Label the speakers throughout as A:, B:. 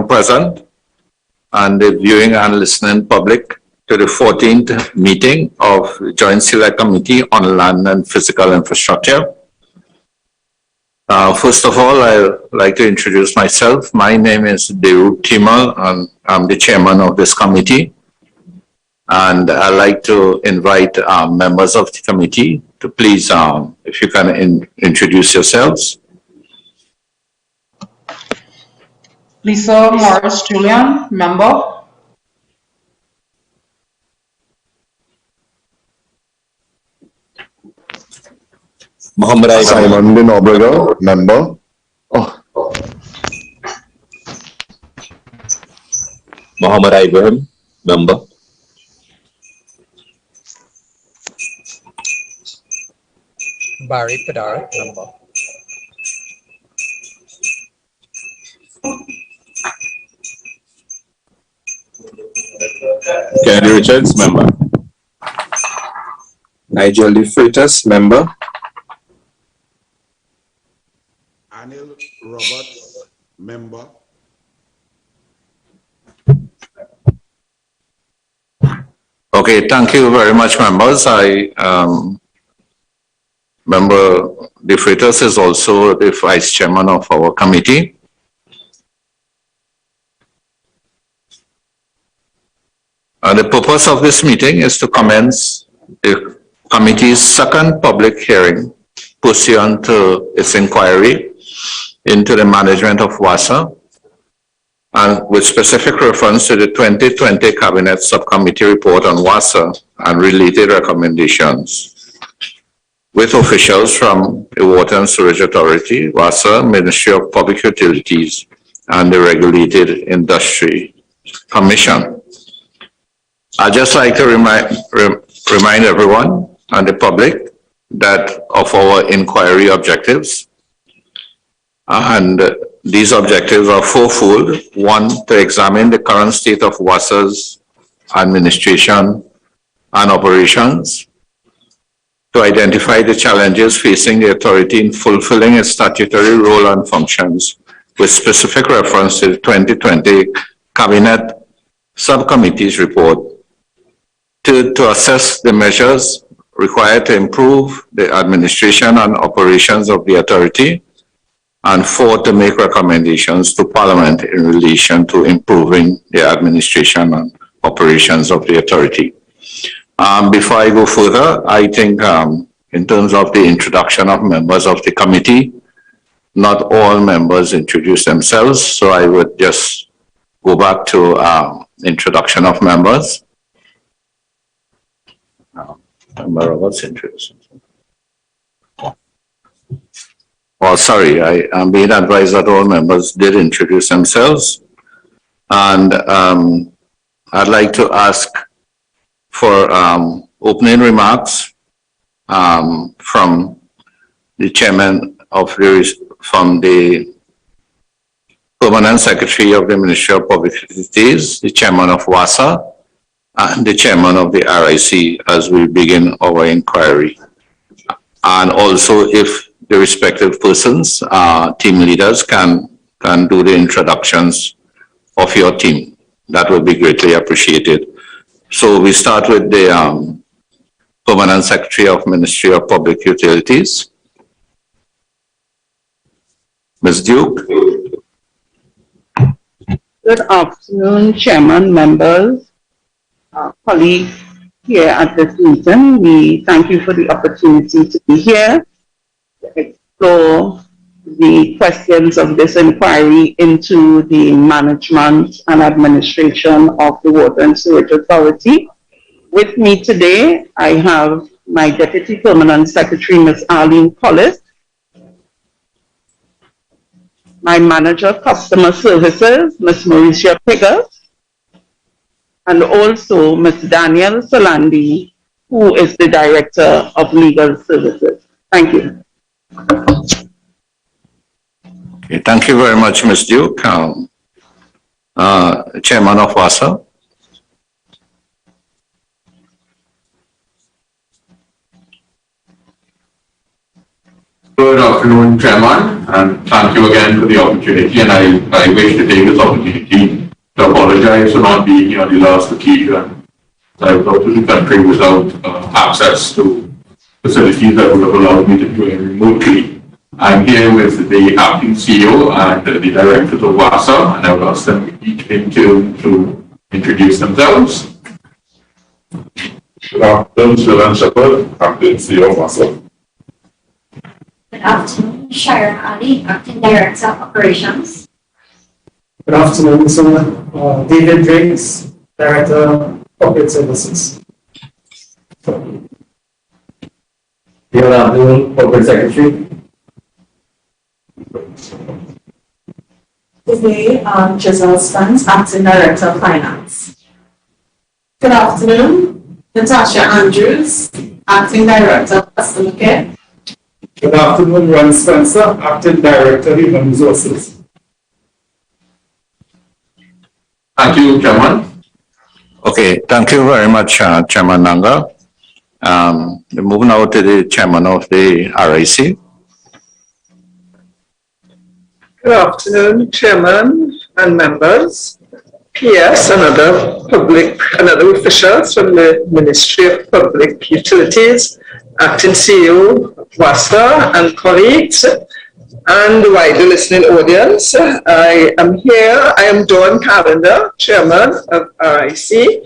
A: present and the viewing and listening public to the 14th meeting of the Joint Select Committee on Land and Physical Infrastructure. First of all, I'd like to introduce myself. My name is Deru Timal, and I'm the chairman of this committee. And I'd like to invite members of the committee to please, if you can introduce yourselves.
B: Lisa Morris Julian, member.
C: Muhammad
D: Simon bin Obreger, member.
C: Muhammad Ibrahim, member.
E: Barry Padar, member.
C: Kennedy Richards, member. Nigel De Freitas, member.
F: Anil Roberts, member.
A: Okay, thank you very much, members. Member De Freitas is also the vice chairman of our committee. The purpose of this meeting is to commence the committee's second public hearing pursuant to its inquiry into the management of WASA, and with specific reference to the 2020 Cabinet Subcommittee report on WASA and related recommendations, with officials from the Water and Sewage Authority, WASA, Ministry of Public Utilities, and the Regulated Industry Commission. I'd just like to remind everyone and the public that of our inquiry objectives, and these objectives are fourfold. One, to examine the current state of WASA's administration and operations, to identify the challenges facing the authority in fulfilling its statutory role and functions, with specific reference to the 2020 Cabinet Subcommittee's report, to assess the measures required to improve the administration and operations of the authority, and four, to make recommendations to Parliament in relation to improving the administration and operations of the authority. Before I go further, I think in terms of the introduction of members of the committee, not all members introduce themselves, so I would just go back to introduction of members. Member Roberts introduced himself. Oh, sorry, I am being advised that all members did introduce themselves. And I'd like to ask for opening remarks from the chairman of from the Permanent Secretary of the Ministry of Public Utilities, the chairman of WASA, and the chairman of the RIC as we begin our inquiry. And also, if the respective persons, team leaders can do the introductions of your team, that would be greatly appreciated. So we start with the Permanent Secretary of Ministry of Public Utilities, Ms. Duke.
B: Good afternoon, Chairman, members, colleagues here at this meeting. We thank you for the opportunity to be here to explore the questions of this inquiry into the management and administration of the Water and Sewage Authority. With me today, I have my Deputy Permanent Secretary, Ms. Arlene Collis, my Manager of Customer Services, Ms. Mauricia Piggott, and also Ms. Danielle Solandi, who is the Director of Legal Services. Thank you.
A: Okay, thank you very much, Ms. Duke. Chairman of WASA.
E: Good afternoon, Chairman, and thank you again for the opportunity. And I wish to take this opportunity to apologize for not being here on the last occasion. I was out of the country without access to facilities that would have allowed me to join remotely. I'm here with the acting CEO and the directors of WASA, and I will ask them each in turn to introduce themselves.
G: Good afternoon, Shilan Shepherd, acting CEO of WASA.
H: Good afternoon, Sharon Ali, Acting Director of Operations.
I: Good afternoon, sir. David Drakes, Director of Corporate Services.
J: Good afternoon, Corporate Secretary.
K: Today, Giselle Spence, Acting Director of Finance. Good afternoon, Natasha Andrews, Acting Director of Customer Care.
I: Good afternoon, Ron Spencer, Acting Director of Human Resources.
E: Thank you, Chairman.
A: Okay, thank you very much, Chairman Nanga. We're moving now to the Chairman of the RIC.
B: Good afternoon, Chairman and members. PS and other officials from the Ministry of Public Utilities, Acting CEO, WASA, and colleagues, and the wider listening audience. I am here. I am Dawn Callender, Chairman of RIC,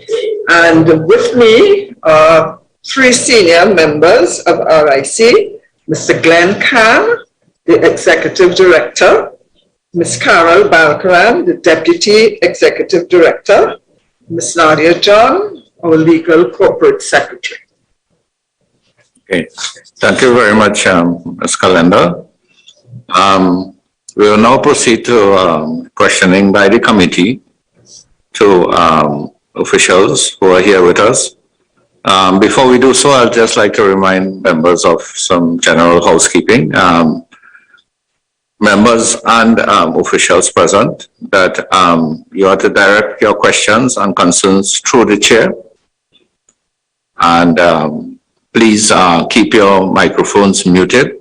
B: and with me are three senior members of RIC, Mr. Glenn Khan, the Executive Director, Ms. Carol Balkaran, the Deputy Executive Director, Ms. Nadia John, our Legal Corporate Secretary.
A: Okay, thank you very much, Ms. Calendar. We will now proceed to questioning by the committee to officials who are here with us. Before we do so, I'd just like to remind members of some general housekeeping. Members and officials present that you are to direct your questions and concerns through the chair. And please keep your microphones muted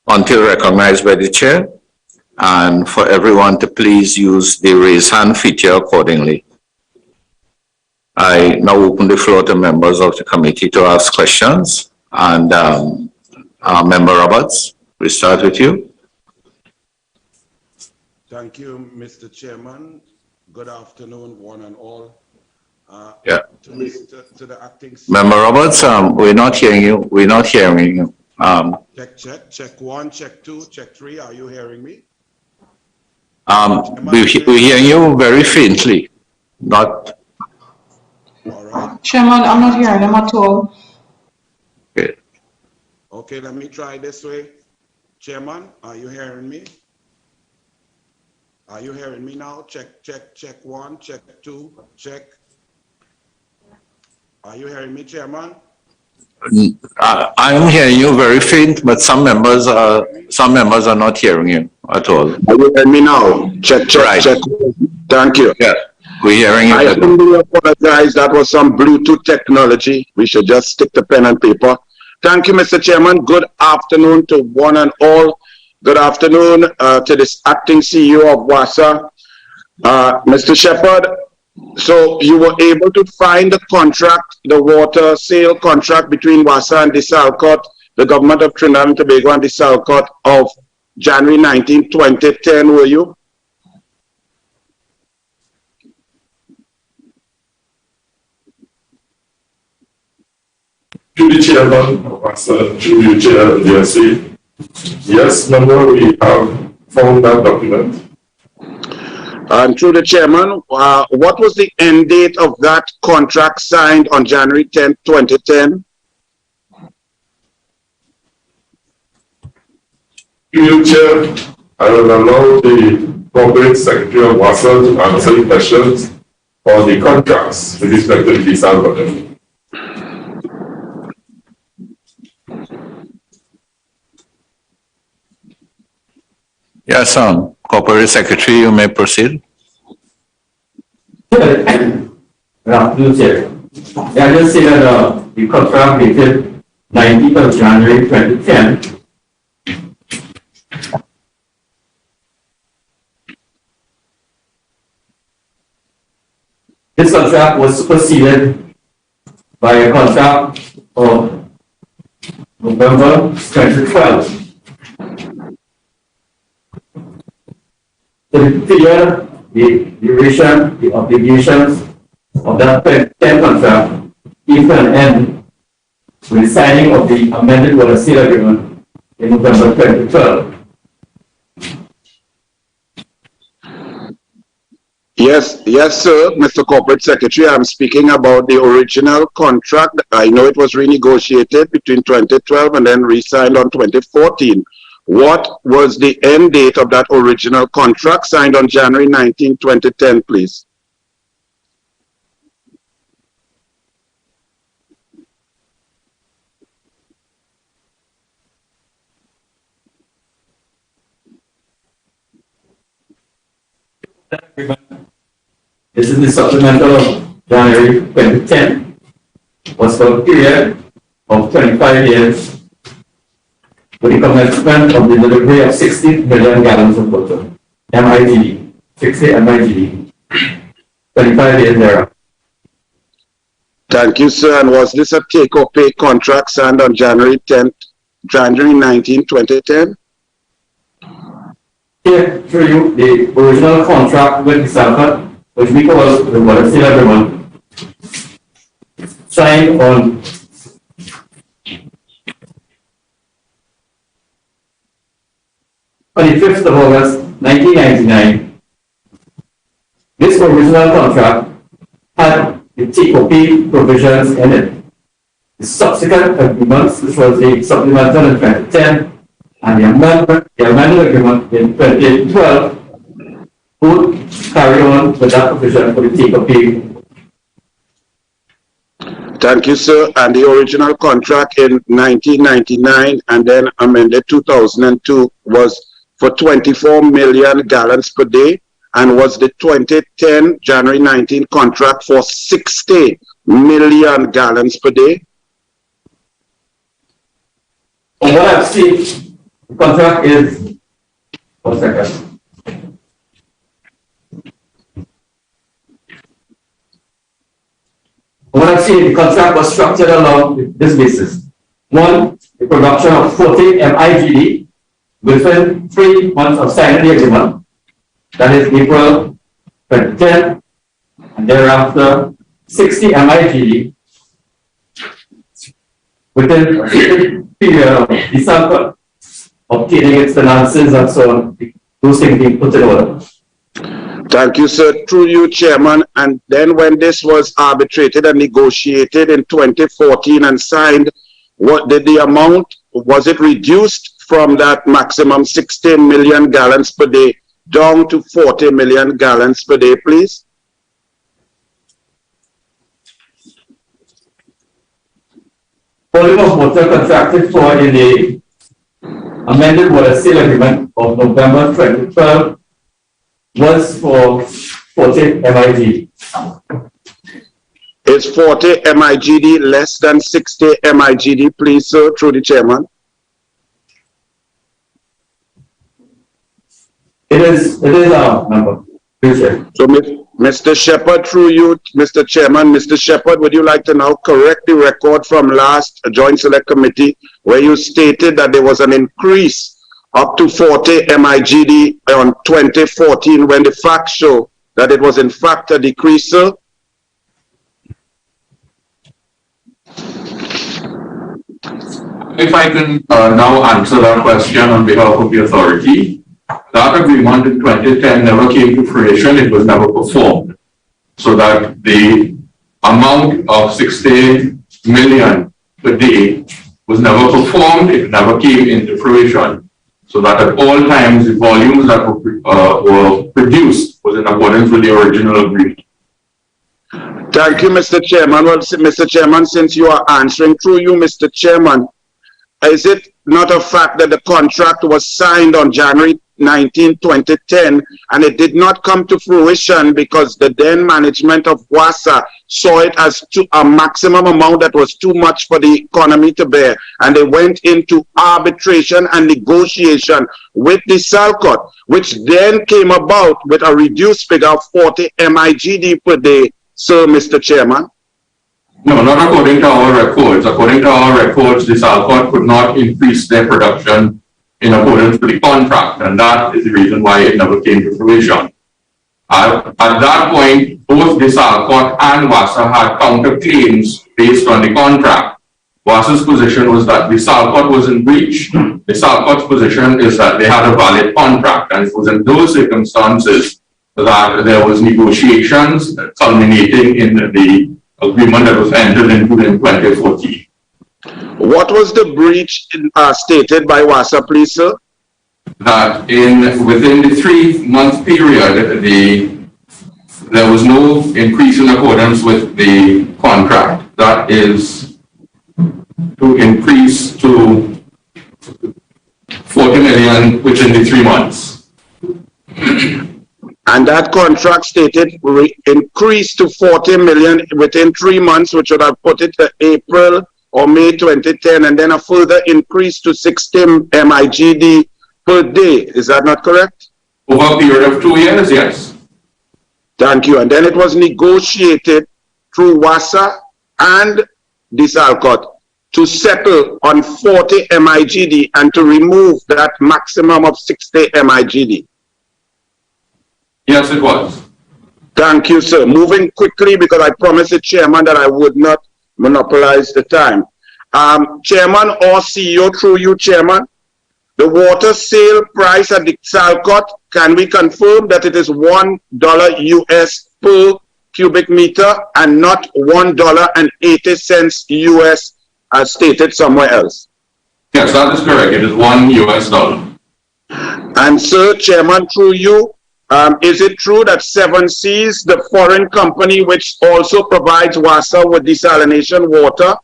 A: until recognized by the chair. And for everyone to please use the raise hand feature accordingly. I now open the floor to members of the committee to ask questions. And Member Roberts, we start with you.
F: Thank you, Mr. Chairman. Good afternoon, one and all.
A: Yeah.
F: To the acting.
A: Member Roberts, we're not hearing you. We're not hearing you.
F: Check one, check two, check three. Are you hearing me?
A: We're hearing you very faintly. Not.
F: All right.
K: Chairman, I'm not hearing them at all.
A: Okay.
F: Okay, let me try this way. Chairman, are you hearing me? Are you hearing me now? Check one, check two, check. Are you hearing me, Chairman?
A: I'm hearing you very faint, but some members are not hearing you at all.
L: Are you hearing me now? Check. Thank you.
A: Yeah, we're hearing you.
L: I humbly apologize. That was some Bluetooth technology. We should just stick to pen and paper. Thank you, Mr. Chairman. Good afternoon to one and all. Good afternoon to this acting CEO of WASA, Mr. Shepherd. So you were able to find the contract, the water sale contract between WASA and DeSalcott, the government of Trinidad and Tobago and DeSalcott of January 19, 2010, were you?
G: To the chairman of WASA, to the chair of JSC. Yes, member, we have found that document.
L: And through the chairman, what was the end date of that contract signed on January 10, 2010?
G: To you, chair, I will allow the corporate secretary of WASA to answer the questions on the contracts with respect to the DeSalcott.
A: Yes, Corporate Secretary, you may proceed.
J: Good afternoon, Chair. I just say that the contract dated 19th of January 2010 This contract was superseded by a contract of November 2012. So the period, the duration, the obligations of that 2010 contract came to an end with the signing of the amended water sale agreement in November 2012.
L: Yes, sir, Mr. Corporate Secretary. I'm speaking about the original contract. I know it was renegotiated between 2012 and then re-signed on 2014. What was the end date of that original contract signed on January 19, 2010, please?
J: This is the supplemental of January 2010. Was for a period of 25 years with the commencement of the delivery of 60 million gallons of water, MIGD, 60 MIGD, 25 years thereafter.
L: Thank you, sir. And was this a take-or-pay contract signed on January 19, 2010?
J: Here, through you, the original contract with the Salford, which we call the water sale agreement, signed on the 5th of August 1999. This original contract had the take-or-pay provisions in it. The subsequent agreements, which was the supplemental in 2010 and the amended agreement in 2012, would carry on with that provision for the take-or-pay.
L: Thank you, sir. And the original contract in 1999 and then amended 2002 was for 24 million gallons per day, and was the 2010 January 19 contract for 60 million gallons per day?
J: From what I've seen, the contract is, 1 second. From what I've seen, the contract was structured along this basis. One, the production of 40 MIGD within 3 months of signing the agreement, that is April 2010, and thereafter 60 MIGD within a period of December, obtaining its finances and so on, those things being put in order.
L: Thank you, sir. Through you, Chairman. And then when this was arbitrated and negotiated in 2014 and signed, what did the amount, was it reduced from that maximum 60 million gallons per day down to 40 million gallons per day, please?
J: Volume of water contracted for in the amended water sale agreement of November 2012 was for 40 MIGD.
L: Is 40 MIGD less than 60 MIGD, please, sir, through the chairman?
J: It is our number.
L: So, Mr. Shepherd, through you, Mr. Chairman, Mr. Shepherd, would you like to now correct the record from last Joint Select Committee where you stated that there was an increase up to 40 MIGD on 2014 when the facts show that it was in fact a decrease, sir?
E: If I can now answer that question on behalf of the authority. That agreement in 2010 never came to fruition, it was never performed. So that the amount of 60 million per day was never performed, it never came into fruition. So that at all times, the volumes that were produced was in accordance with the original agreement.
L: Thank you, Mr. Chairman. Well, Mr. Chairman, since you are answering through you, Mr. Chairman, is it not a fact that the contract was signed on January 19, 2010, and it did not come to fruition because the then management of WASA saw it as a maximum amount that was too much for the economy to bear, and they went into arbitration and negotiation with the SALCOT, which then came about with a reduced figure of 40 MIGD per day so, Mr. Chairman?
E: No, not according to our records. According to our records, this Alcott could not increase their production in accordance with the contract, and that is the reason why it never came to fruition. At that point, both this Alcott and WASA had counterclaims based on the contract. WASA's position was that the Alcott was in breach. The Alcott's position is that they had a valid contract, and it was in those circumstances that there was negotiations culminating in the agreement that was entered into in 2014.
L: What was the breach stated by WASA, please, sir?
E: That within the 3-month period, there was no increase in accordance with the contract. That is to increase to 40 million within the 3 months.
L: And that contract stated increase to 40 million within 3 months, which would have put it to April or May 2010, and then a further increase to 60 MIGD per day. Is that not correct?
E: Over a period of 2 years, yes.
L: Thank you. And then it was negotiated through WASA and this Alcott to settle on 40 MIGD and to remove that maximum of 60 MIGD.
E: Yes, it was.
L: Thank you, sir. Moving quickly, because I promised the chairman that I would not monopolize the time. Chairman or CEO, through you, chairman, the water sale price at the Alcott, can we confirm that it is $1 US per cubic meter and not $1.80 US as stated somewhere else?
E: Yes, that is correct. It is $1 US.
L: And sir, chairman, through you, is it true that 7 Seas, the foreign company which also provides WASA with desalination water,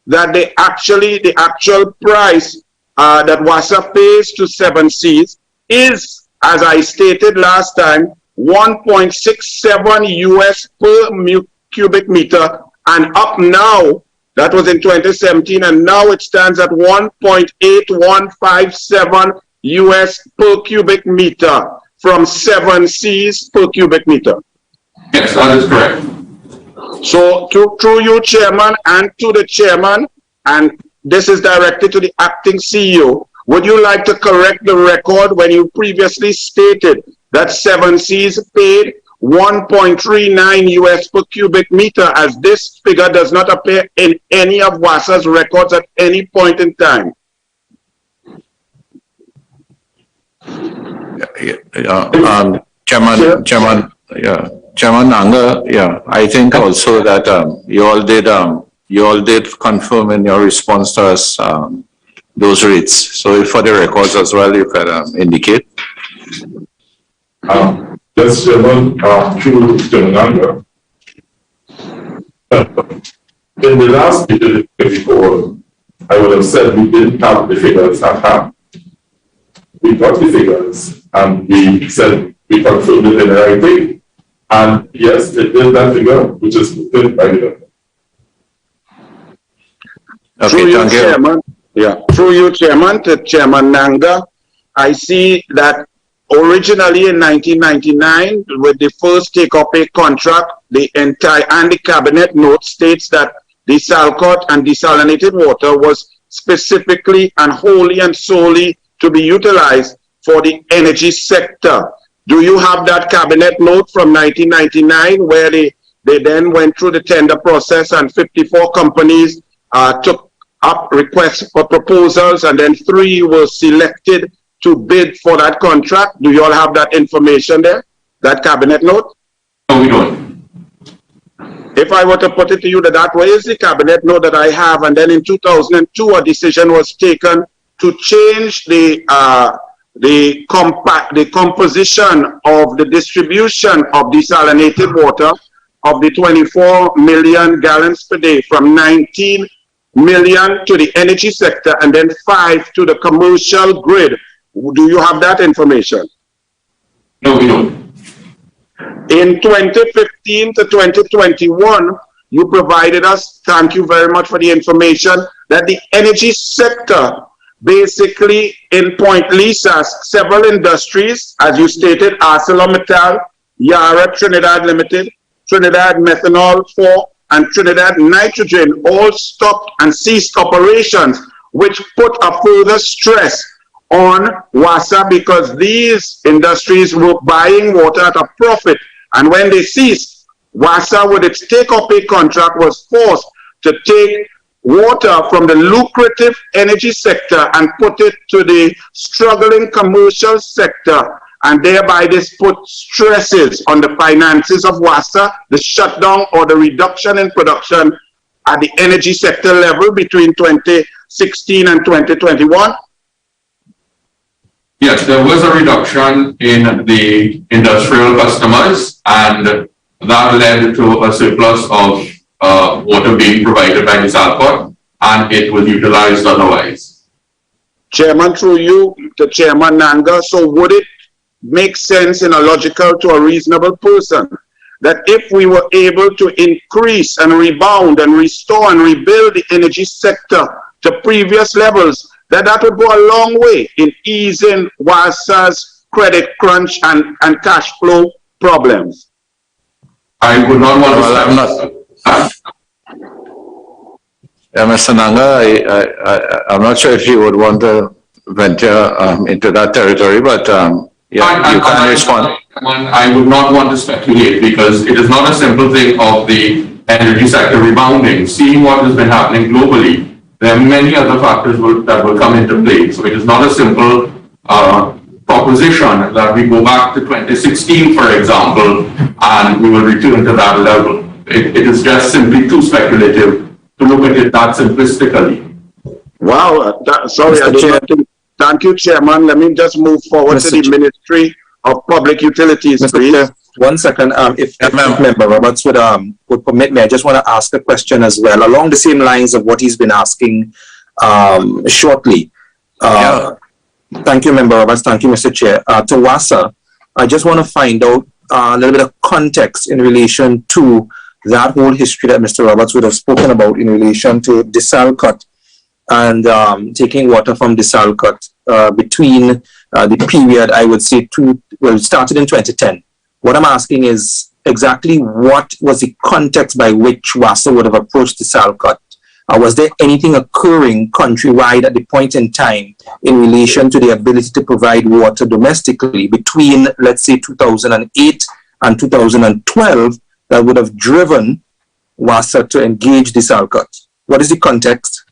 L: that the actual price that WASA pays to 7 Seas is, as I stated last time, 1.67 US per cubic meter, and up now, that was in 2017, and now it stands at 1.8157 US per cubic meter from 7 Seas per cubic meter.
E: Yes, that is correct.
L: So through you, chairman, and to the chairman, and this is directed to the acting CEO, would you like to correct the record when you previously stated that 7 Seas paid 1.39 US per cubic meter, as this figure does not appear in any of WASA's records at any point in time?
A: Chairman Nanga, I think also that you all did confirm in your response to us those rates. So for the records as well, you can indicate.
G: Yes, Chairman, through Mr. Nanga. In the last meeting before, I would have said we didn't have the figures at hand. We got the figures and we said we confirmed it in writing. And yes, it is that figure which is put by the government.
L: Through you, Chairman. Yeah, through you, Chairman, to Chairman Nanga. I see that originally in 1999, with the first take-or-pay contract, the entire and the cabinet note states that the Alcott and desalinated water was specifically and wholly and solely to be utilized for the energy sector. Do you have that cabinet note from 1999 where they then went through the tender process and 54 companies took up requests for proposals and then 3 were selected to bid for that contract? Do you all have that information there, that cabinet note?
E: No, we don't.
L: If I were to put it to you that way is the cabinet note that I have, and then in 2002 a decision was taken to change the composition of the distribution of desalinated water of the 24 million gallons per day from 19 million to the energy sector and then 5 to the commercial grid. Do you have that information?
E: No, we don't.
L: In 2015 to 2021, you provided us, thank you very much for the information, that the energy sector, basically in Point Lisas, several industries, as you stated, ArcelorMittal, Yara Trinidad Limited, Trinidad Methanol 4, and Trinidad Nitrogen all stopped and ceased operations, which put a further stress on WASA because these industries were buying water at a profit. And when they ceased, WASA, with its take-or-pay contract, was forced to take water from the lucrative energy sector and put it to the struggling commercial sector. And thereby this put stresses on the finances of WASA, the shutdown or the reduction in production at the energy sector level between 2016 and 2021.
E: Yes, there was a reduction in the industrial customers, and that led to a surplus of water being provided by Ms. Alcott, and it was utilized otherwise.
L: Chairman, through you to Chairman Nanga, so would it make sense in a logical to a reasonable person that if we were able to increase and rebound and restore and rebuild the energy sector to previous levels, that would go a long way in easing WASA's credit crunch and cash flow problems?
E: I would not want
A: Mr. Nanga, I'm not sure if you would want to venture into that territory, but yeah, you can respond.
E: I would not want to speculate because it is not a simple thing of the energy sector rebounding. Seeing what has been happening globally, there are many other factors that will come into play. So it is not a simple proposition that we go back to 2016, for example, and we will return to that level. It is just simply too speculative to look at it that simplistically.
L: Wow, sorry, I did not think. Thank you, Chairman. Let me just move forward to the Ministry of Public Utilities, please.
C: Chair, 1 second. If Member Roberts would permit me, I just want to ask a question as well, along the same lines of what he's been asking shortly. Thank you, Member Roberts. Thank you, Mr. Chair. To WASA, I just want to find out a little bit of context in relation to that whole history that Mr. Roberts would have spoken about in relation to Desalcut and taking water from Desalcut between the period, I would say, it started in 2010. What I'm asking is exactly what was the context by which WASA would have approached Desalcut? Was there anything occurring countrywide at the point in time in relation to the ability to provide water domestically between, let's say, 2008 and 2012 that would have driven WASA to engage Desalcut? What is the context?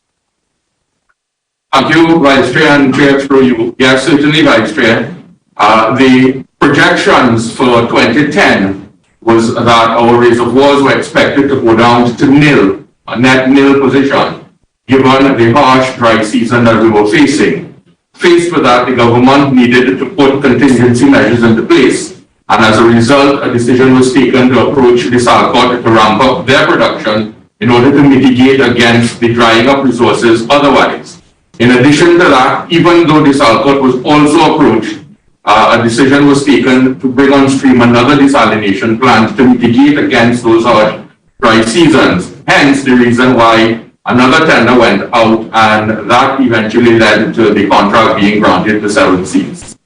E: Thank you, Vice Chair, and Chair through you. Yes, certainly, Vice Chair. The projections for 2010 was that our reservoirs were expected to go down to nil, a net nil position, given the harsh dry season that we were facing. Faced with that, the government needed to put contingency measures into place, and as a result, a decision was taken to approach Desalcut to ramp up their production in order to mitigate against the drying up resources otherwise. In addition to that, even though Desalcut was also approached, a decision was taken to bring on stream another desalination plant to mitigate against those harsh dry seasons. Hence the reason why another tender went out, and that eventually led to the contract being granted to 7 Seas.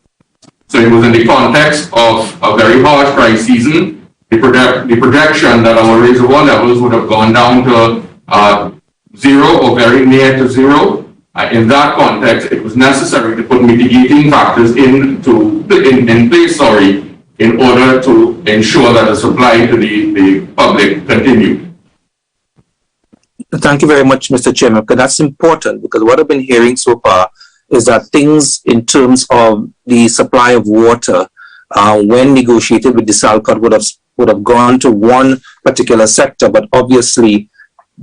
E: So it was in the context of a very harsh dry season. The projection that our reservoir levels would have gone down to zero or very near to zero. In that context, it was necessary to put mitigating factors in place, in order to ensure that the supply to the public continued.
C: Thank you very much, Mr. Chairman, because that's important, because what I've been hearing so far is that things in terms of the supply of water, when negotiated with Desalcut, would have gone to one particular sector, but obviously,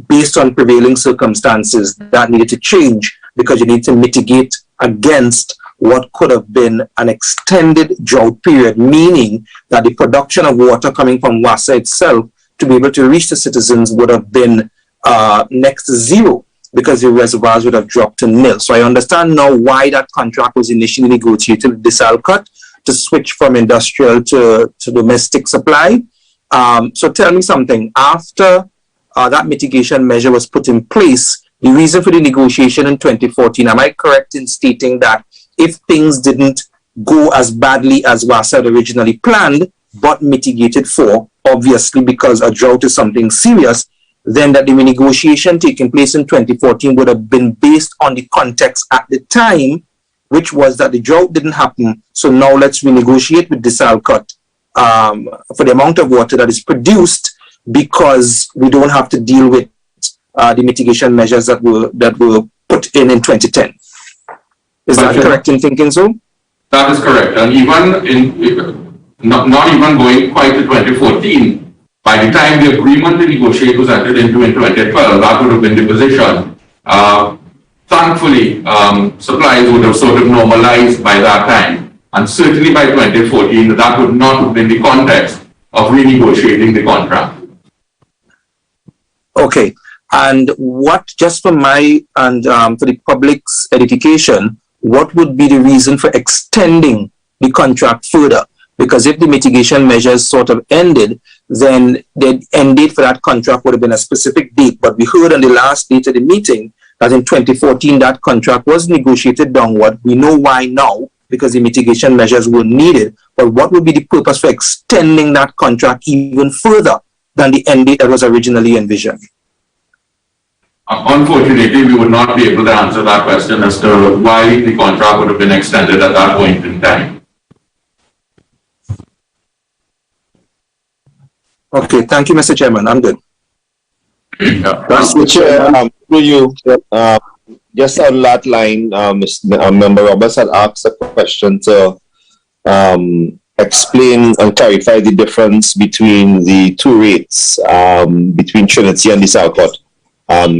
C: based on prevailing circumstances, that needed to change because you need to mitigate against what could have been an extended drought period, meaning that the production of water coming from WASA itself to be able to reach the citizens would have been next to zero because the reservoirs would have dropped to nil. So I understand now why that contract was initially negotiated with Desalcut to switch from industrial to domestic supply. So tell me something, after that mitigation measure was put in place, the reason for the negotiation in 2014, am I correct in stating that if things didn't go as badly as WASA had originally planned, but mitigated for, obviously because a drought is something serious, then that the renegotiation taking place in 2014 would have been based on the context at the time, which was that the drought didn't happen. So now let's renegotiate with Desalcott for the amount of water that is produced, because we don't have to deal with the mitigation measures that were put in 2010. Is that correct in thinking so?
E: That is correct. And even not even going quite to 2014, by the time the agreement to negotiate was entered into in 2012, that would have been the position. Thankfully, supplies would have sort of normalized by that time. And certainly by 2014, that would not have been the context of renegotiating the contract.
C: Okay. And what, just for my and for the public's edification, what would be the reason for extending the contract further? Because if the mitigation measures sort of ended, then the end date for that contract would have been a specific date. But we heard on the last date of the meeting that in 2014, that contract was negotiated downward. We know why now, because the mitigation measures were needed. But what would be the purpose for extending that contract even further than the end date that was originally envisioned?
E: Unfortunately, we would not be able to answer that question as to why the contract would have been extended at that point in time.
C: Okay, thank you, Mr. Chairman. I'm good.
D: Mr. Chair, will you, just on that line, Member Roberts had asked a question to explain and clarify the difference between the two rates between Trinity and Desalcott.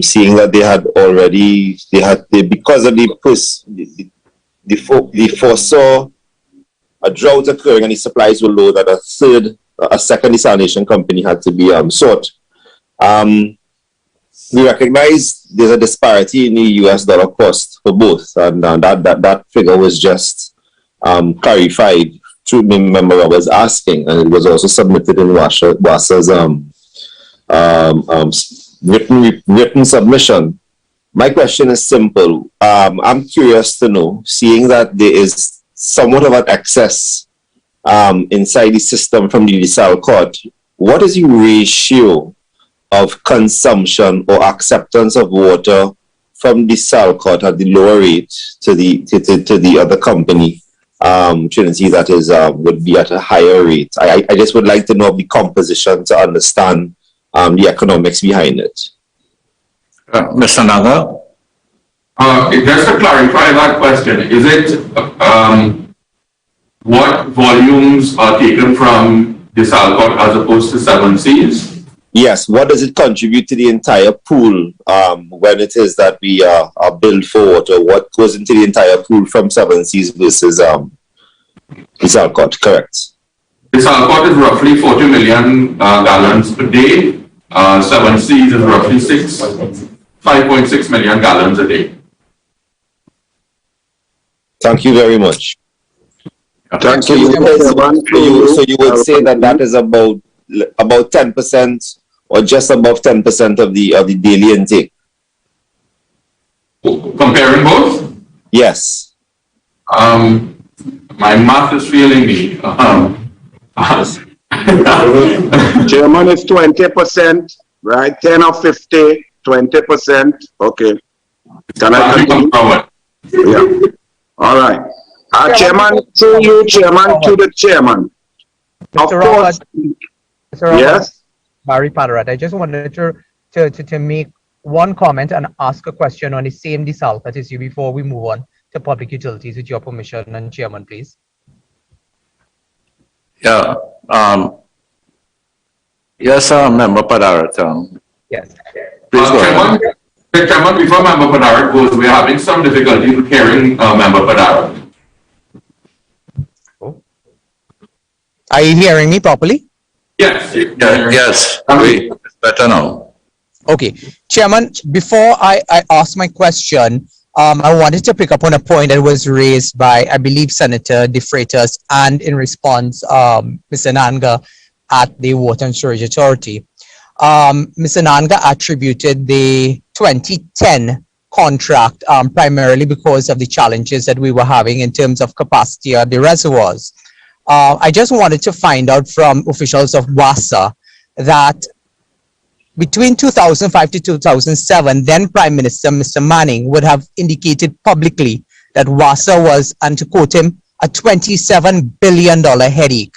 D: Seeing that they had already, because of the foresaw a drought occurring and the supplies were low, that a second desalination company had to be sought. We recognize there's a disparity in the US dollar cost for both, and that figure was just clarified through Member Roberts asking, and it was also submitted in WASA's written submission. My question is simple. I'm curious to know, seeing that there is somewhat of an excess inside the system from the Desalcott, what is the ratio of consumption or acceptance of water from Desalcott at the lower rate to the other company, Trinity, that is would be at a higher rate? I just would like to know the composition to understand the economics behind it.
A: Mr. Naga?
E: Just to clarify that question, is it what volumes are taken from Desalcott as opposed to 7 Seas?
D: Yes, what does it contribute to the entire pool when it is that we are billed for water? What goes into the entire pool from 7 Seas versus Desalcott, correct?
E: Desalcott is roughly 40 million gallons per day. 7 Seas is roughly 5.6 million gallons a day.
D: Thank you very much.
L: Thank
D: So
L: you.
D: you would say that is about 10% or just above 10% of the daily intake?
E: Comparing both?
D: Yes.
E: My math is failing me.
L: Chairman is 20%, right? 10 or 50, 20%. Okay. Can I continue? Yeah. All right. Chairman, to you, Chairman, to the Chairman. Of course. Yes.
M: Barry Padarat, I just wanted to make one comment and ask a question on the same Desalcott issue before we move on to public utilities, with your permission, and Chairman, please.
A: Yeah. Yes, Member Padarat.
M: Yes.
A: Please go ahead.
E: Chairman, before Member Padarat goes, we're having some difficulty with hearing Member Padarat.
M: Are you hearing me properly?
E: Yes.
A: Yes. It's better now.
M: Okay. Chairman, before I ask my question, I wanted to pick up on a point that was raised by, I believe, Senator De Freitas, and in response, Mr. Nanga at the Water and Storage Authority. Mr. Nanga attributed the 2010 contract primarily because of the challenges that we were having in terms of capacity of the reservoirs. I just wanted to find out from officials of WASA that between 2005 to 2007, then Prime Minister Mr. Manning would have indicated publicly that WASA was, and to quote him, a $27 billion headache.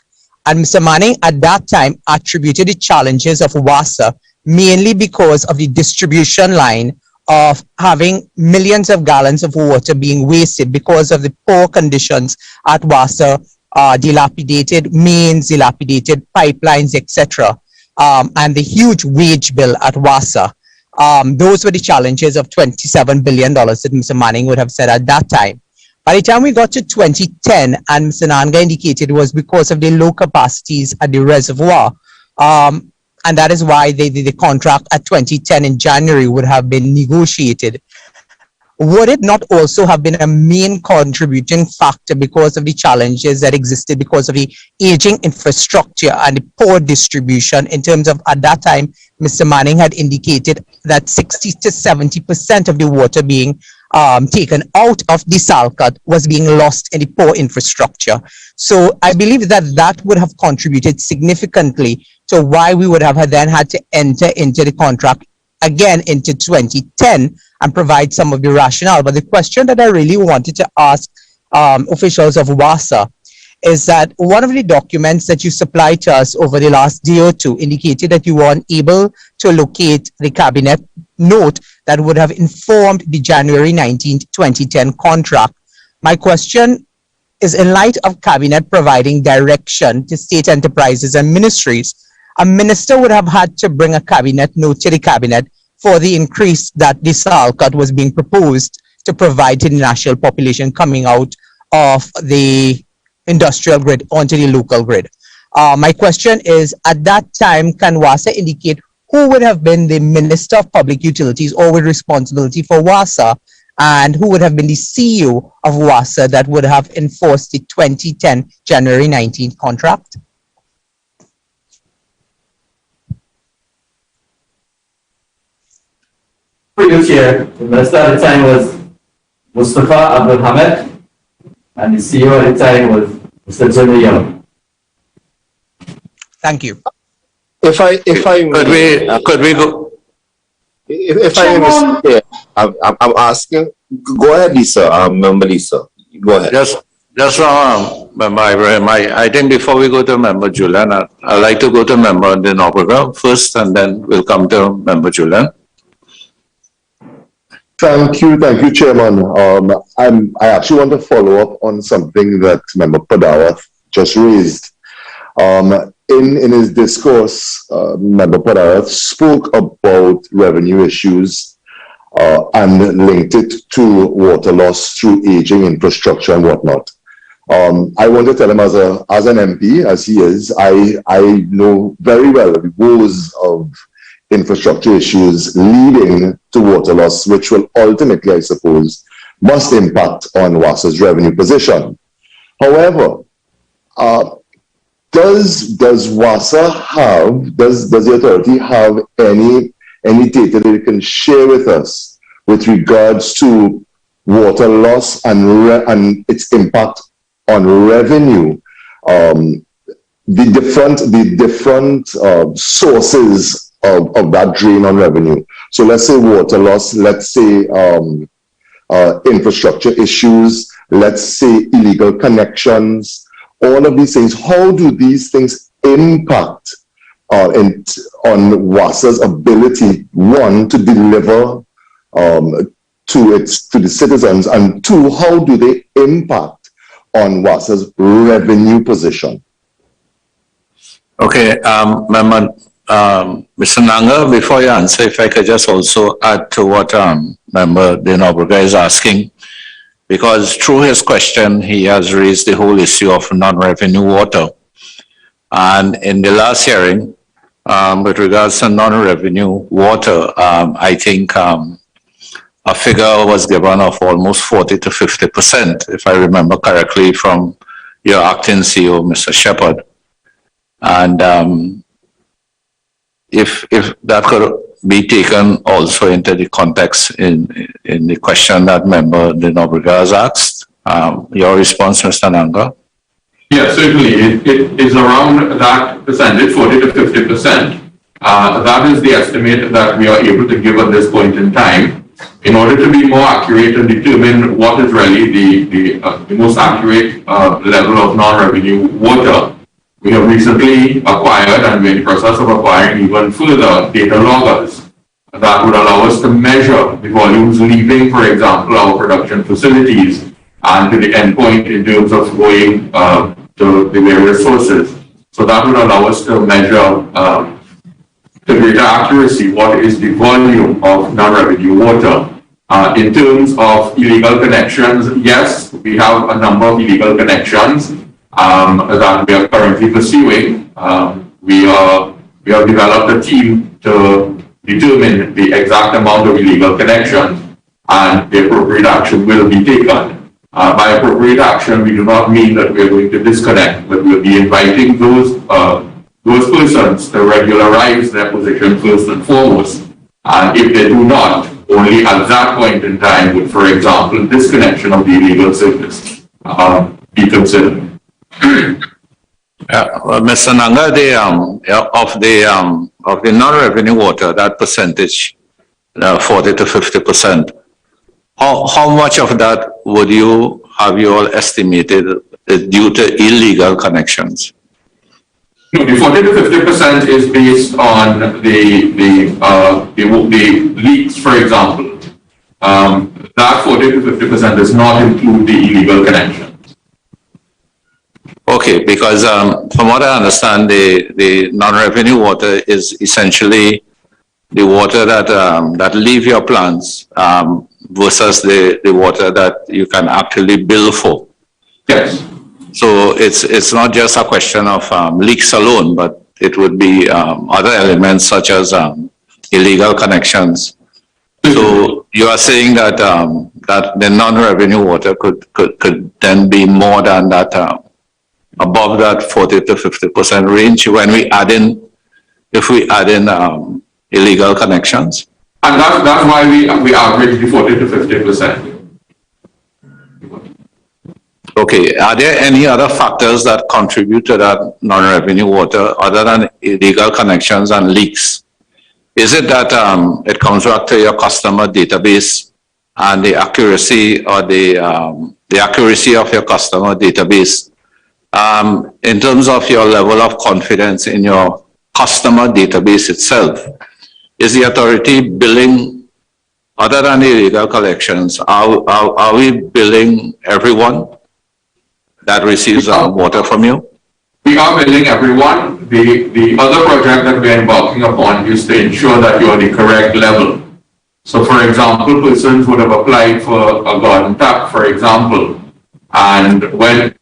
M: And Mr. Manning at that time attributed the challenges of WASA mainly because of the distribution line of having millions of gallons of water being wasted because of the poor conditions at WASA, dilapidated mains, dilapidated pipelines, etc. And the huge wage bill at WASA. Those were the challenges of $27 billion that Mr. Manning would have said at that time. By the time we got to 2010, and Mr. Nanga indicated it was because of the low capacities at the reservoir. And that is why the contract at 2010 in January would have been negotiated. Would it not also have been a main contributing factor because of the challenges that existed because of the aging infrastructure and the poor distribution in terms of, at that time, Mr. Manning had indicated that 60 to 70% of the water being taken out of the Salkat was being lost in the poor infrastructure. So I believe that that would have contributed significantly to why we would have then had to enter into the contract again into 2010 and provide some of the rationale. But the question that I really wanted to ask officials of WASA is that one of the documents that you supplied to us over the last day or two indicated that you were unable to locate the cabinet note that would have informed the January 19th, 2010 contract. My question is, in light of cabinet providing direction to state enterprises and ministries, a minister would have had to bring a cabinet note to the cabinet for the increase that the Salkat was being proposed to provide to the national population coming out of the industrial grid onto the local grid. My question is, at that time, can WASA indicate who would have been the Minister of Public Utilities or with responsibility for WASA, and who would have been the CEO of WASA that would have enforced the 2010 January 19th contract?
J: Previous year, the minister at the time was Mustafa Abdul Hamid, and the CEO at the time was Mr. Jimmy Young.
M: Thank you.
D: If I
A: Could we go?
D: If I understand, I'm asking. Go ahead, Lisa. Member Lisa. Go ahead.
A: Just Member Ibrahim, I think before we go to Member Julian, I'd like to go to Member Dinobrega first, and then we'll come to Member Julian.
N: Thank you, Chairman. I actually want to follow up on something that Member Padawath just raised. In his discourse, Member Padawath spoke about revenue issues and linked it to water loss through aging infrastructure and whatnot. I want to tell him as an MP, as he is, I know very well the woes of infrastructure issues leading to water loss, which will ultimately, I suppose, must impact on WASA's revenue position. However, does WASA have, does the authority have any data that it can share with us with regards to water loss and its impact on revenue? The different sources of that drain on revenue. So let's say water loss, let's say infrastructure issues, let's say illegal connections, all of these things. How do these things impact on WASA's ability, one, to deliver to the citizens, and two, how do they impact on WASA's revenue position?
A: Okay, Mr. Nanga, before you answer, if I could just also add to what Member Dinobrega is asking, because through his question, he has raised the whole issue of non-revenue water. And in the last hearing, with regards to non-revenue water, I think a figure was given of almost 40 to 50%, if I remember correctly, from your acting CEO, Mr. Shepherd. And if that could be taken also into the context in the question that Member Dinobrega has asked, your response, Mr. Nanga?
E: Yeah, certainly. It is around that percentage, 40 to 50%. That is the estimate that we are able to give at this point in time. In order to be more accurate and determine what is really the most accurate level of non-revenue water, we have recently acquired, and we're in the process of acquiring even further data loggers that would allow us to measure the volumes leaving, for example, our production facilities and to the endpoint in terms of going to the various sources. So that would allow us to measure to greater accuracy what is the volume of non-revenue water. In terms of illegal connections, yes, we have a number of illegal connections that we are currently pursuing. We have developed a team to determine the exact amount of illegal connections, and the appropriate action will be taken. By appropriate action, we do not mean that we are going to disconnect, but we'll be inviting those persons to regularize their position first and foremost. And if they do not, only at that point in time would, for example, disconnection of the illegal service be considered.
A: Mr. Nanga, of the non-revenue water, that percentage, 40 to 50%, how much of that would you have you all estimated due to illegal connections?
E: No, the 40 to 50% is based on the leaks, for example. That 40 to 50% does not include the illegal connections.
A: Okay, because from what I understand, the non-revenue water is essentially the water that leave your plants versus the water that you can actually bill for.
E: Yes.
A: So it's not just a question of leaks alone, but it would be other elements such as illegal connections. So you are saying that that the non-revenue water could then be more than that, above that 40 to 50% range when we add in, if we add in illegal connections.
E: And that's why we average the 40 to 50%.
A: Okay, are there any other factors that contribute to that non-revenue water other than illegal connections and leaks? Is it that it comes back to your customer database and the accuracy or the accuracy of your customer database? In terms of your level of confidence in your customer database itself, is the authority billing, other than the illegal collections, are we billing everyone that receives water from you?
E: We are billing everyone. The other project that we are embarking upon is to ensure that you are the correct level. So for example, persons would have applied for a garden tap, for example, and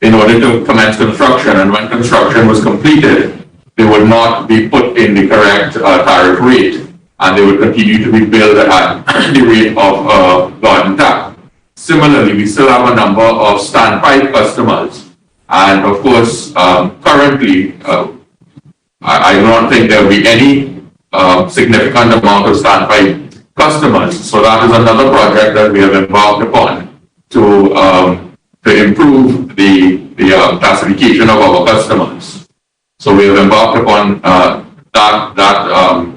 E: in order to commence construction, and when construction was completed, they would not be put in the correct tariff rate, and they would continue to be billed at the rate of a garden tap. Similarly, we still have a number of standpipe customers, and of course, currently, I do not think there will be any significant amount of standpipe customers. So that is another project that we have embarked upon to improve the classification of our customers. So we have embarked upon that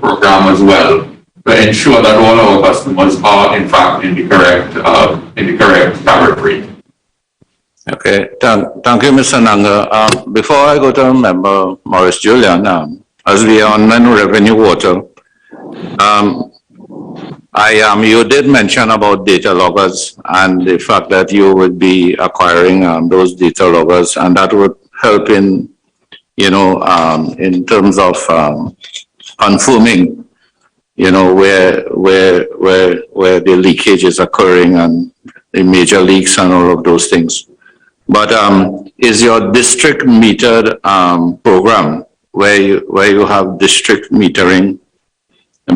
E: program as well, to ensure that all our customers are in fact in the correct tariff rate.
A: Okay, thank you, Mr. Nanga. Before I go to Member Maurice Julian, as we are on non-revenue water, you did mention about data loggers and the fact that you would be acquiring those data loggers, and that would help in, in terms of confirming, where the leakage is occurring and the major leaks and all of those things. But is your district metered program where you have district metering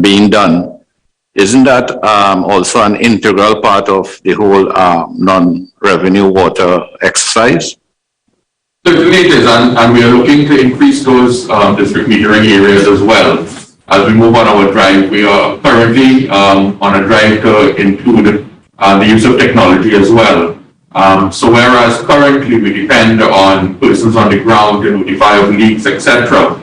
A: being done, isn't that also an integral part of the whole non-revenue water exercise?
E: Certainly it is, and we are looking to increase those district metering areas as well. As we move on our drive, we are currently on a drive to include the use of technology as well. So whereas currently we depend on persons on the ground to notify of leaks, etc.,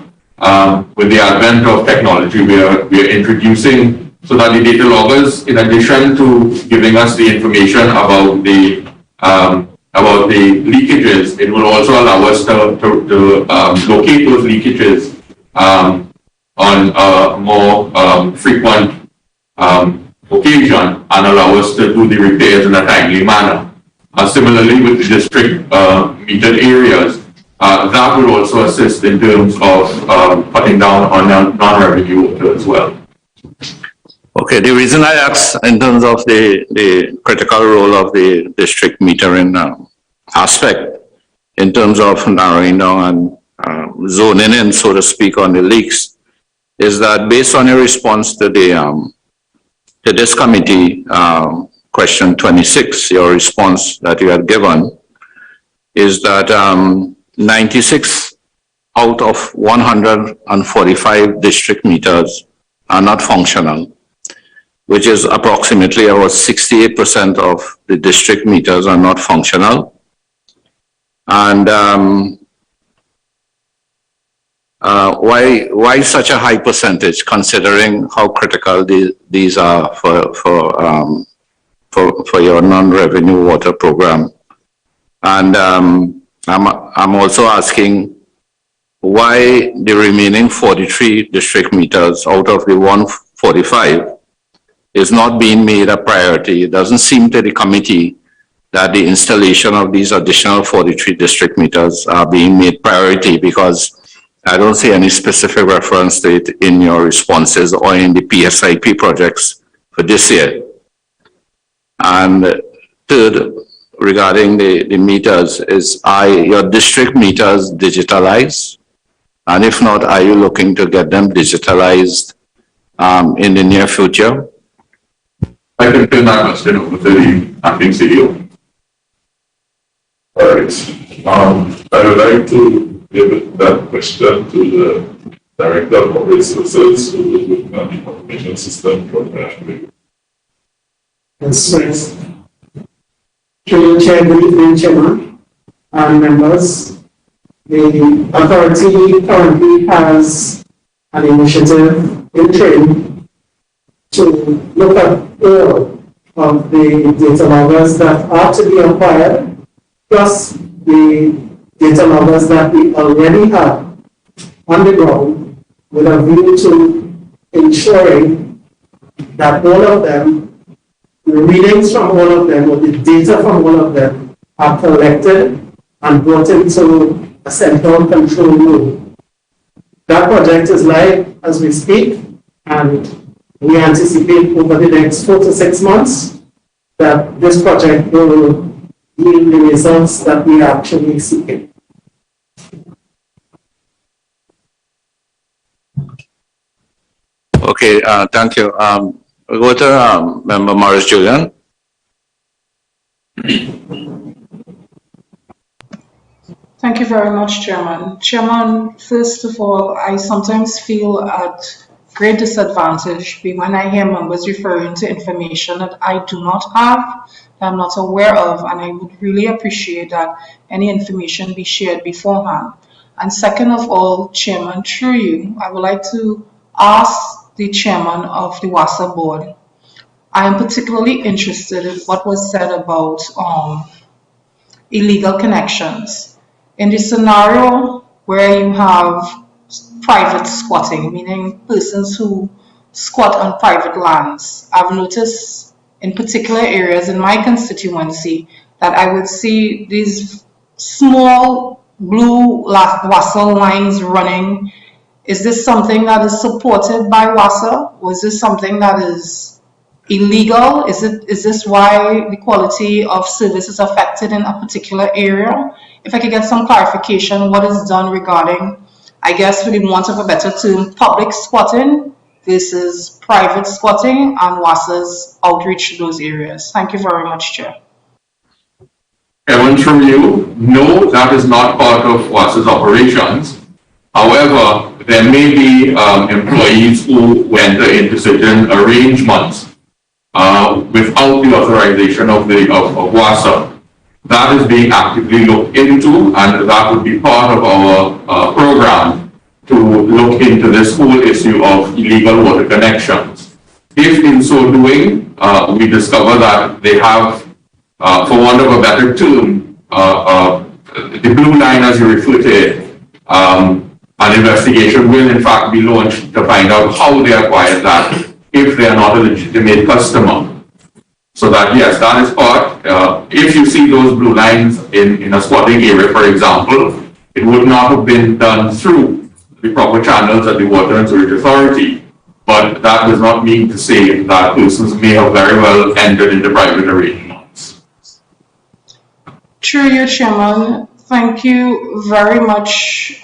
E: with the advent of technology, we are introducing so that the data loggers, in addition to giving us the information about the leakages, it will also allow us to locate those leakages on a more frequent occasion and allow us to do the repairs in a timely manner. Similarly, with the district metered areas, that will also assist in terms of cutting down on non-revenue water as well.
A: Okay, the reason I asked in terms of the critical role of the district metering aspect in terms of narrowing down and zoning in, so to speak, on the leaks, is that based on your response to this committee, question 26, your response that you had given, is that 96 out of 145 district meters are not functional, which is approximately about 68% of the district meters are not functional. And why such a high percentage, considering how critical these are for your non-revenue water program? And I'm also asking why the remaining 43 district meters out of the 145 is not being made a priority. It doesn't seem to the committee that the installation of these additional 43 district meters are being made priority, because I don't see any specific reference to it in your responses or in the PSIP projects for this year. And third, regarding the meters, are your district meters digitalized? And if not, are you looking to get them digitalized in the near future?
E: I can turn that question over to the acting CEO.
G: All right. I would like to give that question to the Director of Corporate Services, who will look at the information system for the
I: Yes, through the Chair, good evening, Chairman and members. The authority currently has an initiative in train to look at all of the data loggers that are to be acquired, plus the data loggers that we already have on the ground, with a view to ensuring that all of them, the readings from all of them, or the data from all of them, are collected and brought into a central control room. That project is live as we speak, and we anticipate over the next 4 to 6 months that this project will yield the results that we are actually seeking.
A: Okay, thank you. We'll go to Member Morris Julian.
O: Thank you very much, Chairman. Chairman, first of all, I sometimes feel at great disadvantage when I hear members referring to information that I do not have, that I'm not aware of, and I would really appreciate that any information be shared beforehand. And second of all, Chairman, through you, I would like to ask the Chairman of the WASA board. I am particularly interested in what was said about illegal connections. In the scenario where you have private squatting, meaning persons who squat on private lands, I've noticed in particular areas in my constituency that I would see these small blue WASA lines running. Is this something that is supported by WASA? Or is this something that is illegal? Is this why the quality of service is affected in a particular area? If I could get some clarification, what is done regarding, I guess, for the want of a better term, public squatting versus private squatting and WASA's outreach to those areas? Thank you very much, Chair.
E: Evan, from you, no, that is not part of WASA's operations. However, there may be employees who enter into certain arrangements without the authorization of WASA. that is being actively looked into, and that would be part of our program to look into this whole issue of illegal water connections. If in so doing, we discover that they have, for want of a better term, the blue line as you refer to it, an investigation will in fact be launched to find out how they acquired that if they are not a legitimate customer. So that, yes, that is part. If you see those blue lines in a squatting area, for example, it would not have been done through the proper channels at the Water and Sewerage Authority. But that does not mean to say that persons may have very well entered into private arrangements.
O: Through you, Chairman, thank you very much,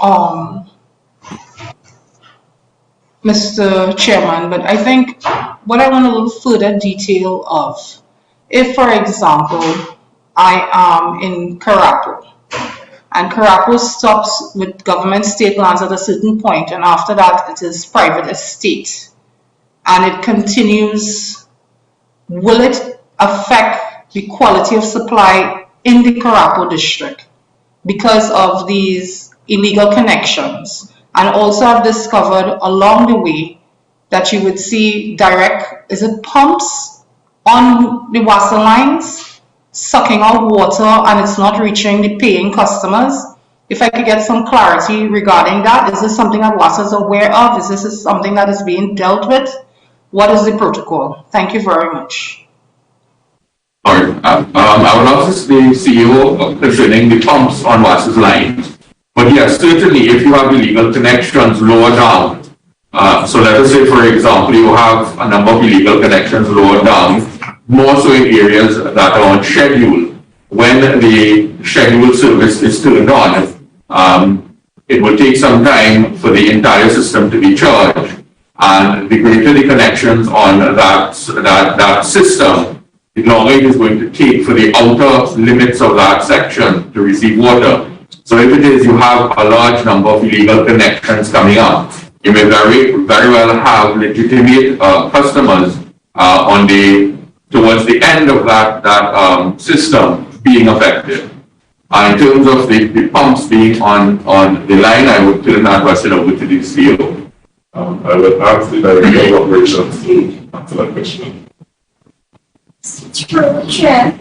O: Mr. Chairman, but I think what I want a little further detail of, if, for example, I am in Karapo, and Karapo stops with government state lands at a certain point, and after that it is private estate, and it continues, will it affect the quality of supply in the Karapo district because of these illegal connections? And also I've discovered along the way that you would see direct, is it pumps on the WASA lines sucking out water and it's not reaching the paying customers? If I could get some clarity regarding that, is this something that WASA is aware of? Is this something that is being dealt with? What is the protocol? Thank you very much.
E: All right. I will ask the CEO concerning the pumps on WASA's lines. But yes, certainly if you have illegal connections lower down, so let us say, for example, you have a number of illegal connections lower down, more so in areas that are on schedule. When the scheduled service is turned on, it will take some time for the entire system to be charged. And the greater the connections on that system, the longer it is going to take for the outer limits of that section to receive water. So if it is you have a large number of illegal connections coming up, you may very well have legitimate customers towards the end of that system being affected. In terms of the pumps being on the line, I would turn that question over to the CEO.
G: I would ask the Director of Operations to answer that question.
H: Through Chair,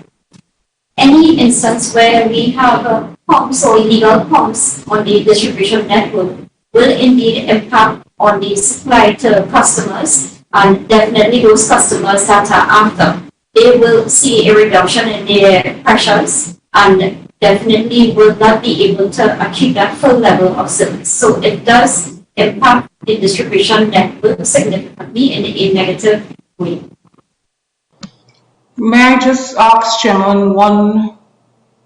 H: any instance where we have pumps or illegal pumps on the distribution network will indeed impact on the supply to customers, and definitely those customers that are after, they will see a reduction in their pressures and definitely will not be able to achieve that full level of service. So it does impact the distribution network significantly in a negative way.
O: May I just ask, Chairman, one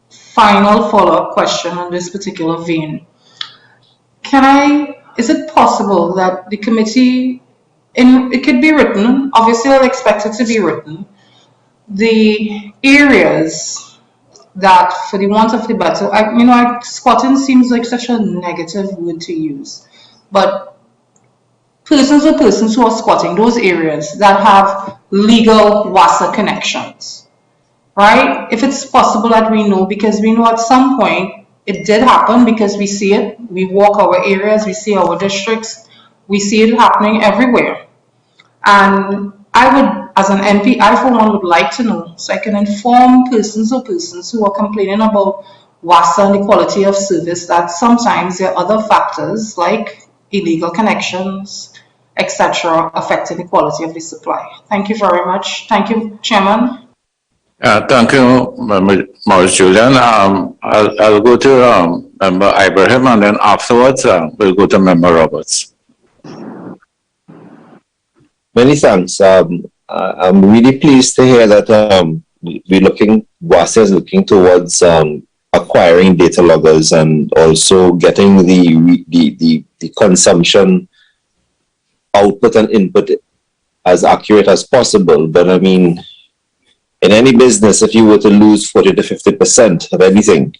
O: final follow-up question on this particular vein? Is it possible that the committee, it could be written, obviously I'll expect it to be written, the areas that, for the want of the better, squatting seems like such a negative word to use, but persons who are squatting, those areas that have legal WASA connections, right? If it's possible that we know, because we know at some point it did happen, because we see it, we walk our areas, we see our districts, we see it happening everywhere. And I would, as an MP, I for one would like to know, so I can inform persons who are complaining about WASA and the quality of service, that sometimes there are other factors like illegal connections, etc., affecting the quality of the supply. Thank you very much. Thank you, Chairman.
A: Thank you, Maurice Julian. I'll go to Member Ibrahim, and then afterwards we'll go to Member Roberts.
D: Many thanks. I'm really pleased to hear that WASA is looking towards acquiring data loggers and also getting the consumption output and input as accurate as possible. But I mean, in any business, if you were to lose 40 to 50% of anything,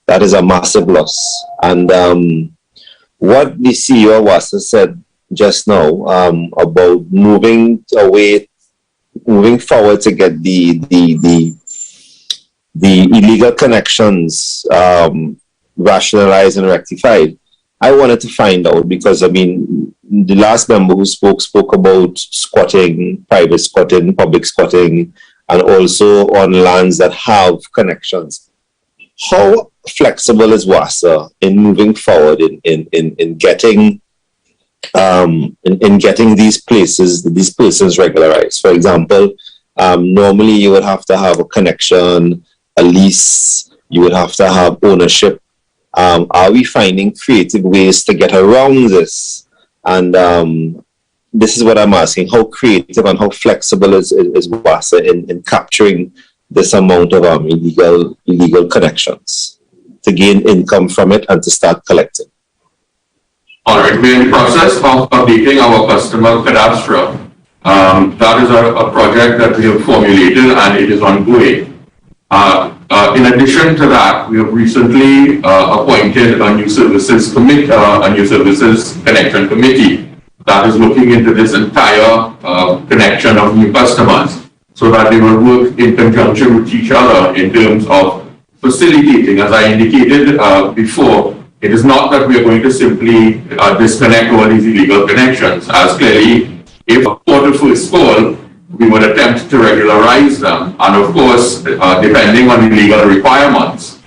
D: that is a massive loss. And what the CEO of WASA said just now about moving forward to get the the illegal connections rationalized and rectified. I wanted to find out because, I mean, the last member who spoke about squatting, private squatting, public squatting, and also on lands that have connections. How flexible is WASA in moving forward in getting these persons regularized? For example, normally you would have to have a connection, a lease, you would have to have ownership. Are we finding creative ways to get around this? And this is what I'm asking: how creative and how flexible is WASA in capturing this amount of illegal connections to gain income from it and to start collecting?
E: All right, we're in the process of updating our customer cadastre. That is a project that we have formulated and it is ongoing. In addition to that, we have recently appointed a new services committee, a new services connection committee that is looking into this entire connection of new customers, so that they will work in conjunction with each other in terms of facilitating. As I indicated before, it is not that we are going to simply disconnect all these illegal connections, as clearly, if a quarter first call, we would attempt to regularize them. And of course, depending on the legal requirements,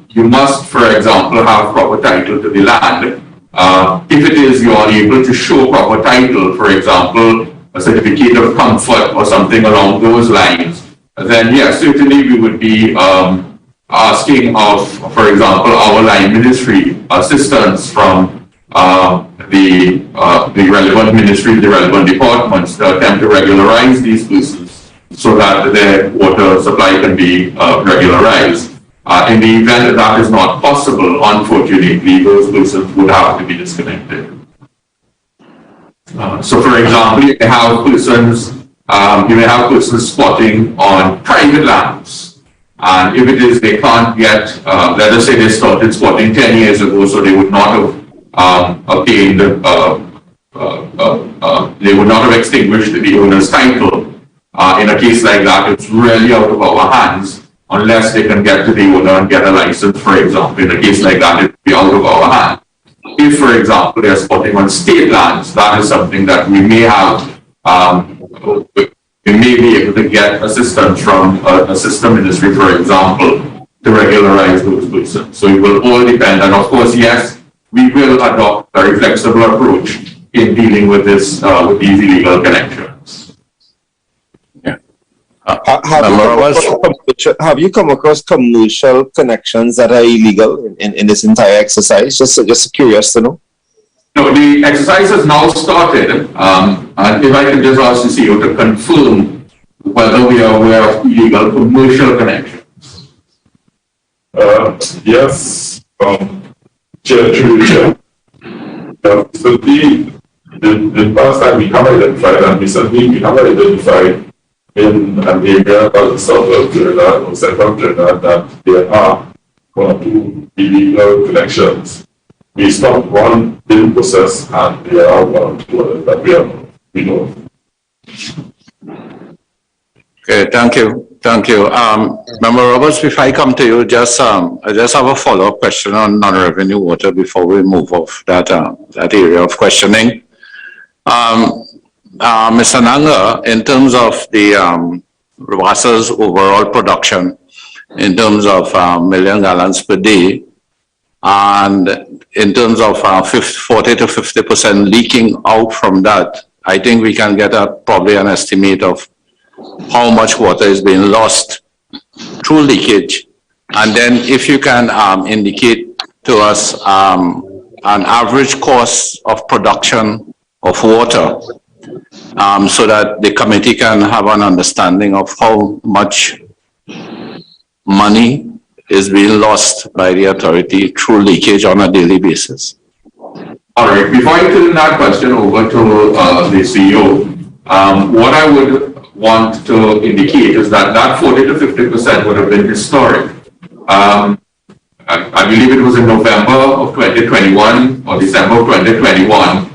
E: you must, for example, have proper title to the land. If it is you are able to show proper title, for example, a certificate of comfort or something along those lines, then yes, certainly we would be asking of, for example, our line ministry assistance from the relevant ministry, the relevant departments to attempt to regularize these persons so that their water supply can be regularized. In the event that that is not possible, unfortunately, those persons would have to be disconnected. So, for example, you may have persons squatting on private lands, and if it is they can't get, let us say they started squatting 10 years ago, so they would not have obtained, they would not have extinguished the owner's title. In a case like that, it's really out of our hands unless they can get to the owner and get a license, for example. In a case like that, it would be out of our hands. If, for example, they're squatting on state lands, that is something that we may have, we may be able to get assistance from a sister ministry, for example, to regularize those persons. So it will all depend. And of course, yes, we will adopt a very flexible approach in dealing with this, with these illegal connections.
D: Yeah. Have you come across commercial connections that are illegal in this entire exercise? Just curious to know.
E: No, the exercise has now started, and if I can just ask the CEO to confirm whether we are aware of illegal commercial connections.
G: Yes, Chair, through the Chair. So the past time we have identified, and recently we have identified in an area called the south of Trinidad or central of Trinidad that there are 1 or 2 illegal connections. We stopped one in process, and there are 1 or 2 others that we know.
A: Okay, thank you. Thank you. Member Roberts, if I come to you, I just have a follow-up question on non-revenue water before we move off that area of questioning. Mr. Nanga, in terms of the WASA's overall production, in terms of million gallons per day, and in terms of 40 to 50% leaking out from that, I think we can get probably an estimate of how much water is being lost through leakage. And then if you can indicate to us an average cost of production of water, so that the committee can have an understanding of how much money is being lost by the authority through leakage on a daily basis.
E: All right, before I turn that question over to the CEO, what I would want to indicate is that 40 to 50% would have been historic. I believe it was in November of 2021 or December of 2021,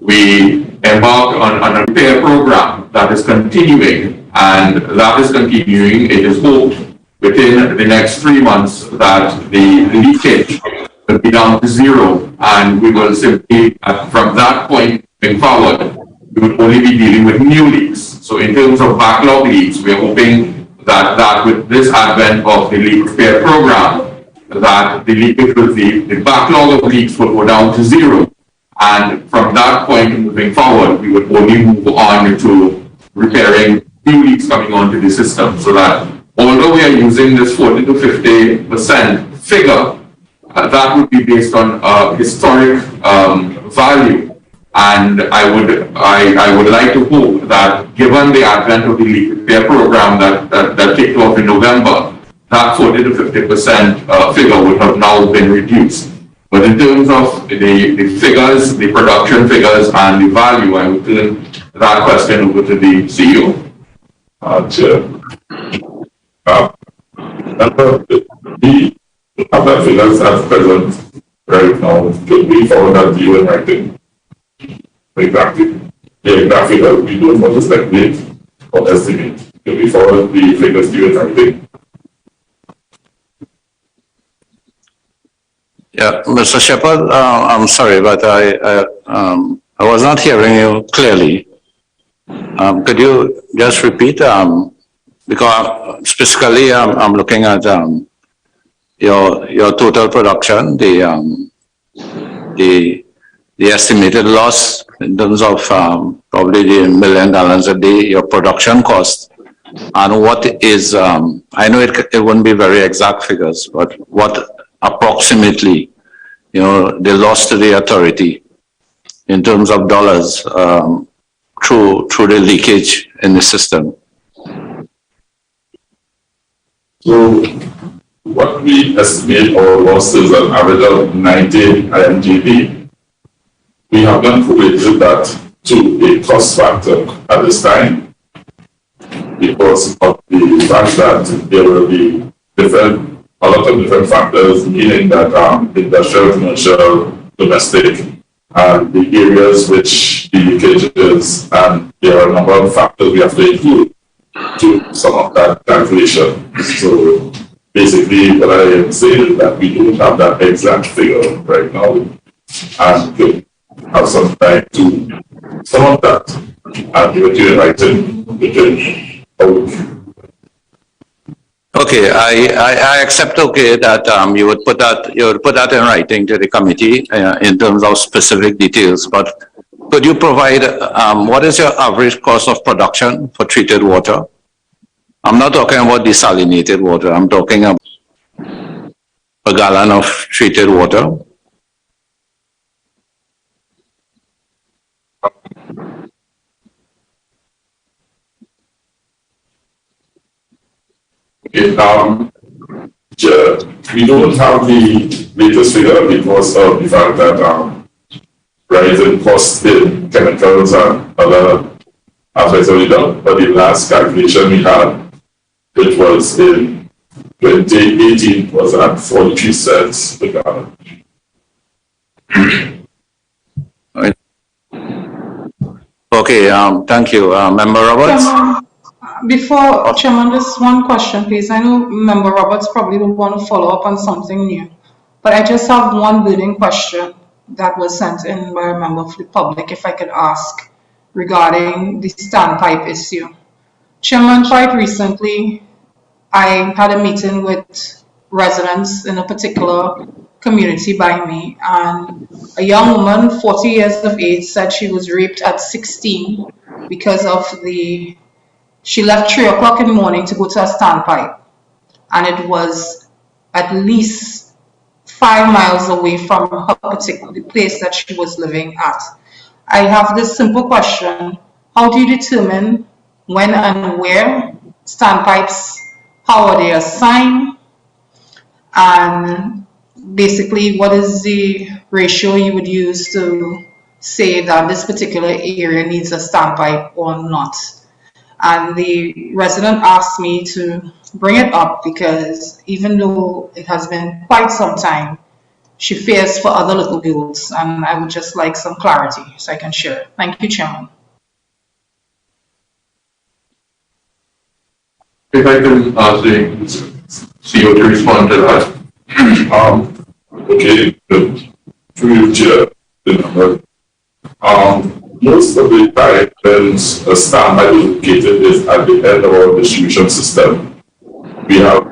E: we embarked on a repair program that is continuing, and that is continuing. It is hoped within the next 3 months that the leakage will be down to zero, and we will simply, from that point moving forward, we will only be dealing with new leaks. So in terms of backlog leaks, we are hoping that with this advent of the leak repair program, that the leakage will be, the backlog of leaks will go down to zero. And from that point moving forward, we would only move on to repairing new leaks coming onto the system, so that although we are using this 40 to 50% figure, that would be based on historic value. And I would like to hope that, given the advent of the leak repair program that kicked off in November, that 40 to 50% figure would have now been reduced. But in terms of the figures, the production figures, and the value, I would turn that question over to the CEO.
G: Chair. We have that figures as present right now. Should we forward that to you in writing? Exactly. The exact figure, we don't want to speculate or estimate. Should we forward the figures to you in writing?
A: Yeah, Mr. Shepherd, I'm sorry, but I was not hearing you clearly. Could you just repeat? Because specifically, I'm looking at your total production, the estimated loss in terms of probably the $1 million a day, your production cost, and what is I know it wouldn't be very exact figures, but what approximately, the loss to the authority in terms of dollars through the leakage in the system.
G: So what we estimate our losses an average of 90 IMGP. We have not correlated that to a cost factor at this time, because of the fact that there will be a lot of different factors, meaning that industrial, commercial, domestic, and the areas which the leakage is, and there are a number of factors we have to include to some of that calculation. So basically what I am saying is that we don't have that exact figure right now, and could have some time to some of that and give it to you in writing within a week.
A: Okay, I accept, okay, that you would put that in writing to the committee in terms of specific details, but could you provide what is your average cost of production for treated water? I'm not talking about desalinated water, I'm talking about a gallon of treated water.
G: Okay, we don't have the latest figure because of the fact that rising costs in chemicals and other aspects of it. But the last calculation we had, which was in 2018, was at 43 cents per gallon.
A: Okay, thank you. Member Roberts?
O: Before, Chairman, just one question, please. I know Member Roberts probably will want to follow up on something new, but I just have one burning question that was sent in by a member of the public, if I could ask, regarding the standpipe issue. Chairman, quite recently, I had a meeting with residents in a particular community by me, and a young woman, 40 years of age, said she was raped at 16 because of she left 3 o'clock in the morning to go to a standpipe, and it was at least 5 miles away from her particular place that she was living at. I have this simple question: how do you determine when and where standpipes, how are they assigned, and basically what is the ratio you would use to say that this particular area needs a standpipe or not? And the resident asked me to bring it up because even though it has been quite some time, she fears for other little girls, and I would just like some clarity so I can share it. Thank you, Chairman.
E: If I can say, CEO to respond to that.
G: Okay, through you, Chair, the number. Most of the time when a standby is located is at the end of our distribution system. We have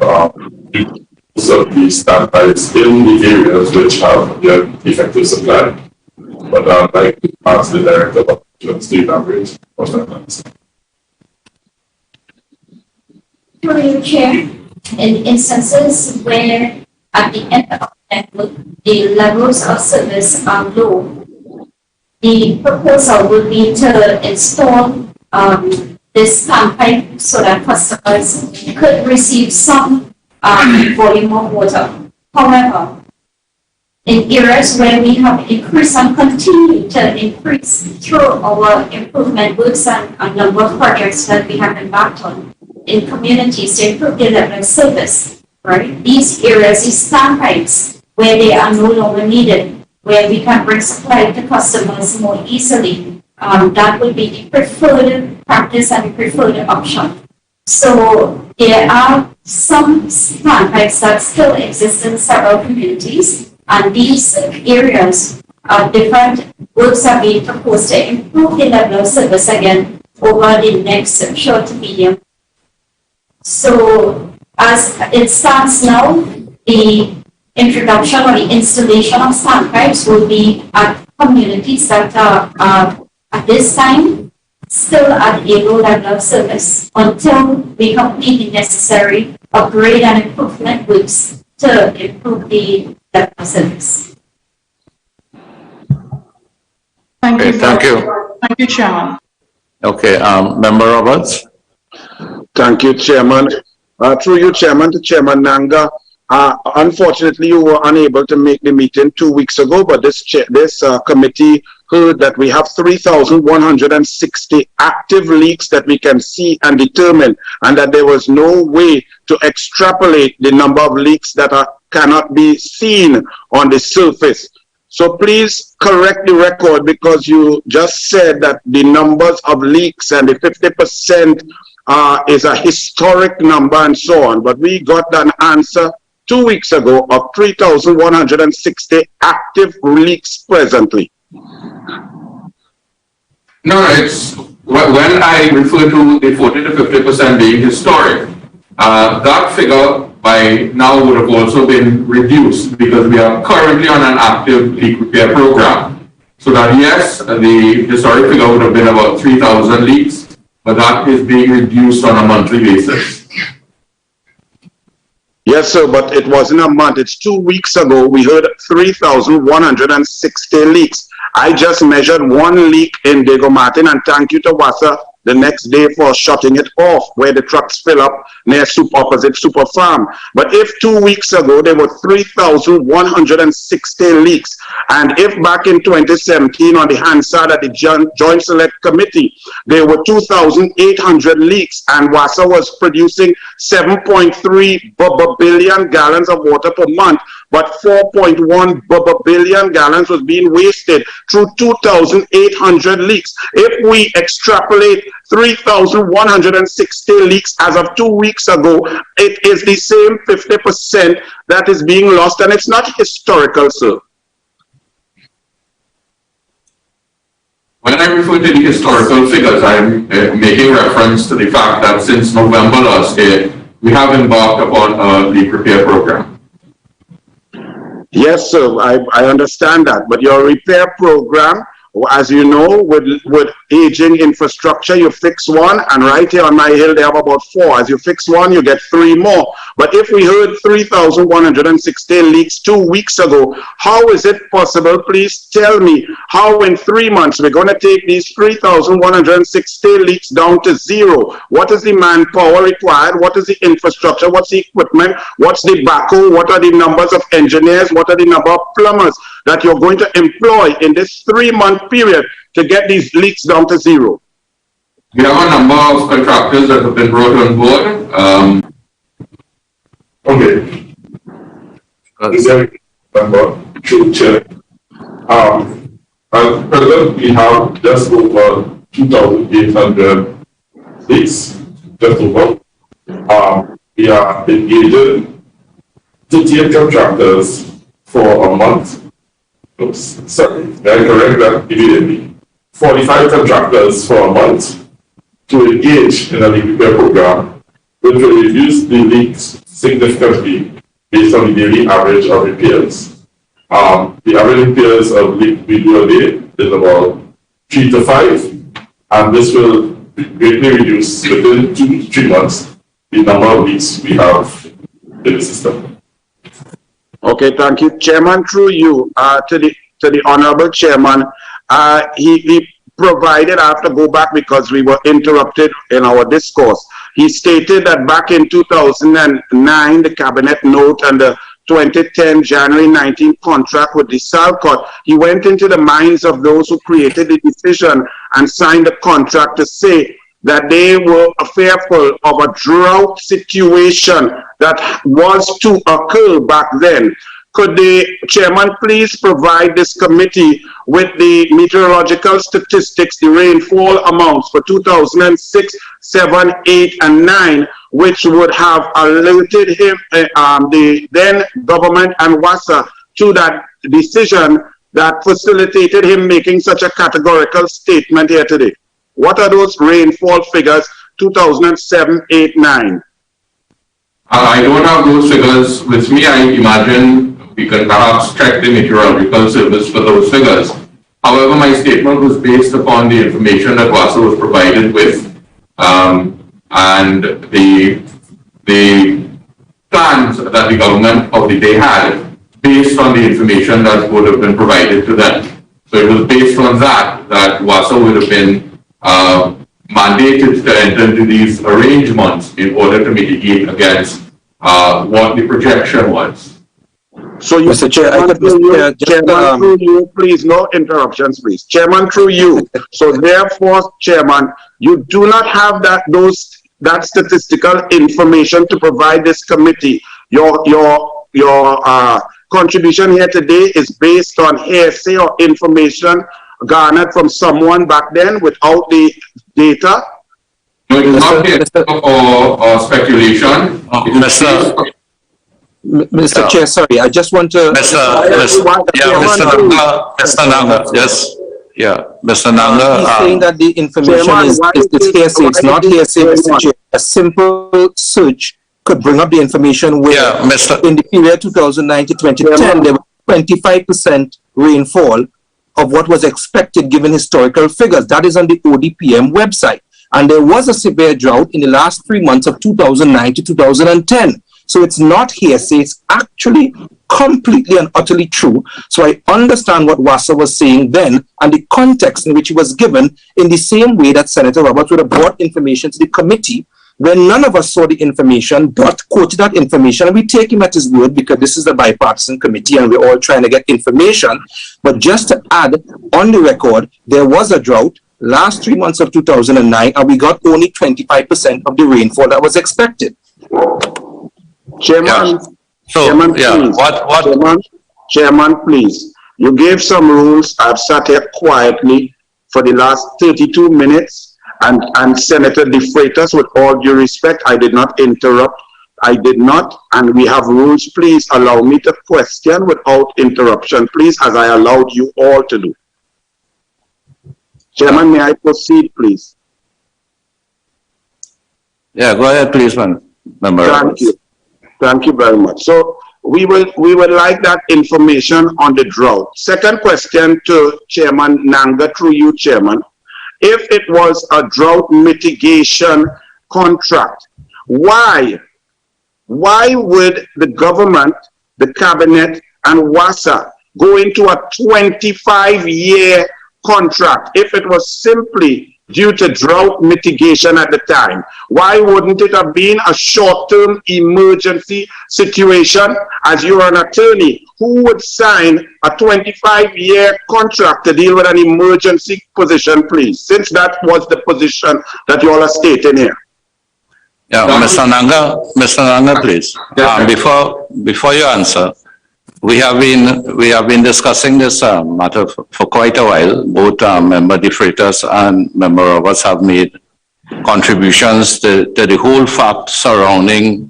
G: most of the standbys in the areas which have their effective supply. But I'd like to ask the Director of Operations to elaborate on that.
H: Through you, Chair, in instances where at the end of the network, the levels of service are low, the proposal would be to install this standpipe so that customers could receive some volume of water. However, in areas where we have increased and continue to increase through our improvement works and a number of projects that we have embarked on in communities to improve the level of service, right? These areas, these standpipes, where they are no longer needed, where we can bring supply to customers more easily, that would be the preferred practice and the preferred option. So there are some standpipes that still exist in several communities, and these areas different works are being proposed to improve the level of service again over the next short to medium. So as it stands now, the introduction or the installation of standpipes will be at communities that are at this time still at a low level of service until we complete the necessary upgrade and improvement works to improve the level of service.
O: Thank you.
A: Thank you.
O: Thank you, Chairman.
A: Okay, Member Roberts.
L: Thank you, Chairman. Through you, Chairman, to Chairman Nanga. Unfortunately, you were unable to make the meeting 2 weeks ago, but this committee heard that we have 3,160 active leaks that we can see and determine, and that there was no way to extrapolate the number of leaks that cannot be seen on the surface. So please correct the record, because you just said that the numbers of leaks and the 50% is a historic number and so on, but we got an answer 2 weeks ago of 3,160 active leaks presently.
E: No, it's when I refer to the 40 to 50% being historic, that figure by now would have also been reduced because we are currently on an active leak repair program. So that yes, the historic figure would have been about 3,000 leaks, but that is being reduced on a monthly basis.
L: Yes, sir, but it wasn't a month. It's 2 weeks ago. We heard 3,160 leaks. I just measured one leak in Diego Martin, and thank you to WASA the next day for shutting it off where the trucks fill up near opposite Super Farm. But if 2 weeks ago there were 3,160 leaks, and if back in 2017 on the Hansard at the Joint Select Committee there were 2,800 leaks, and WASA was producing 7.3 billion gallons of water per month, but 4.1 billion gallons was being wasted through 2,800 leaks. If we extrapolate 3,160 leaks as of 2 weeks ago, it is the same 50% that is being lost, and it's not historical, sir.
E: When I refer to the historical figures, I'm making reference to the fact that since November last year, we have embarked upon a leak repair program.
L: Yes, sir, I understand that, but your repair program, as you know, with aging infrastructure, you fix one, and right here on my hill, they have about 4. As you fix one, you get 3 more. But if we heard 3,160 leaks 2 weeks ago, how is it possible? Please tell me how in 3 months we're going to take these 3,160 leaks down to 0. What is the manpower required? What is the infrastructure? What's the equipment? What's the backhoe? What are the numbers of engineers? What are the number of plumbers that you're going to employ in this 3-month period to get these leaks down to 0?
E: We have a number of contractors that have been brought on board.
G: Okay. Is there a member to check? At present, we have just over 2,800 leaks, just over. we are engaging 38 contractors for a month. Oops, sorry, may I correct that immediately? 45 contractors for a month to engage in a leak repair program, which will reduce the leaks significantly based on the daily average of repairs. The average repairs of leak we do a day is about 3 to 5, and this will greatly reduce within 2 to 3 months the number of leaks we have in the system.
L: Okay, thank you. Chairman, through you, to the Honorable Chairman, he provided, I have to go back because we were interrupted in our discourse. He stated that back in 2009, the Cabinet note and the 2010 January 19 contract with the Salcott, he went into the minds of those who created the decision and signed the contract to say that they were fearful of a drought situation that was to occur back then. Could the chairman please provide this committee with the meteorological statistics, the rainfall amounts for 2006, 7, 8, and 9, which would have alerted him, the then government and WASA to that decision that facilitated him making such a categorical statement here today? What are those rainfall figures, 2007, 8, 9?
E: I don't have those figures with me. I imagine we can perhaps check the meteorological service for those figures. However, my statement was based upon the information that WASA was provided with, and the plans that the government of the day had based on the information that would have been provided to them. So it was based on that WASA would have been mandated to enter into these arrangements in order to mitigate against what the projection was.
L: So you,
C: Mr. Chair,
L: Chairman, through you, please, no interruptions, please. Chairman, through you. So therefore, Chairman, you do not have that statistical information to provide this committee. Your contribution here today is based on hearsay or information garnered from someone back then without the data.
E: No, it is not hearsay or speculation.
C: Mr. Chair, sorry, I just want to...
A: Mr. Nanga, yes. Yeah, Mr. Nanga.
C: He's saying that the information is hearsay. It's not hearsay, Mr. Chair. A simple search could bring up the information where in the period 2009 to 2010, there was 25% rainfall of what was expected given historical figures. That is on the ODPM website. And there was a severe drought in the last 3 months of 2009 to 2010. So it's not hearsay, it's actually completely and utterly true. So I understand what WASA was saying then and the context in which it was given, in the same way that Senator Roberts would have brought information to the committee when none of us saw the information, but quoted that information, and we take him at his word because this is a bipartisan committee and we're all trying to get information. But just to add on the record, there was a drought last 3 months of 2009 and we got only 25% of the rainfall that was expected.
L: Chairman, Chairman, please. You gave some rules. I've sat here quietly for the last 32 minutes, and Senator De Freitas, with all due respect, I did not interrupt. I did not, and we have rules. Please allow me to question without interruption, please, as I allowed you all to do. Chairman, may I proceed, please?
A: Yeah, go ahead, please, Member.
L: Thank you. Thank you very much. So we would like that information on the drought. Second question to Chairman Nanga, through you, Chairman. If it was a drought mitigation contract, why would the government, the cabinet, and WASA go into a 25-year contract if it was simply due to drought mitigation at the time? Why wouldn't it have been a short-term emergency situation? As you're an attorney, who would sign a 25-year contract to deal with an emergency position, please? Since that was the position that you all are stating here.
A: Yeah, Mr. Nanga, please. Before you answer, we have been discussing this matter for quite a while. Both Member De Freitas and Member Roberts have made contributions to the whole fact surrounding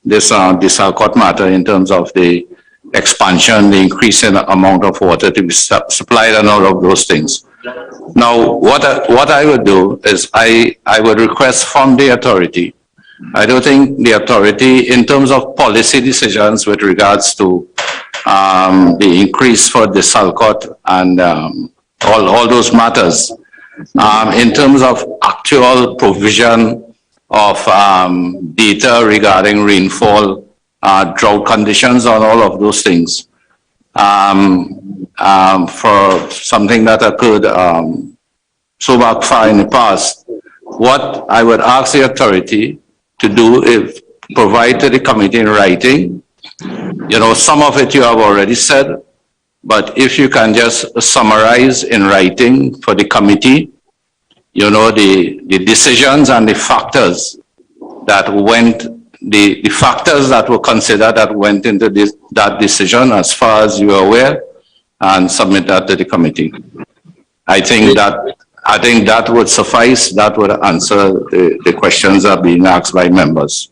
A: this Alcott matter in terms of the expansion, the increase in amount of water to be supplied and all of those things. Now, what I would do is I would request from the authority. I don't think the authority, in terms of policy decisions with regards to the increase for the Alcott and all those matters, in terms of actual provision of data regarding rainfall, drought conditions, and all of those things, for something that occurred so back far in the past, what I would ask the authority to do is provide to the committee in writing. You know, some of it you have already said, but if you can just summarize in writing for the committee, you know, the decisions and the factors that went, the factors that were considered that went into that decision as far as you are aware, and submit that to the committee. I think that would suffice. That would answer the questions that are being asked by members.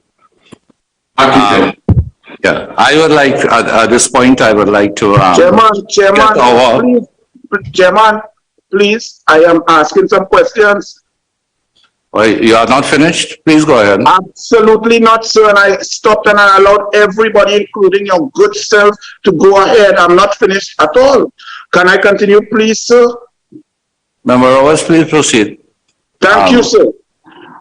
A: Yeah, I would like, at this point, I would like to...
L: Chairman, please, I am asking some questions.
A: Well, you are not finished? Please go ahead.
L: Absolutely not, sir. And I stopped and I allowed everybody, including your good self, to go ahead. I'm not finished at all. Can I continue, please, sir?
A: Member Roberts, please proceed.
L: Thank you, sir.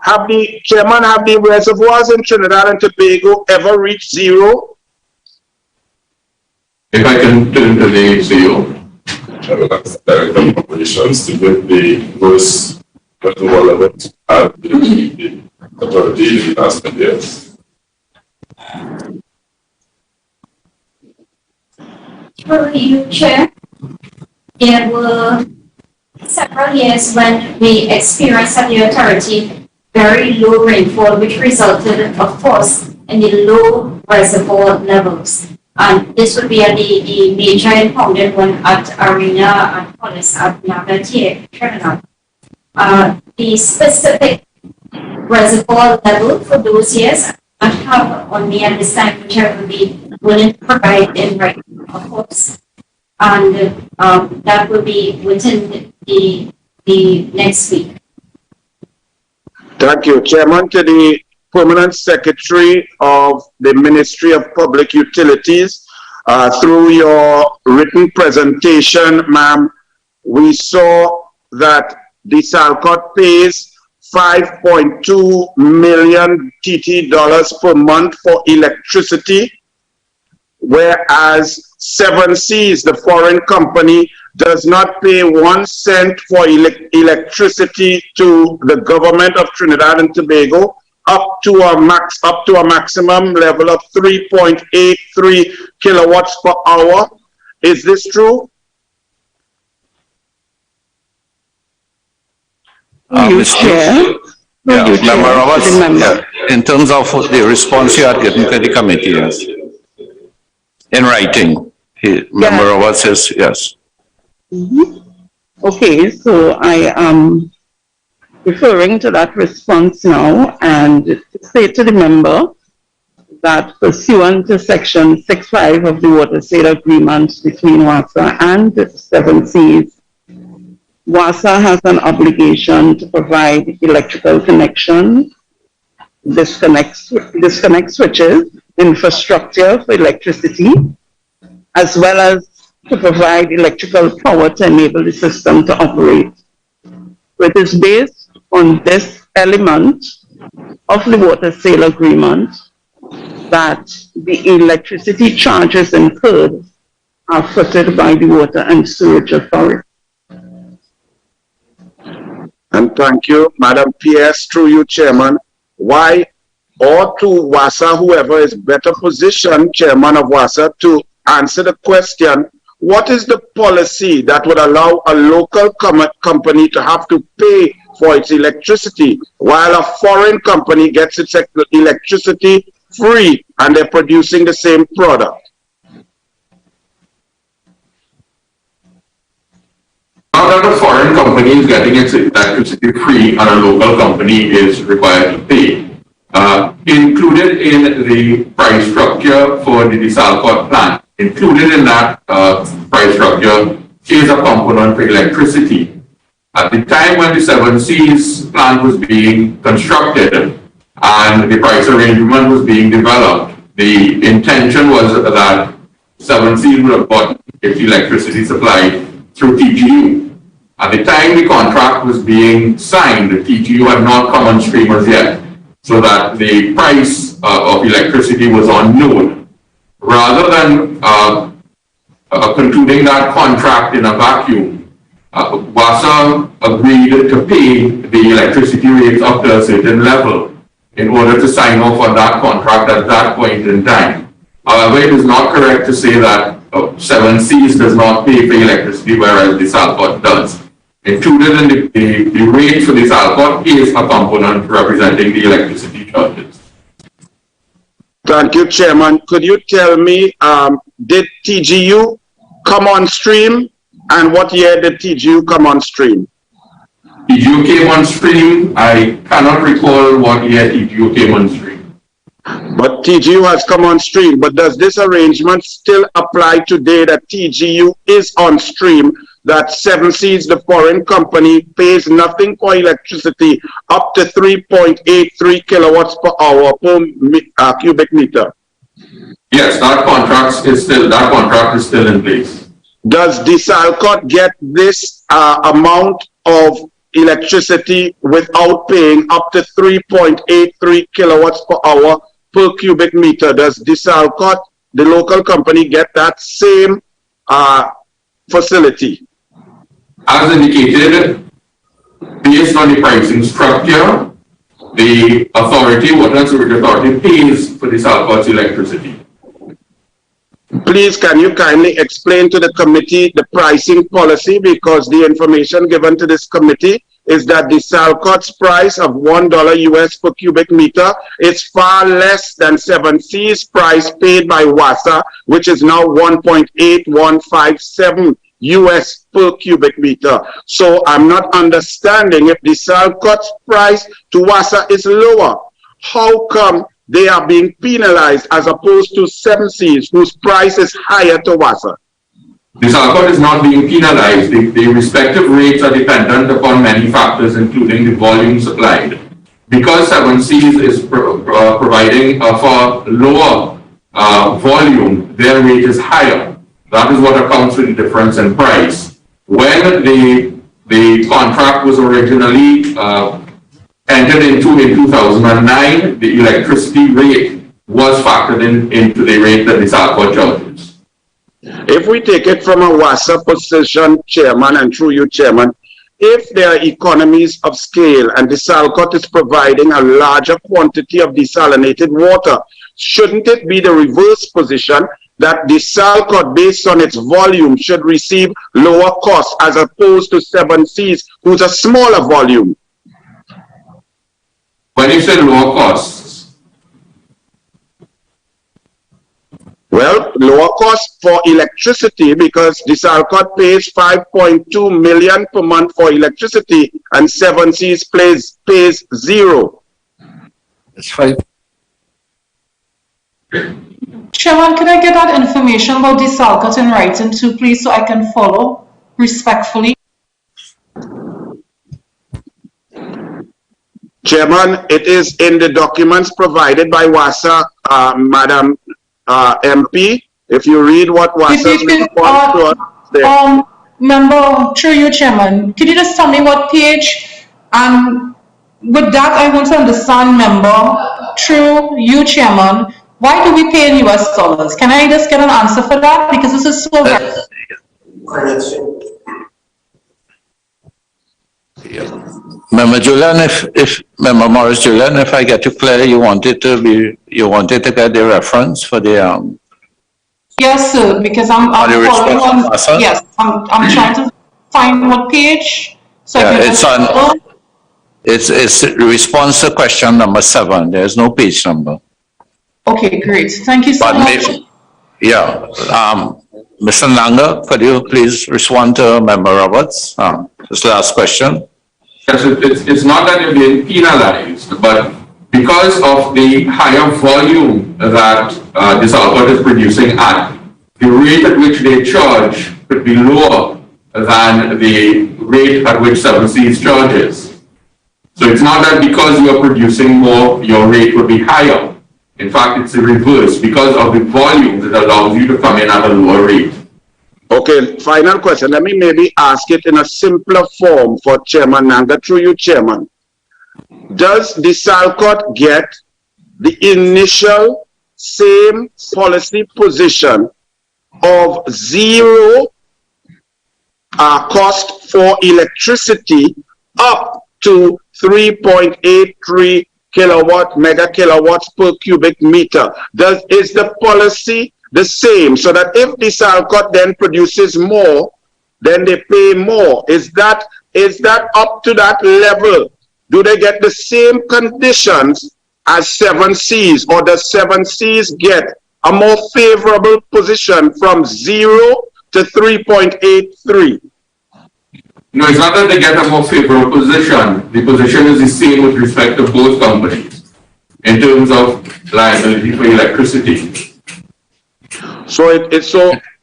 L: Have the reservoirs in Trinidad and Tobago ever reached zero?
E: If I can turn to the CEO. I will ask Director of Operations to get the worst reservoir level at the authority in the last 10 years.
H: Through you, Chair, there were several years when we experienced at the authority very low rainfall, which resulted, of course, in the low reservoir levels. And this would be the major impounded one at Arena and Police at Nagatier, Trinidad. The specific reservoir level for those years, I have on me at this time, which I will be willing to provide in writing, of course. And that will be within the next week.
L: Thank you. Chairman, to the Permanent Secretary of the Ministry of Public Utilities, through your written presentation, ma'am, we saw that the Alcott pays 5.2 million TT dollars per month for electricity, whereas 7 Seas, the foreign company, does not pay 1 cent for electricity to the government of Trinidad and Tobago, up to a maximum level of 3.83 kilowatts per hour. Is this true?
A: Member Roberts, in terms of the response you had given to the committee, yes. In writing, Member Roberts says yes.
B: Okay, so I am referring to that response now and to say to the member that pursuant to Section 6.5 of the Water Sale Agreement between WASA and 7 Seas, WASA has an obligation to provide electrical connection, disconnect switches, infrastructure for electricity, as well as to provide electrical power to enable the system to operate. It is based on this element of the water sale agreement that the electricity charges incurred are footed by the Water and Sewerage Authority.
L: And thank you, Madam PS, through you, Chairman. Why, or to WASA, whoever is better positioned, Chairman of WASA, to answer the question, what is the policy that would allow a local company to have to pay for its electricity while a foreign company gets its electricity free and they're producing the same product?
E: Now that a foreign company is getting its electricity free and a local company is required to pay, included in the price structure for the Desalcott plant, included in that price structure is a component for electricity. At the time when the 7 Seas plant was being constructed and the price arrangement was being developed, the intention was that 7 Seas would have got its electricity supplied through TGU. At the time the contract was being signed, the TGU had not come on stream as yet, so that the price of electricity was unknown. Rather than concluding that contract in a vacuum, WASA agreed to pay the electricity rates up to a certain level in order to sign off on that contract at that point in time. However, it is not correct to say that 7 Seas does not pay for electricity, whereas Desalcott does. Included in the rate for Desalcott is a component representing the electricity charges.
L: Thank you, Chairman. Could you tell me, did TGU come on stream, and what year did TGU come on stream?
E: TGU came on stream. I cannot recall what year TGU came on stream.
L: But TGU has come on stream. But does this arrangement still apply today that TGU is on stream, that 7 Seas, the foreign company, pays nothing for electricity up to 3.83 kilowatts per hour per cubic meter?
E: Yes, that contract is still in place.
L: Does Desalcott get this amount of electricity without paying up to 3.83 kilowatts per hour per cubic meter? Does Desalcott, the local company, get that same facility?
E: As indicated, based on the pricing structure, the authority, Water and Sewerage Authority, pays for Desalcott's electricity.
L: Please, can you kindly explain to the committee the pricing policy, because the information given to this committee is that Desalcott's price of $1 US per cubic meter is far less than 7 Seas price paid by WASA, which is now 1.8157 US per cubic meter. So I'm not understanding, if Desalcott's price to WASA is lower, how come they are being penalized as opposed to 7 Seas, whose price is higher to WASA?
E: Desalcott is not being penalized. The respective rates are dependent upon many factors, including the volume supplied. Because 7 Seas is providing a far lower volume, their rate is higher. That is what accounts for the difference in price. When the contract was originally entered into in 2009, the electricity rate was factored into the rate that Desalcott charges.
L: If we take it from a WASA position, Chairman, and through you, Chairman, if there are economies of scale and Desalcott is providing a larger quantity of desalinated water, shouldn't it be the reverse position, that Desalcott, based on its volume, should receive lower costs as opposed to 7 Seas, who's a smaller volume?
E: When you say lower costs?
L: Well, lower cost for electricity, because Desalcott pays 5.2 million per month for electricity and 7 Seas pays zero.
A: That's fine.
O: Chairman, can I get that information about Desalcott in writing too, please, so I can follow respectfully?
L: Chairman, it is in the documents provided by WASA, Madam MP. If you read what WASA's response to us there.
O: Member, through you, Chairman, could you just tell me what page? And with that, I want to understand, member, through you, Chairman, why do we pay in US dollars? Can I just get an answer for that? Because this is so very...
A: Member Julian, if Member Morris Julian, if I get you clear, you wanted to get the reference for the
O: Yes, sir, because I'm following on. Yes, I'm trying to find what page. So
A: yeah, it's response to question number 7. There's no page number.
O: Okay, great. Thank you so much.
A: Yeah, Mr. Nanga, could you please respond to Member Roberts? This last question.
E: Yes, it's not that you're being penalized, but because of the higher volume that this Alcott is producing at, the rate at which they charge could be lower than the rate at which 7Cs charges. So it's not that because you are producing more, your rate will be higher. In fact, it's the reverse. Because of the volume, that allows you to come in at a lower rate.
L: Okay, final question. Let me maybe ask it in a simpler form for Chairman Nanga, through you, Chairman. Does the Salcott get the initial same policy position of zero cost for electricity up to 3.83 mega kilowatts per cubic meter? Is the policy the same, so that if the Salcott then produces more, then they pay more? Is that up to that level? Do they get the same conditions as 7Cs, or does 7Cs get a more favorable position from 0 to 3.83?
E: No, it's not that they get a more favorable position. The position is the same with respect to both companies in terms of liability for electricity.
L: So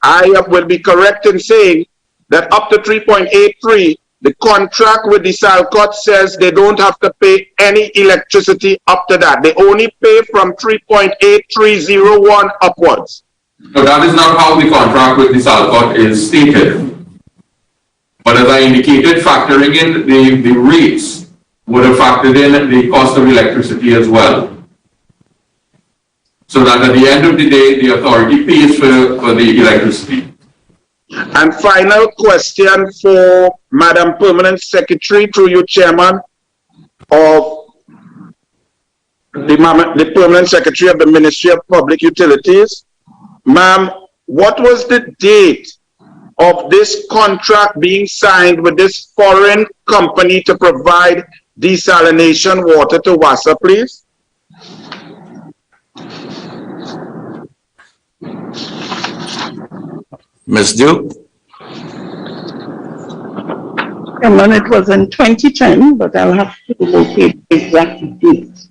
L: I will be correct in saying that up to 3.83, the contract with the Salcott says they don't have to pay any electricity up to that. They only pay from 3.8301 upwards.
E: So that is not how the contract with the Salcott is stated. But as I indicated, factoring in the rates would have factored in the cost of electricity as well. So that at the end of the day, the authority pays for the electricity.
L: And final question for Madam Permanent Secretary, through you, Chairman, of the Permanent Secretary of the Ministry of Public Utilities. Ma'am, what was the date of this contract being signed with this foreign company to provide desalination water to WASA, please?
A: Ms. Duke?
B: Chairman, it was in 2010, but I'll have to locate the exact date.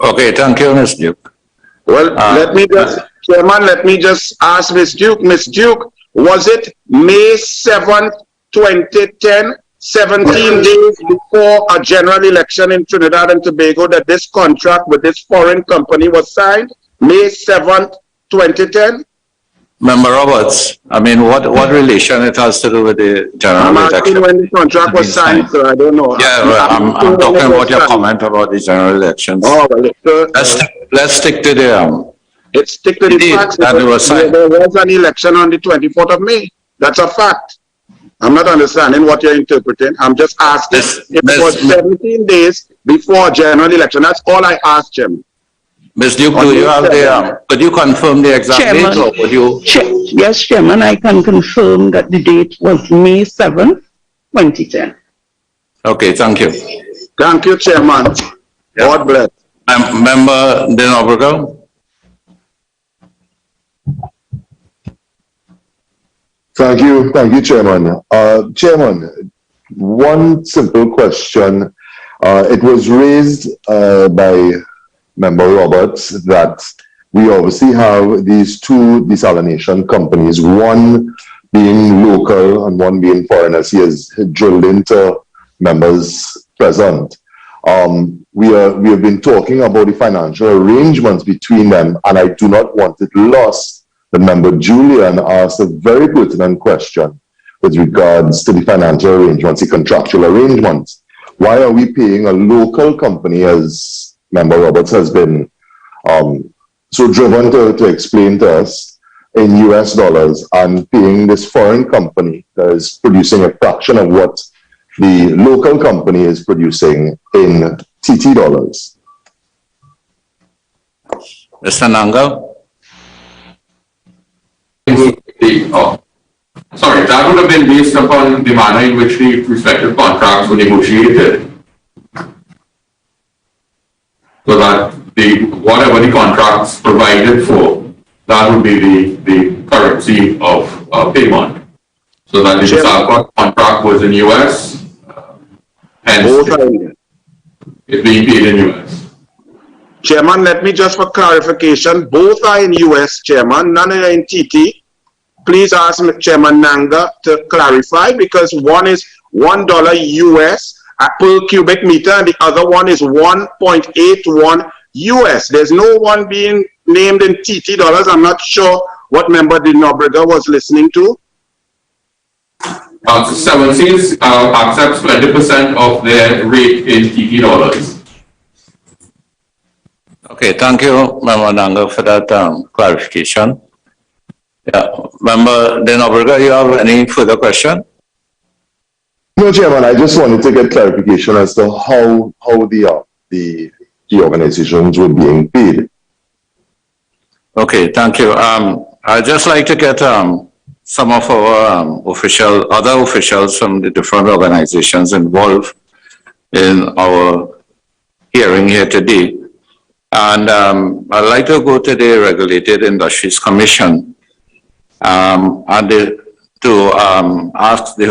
A: Okay, thank you, Ms. Duke.
L: Well, Chairman, let me just ask Ms. Duke. Ms. Duke, was it May 7th, 2010, 17 days before a general election in Trinidad and Tobago, that this contract with this foreign company was signed? May 7th, 2010?
A: Member Roberts, I mean, what relation it has to do with the general election?
L: I'm asking when the contract was signed, sir. I don't know.
A: Yeah, well, I'm talking about your comment about the general elections.
L: Oh, well,
A: let's stick to the
L: let's stick to the facts. There was an election on the 24th of May. That's a fact. I'm not understanding what you're interpreting. I'm just asking if it was 17 days before general election. That's all I asked, Chairman.
A: Ms. Duke, do you have the, could you confirm the exact date, or would you?
B: Yes, Chairman, I can confirm that the date was May 7th, 2010.
A: Okay, thank you.
L: Thank you, Chairman. God bless.
A: Member Denobrego?
N: Thank you, Chairman. Chairman, one simple question. It was raised by Member Roberts that we obviously have these two desalination companies, one being local and one being foreign, as he has drilled into members present. We have been talking about the financial arrangements between them, and I do not want it lost that Member Julian asked a very pertinent question with regards to the financial arrangements, the contractual arrangements. Why are we paying a local company, as Member Roberts has been so driven to explain to us, in US dollars, and paying this foreign company that is producing a fraction of what the local company is producing in TT dollars?
A: Mr. Nanga?
E: Sorry, that would have been based upon the manner in which the respective contracts were negotiated. So that whatever the contracts provided for, that would be the currency of payment. So that the Salcott contract was in US, hence
L: Both are in.
E: it's being paid in US.
L: Chairman, let me just for clarification, both are in US, Chairman, none are in TT. Please ask Chairman Nanga to clarify because one is $1 US per cubic meter and the other one is 1.81 US. There's no one being named in TT dollars. I'm not sure what member the Nobrega was listening to.
E: 17 accepts 20% of their rate in TT dollars.
A: Okay, thank you, Member Nanga, for that clarification. Yeah, Member Denobrega, you have any further question?
N: No, Chairman, I just wanted to get clarification as to how the organizations were being paid.
A: Okay, thank you. I'd just like to get some of our other officials from the different organizations involved in our hearing here today. And I'd like to go to the Regulated Industries Commission and to ask the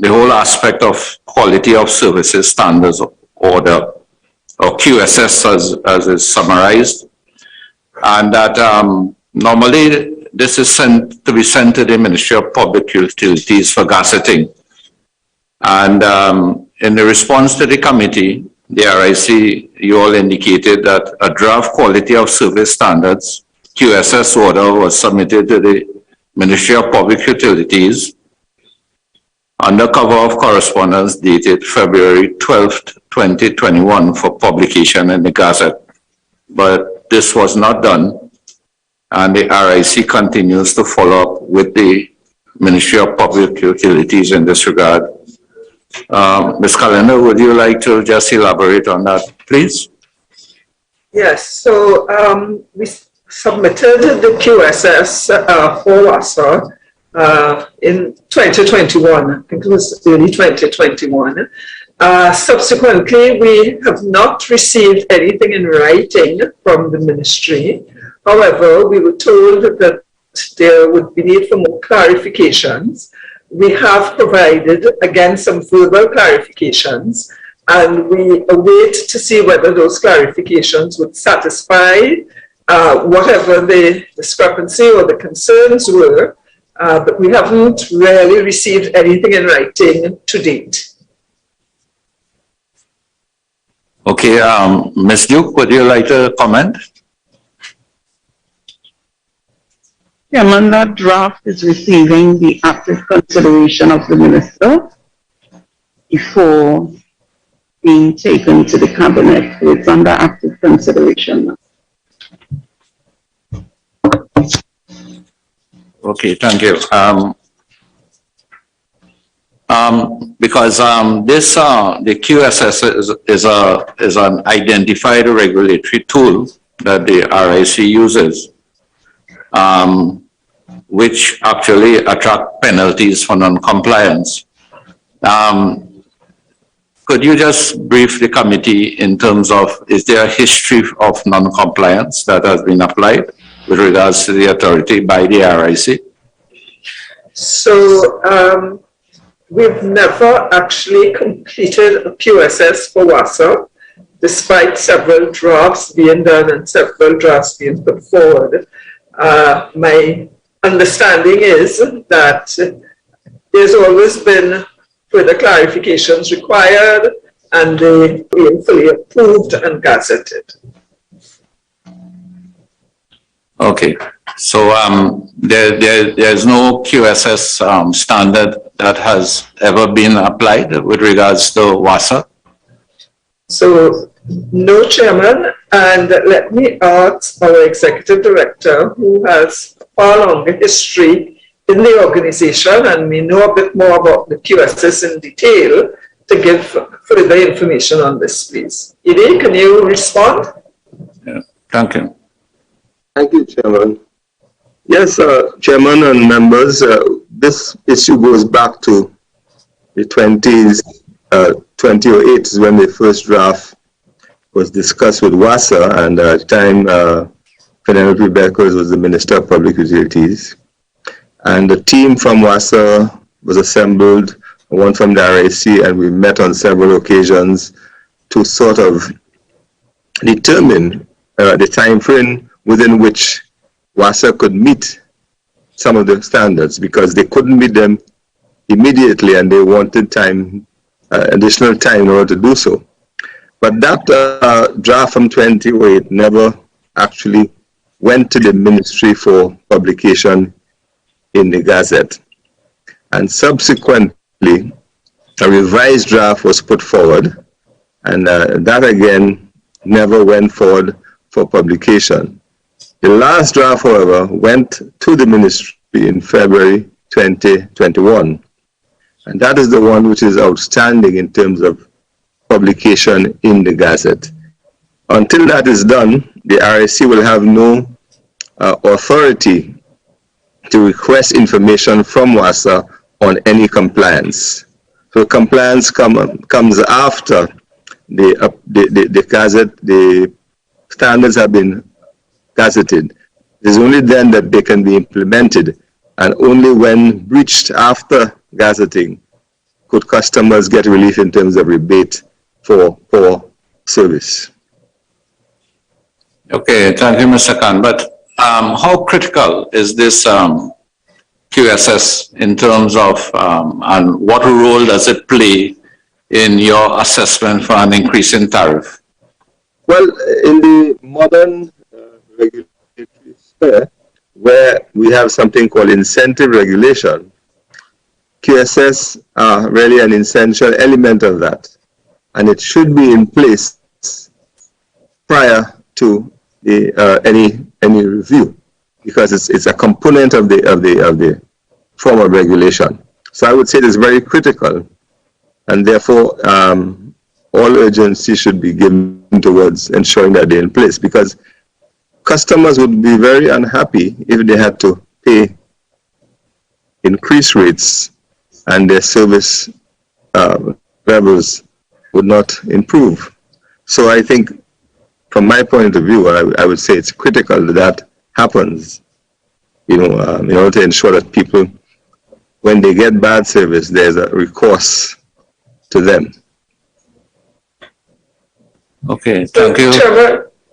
A: whole aspect of quality of services standards order, or QSS as is summarized, and that normally this is to be sent to the Ministry of Public Utilities for gazetting. And in the response to the committee, the RIC, you all indicated that a draft quality of service standards QSS order was submitted to the Ministry of Public Utilities under cover of correspondence dated February 12th, 2021 for publication in the Gazette. But this was not done, and the RIC continues to follow up with the Ministry of Public Utilities in this regard. Ms. Calendar, would you like to just elaborate on that, please?
I: Yes, so we submitted the QSS for WASA in 2021. I think it was early 2021. Subsequently, we have not received anything in writing from the ministry. However, we were told that there would be need for more clarifications. We have provided, again, some further clarifications, and we await to see whether those clarifications would satisfy whatever the discrepancy or the concerns were, but we haven't really received anything in writing to date.
A: Okay, Ms. Duke, would you like to comment?
B: Chairman, that draft is receiving the active consideration of the minister before being taken to the cabinet. It's under active consideration.
A: Okay, thank you. Because the QSS is an identified regulatory tool that the RIC uses, which actually attract penalties for non-compliance. Could you just brief the committee in terms of, is there a history of non-compliance that has been applied with regards to the authority by the RIC?
I: So we've never actually completed a QSS for WASA, despite several drafts being done and several drafts being put forward. My understanding is that there's always been further clarifications required and they being fully approved and gazetted.
A: Okay, so there's no QSS standard that has ever been applied with regards to WASA?
I: So, no, Chairman, and let me ask our Executive Director, who has a far longer history in the organization and may know a bit more about the QSS in detail, to give further information on this, please. Edie, can you respond?
A: Yeah, thank you.
P: Thank you, Chairman. Yes, Chairman and members, this issue goes back to the 2008 is when the first draft was discussed with WASA, and at the time, Penelope Beckers was the Minister of Public Utilities. And the team from WASA was assembled, one from the RIC, and we met on several occasions to sort of determine the time frame within which WASA could meet some of the standards, because they couldn't meet them immediately and they wanted time, additional time in order to do so. But that draft from 2008 never actually went to the ministry for publication in the Gazette. And subsequently, a revised draft was put forward, and that again never went forward for publication. The last draft, however, went to the ministry in February 2021. And that is the one which is outstanding in terms of publication in the Gazette. Until that is done, the RIC will have no authority to request information from WASA on any compliance. So compliance comes after the Gazette, the standards have been gazetted. It is only then that they can be implemented, and only when breached after gazetting could customers get relief in terms of rebate for poor service.
A: Okay, thank you, Mr. Khan. But how critical is this QSS in terms of, and what role does it play in your assessment for an increase in tariff?
P: Well, in the modern regulatory sphere, where we have something called incentive regulation, QSS are really an essential element of that, and it should be in place prior to the any review, because it's a component of the form of regulation. So I would say it is very critical, and therefore all urgency should be given towards ensuring that they're in place, because customers would be very unhappy if they had to pay increased rates and their service levels would not improve. So I think, from my point of view, I would say it's critical that happens, in order to ensure that people, when they get bad service, there's a recourse to them.
A: Okay, thank you.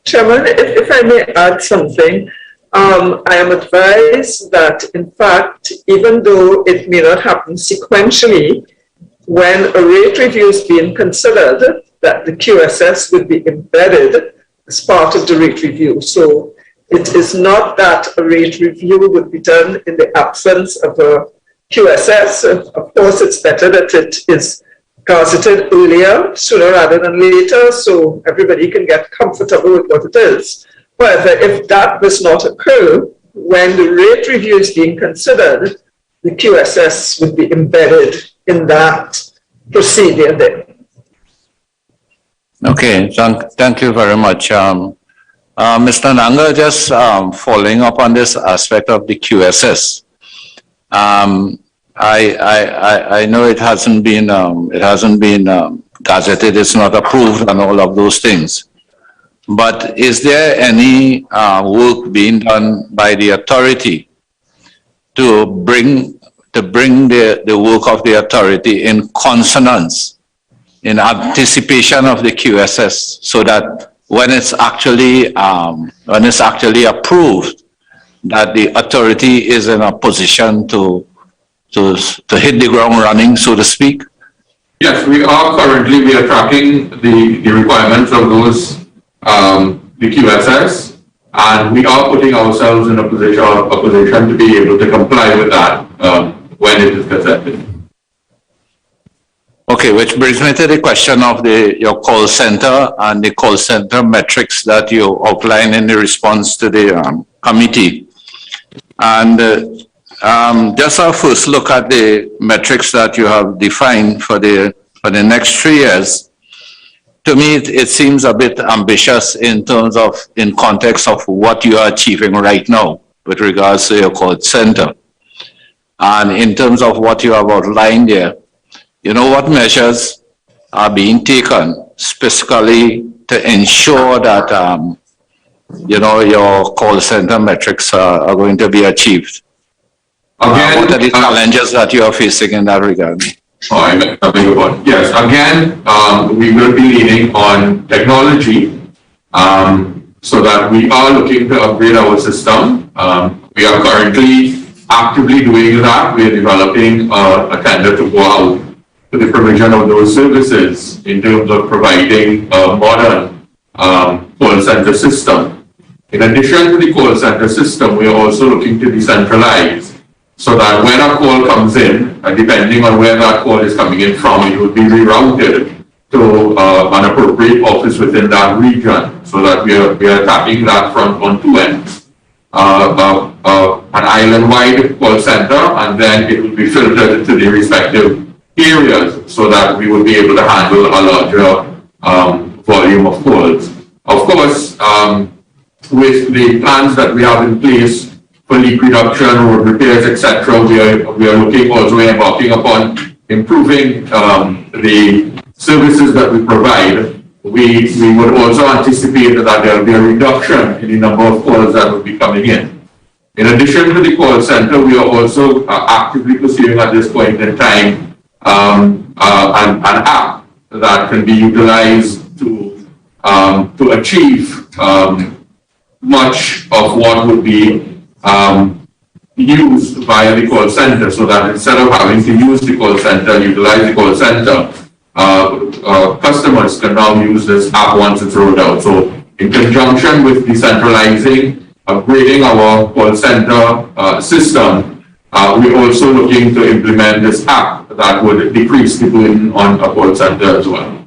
I: Chairman, if I may add something, I am advised that, in fact, even though it may not happen sequentially, when a rate review is being considered, that the QSS would be embedded as part of the rate review. So it is not that a rate review would be done in the absence of a QSS. Of course, it's better that it is gazetted earlier, sooner rather than later, so everybody can get comfortable with what it is. However, if that does not occur, when the rate review is being considered, the QSS would be embedded in that procedure there.
A: Okay, thank you very much. Mr. Nanga, just following up on this aspect of the QSS. I know it hasn't been gazetted, it's not approved and all of those things. But is there any work being done by the authority to bring the work of the authority in consonance, in anticipation of the QSS, so that when it's actually approved, that the authority is in a position to hit the ground running, so to speak?
E: Yes, we are tracking the requirements of those the QSS, and we are putting ourselves in a position to be able to comply with that when it is gazetted.
A: Okay, which brings me to the question of your call center and the call center metrics that you outlined in the response to the committee. And just our first look at the metrics that you have defined for the next 3 years. To me, it seems a bit ambitious in context of what you are achieving right now with regards to your call center. And in terms of what you have outlined there, what measures are being taken specifically to ensure that, your call center metrics are going to be achieved?
E: Again, again,
A: what are the challenges that you are facing in that regard?
E: Oh, I beg your pardon. Yes, again, we will be leaning on technology, so that we are looking to upgrade our system. We are currently actively doing that. We are developing a tender to go out to the provision of those services in terms of providing a modern call center system. In addition to the call center system, we are also looking to decentralize so that when a call comes in, depending on where that call is coming in from, it will be rerouted to an appropriate office within that region, so that we are tapping that front on two ends. An island-wide call center, and then it will be filtered to the respective areas so that we will be able to handle a larger volume of calls. Of course, with the plans that we have in place for leak reduction, road repairs, etc., we are looking also embarking upon improving the services that we provide. We would also anticipate that there will be a reduction in the number of calls that will be coming in. In addition to the call center, we are also actively pursuing at this point in time an app that can be utilized to achieve much of what would be used via the call center, so that instead of having to use the call center, utilize the call center, customers can now use this app once it's rolled out. So in conjunction with decentralizing, upgrading our call center system, we're also looking to implement this app that would decrease the burden on a call center as well.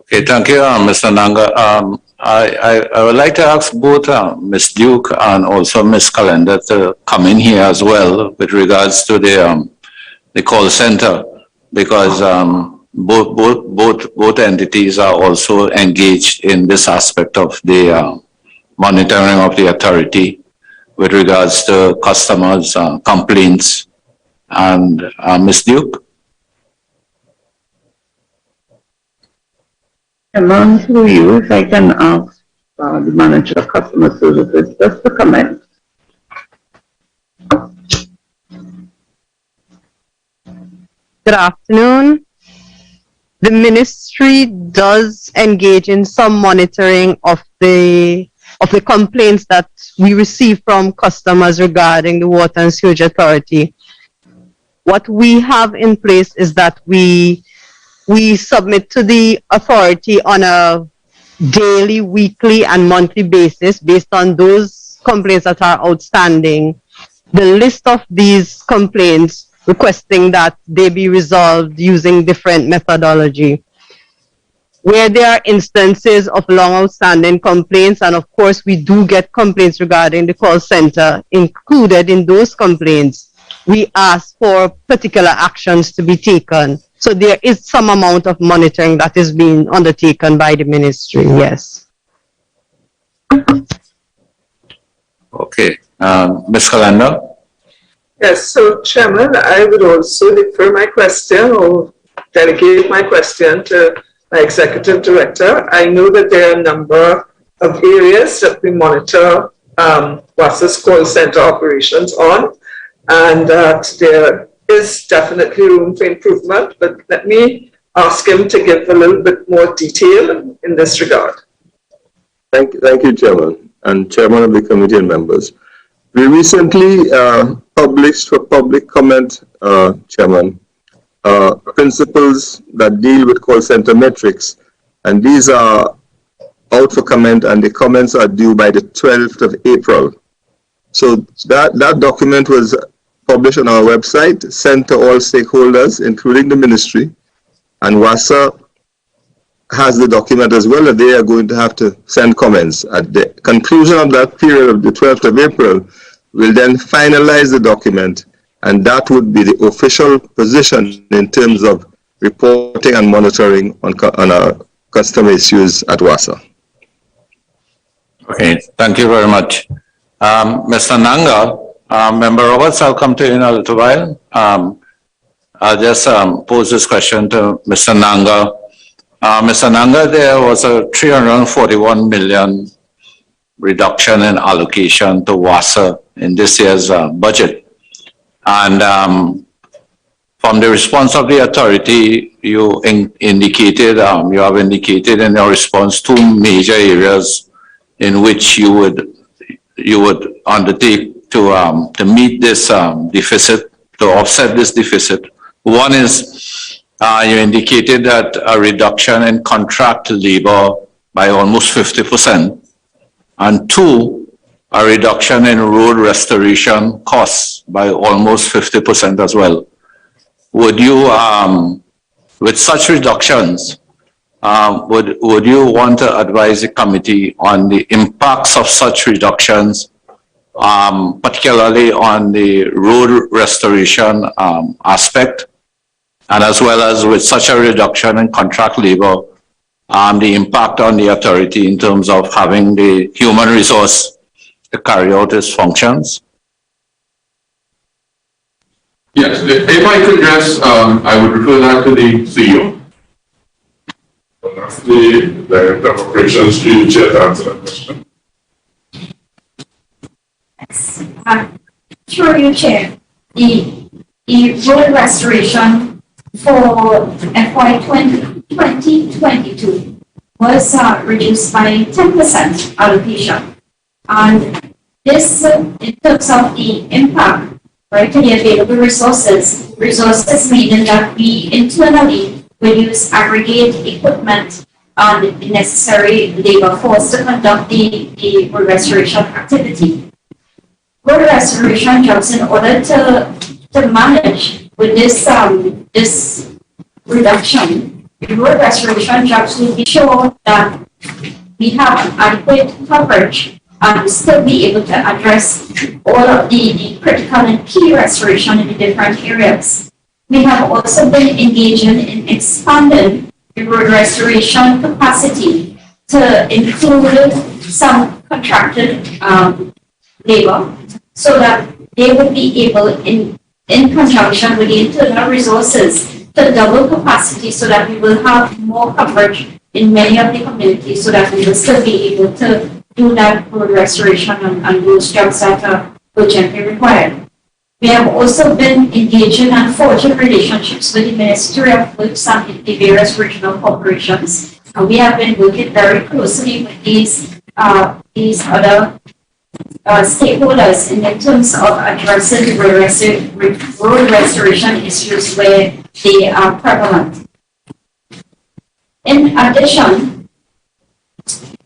A: Okay, thank you, Mr. Nanga. I would like to ask both Ms. Duke and also Ms. Calendar to come in here as well with regards to the call center, because both entities are also engaged in this aspect of the monitoring of the authority with regards to customers' complaints. And Ms. Duke?
B: Chairman, through you, if I can ask the manager of customer services just to comment.
Q: Good afternoon. The ministry does engage in some monitoring of the complaints that we receive from customers regarding the Water and Sewage Authority. What we have in place is that we submit to the authority on a daily, weekly, and monthly basis based on those complaints that are outstanding. The list of these complaints requesting that they be resolved using different methodology. Where there are instances of long outstanding complaints, and of course we do get complaints regarding the call center, included in those complaints, we ask for particular actions to be taken. So there is some amount of monitoring that is being undertaken by the ministry, yes.
A: Okay, Ms. Calendar?
K: Yes, so Chairman, I would also defer my question or delegate my question to my Executive Director. I know that there are a number of areas that we monitor WASA's call center operations on, and that there is definitely room for improvement, but let me ask him to give a little bit more detail in this regard.
P: Thank you, Chairman, and Chairman of the committee and members. We recently published for public comment, Chairman, principles that deal with call center metrics, and these are out for comment, and the comments are due by the 12th of April. So that document was published on our website, sent to all stakeholders, including the ministry, and WASA has the document as well, that they are going to have to send comments. At the conclusion of that period of the 12th of April, we'll then finalize the document, and that would be the official position in terms of reporting and monitoring on our customer issues at WASA.
A: Okay, thank you very much. Mr. Nanga, Member Roberts, I'll come to you in a little while. I'll just pose this question to Mr. Nanga. Mr. Nanga, there was a 341 million reduction in allocation to WASA in this year's budget. And from the response of the authority, you indicated, you have indicated in your response 2 major areas in which you would undertake to meet this deficit, to offset this deficit. One is you indicated that a reduction in contract labor by almost 50%, and 2, a reduction in road restoration costs by almost 50% as well. Would you, with such reductions, would you want to advise the committee on the impacts of such reductions, particularly on the road restoration aspect, and as well as with such a reduction in contract labor, the impact on the authority in terms of having the human resource to carry out its functions?
E: Yes, if I could address, I would refer that to the CEO.
G: That's the Director of Operations, through the chair, to answer that question.
H: Through you, Chair, the road restoration for FY 2022 was reduced by 10% allocation. And this, in terms of the impact, right, to the available resources meaning that we internally will use aggregate equipment and the necessary labor force to conduct the road restoration activity. Road restoration jobs, in order to manage with this this reduction, the road restoration jobs will be sure that we have adequate coverage and still be able to address all of the critical and key restoration in the different areas. We have also been engaging in expanding the road restoration capacity to include some contracted labor, so that they would be able, in conjunction with the internal resources, to double capacity, so that we will have more coverage in many of the communities, so that we will still be able to do that road restoration and those jobs that are urgently required. We have also been engaging and forging relationships with the Ministry of Works and the various regional corporations. And we have been working very closely with these other stakeholders in terms of addressing road restoration issues where they are prevalent. In addition,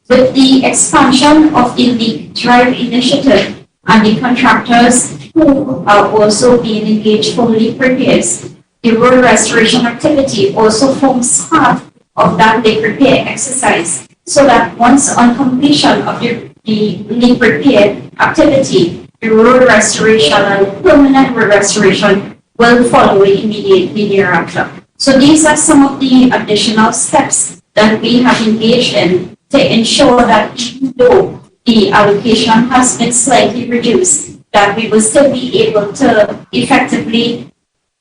H: with the expansion of the Leak Drive initiative and the contractors who are also being engaged for leak repairs, the road restoration activity also forms part of that leak repair exercise, so that once on completion of the leak repair activity, the road restoration and permanent road restoration will follow immediately thereafter. So these are some of the additional steps that we have engaged in to ensure that even though the allocation has been slightly reduced, that we will still be able to effectively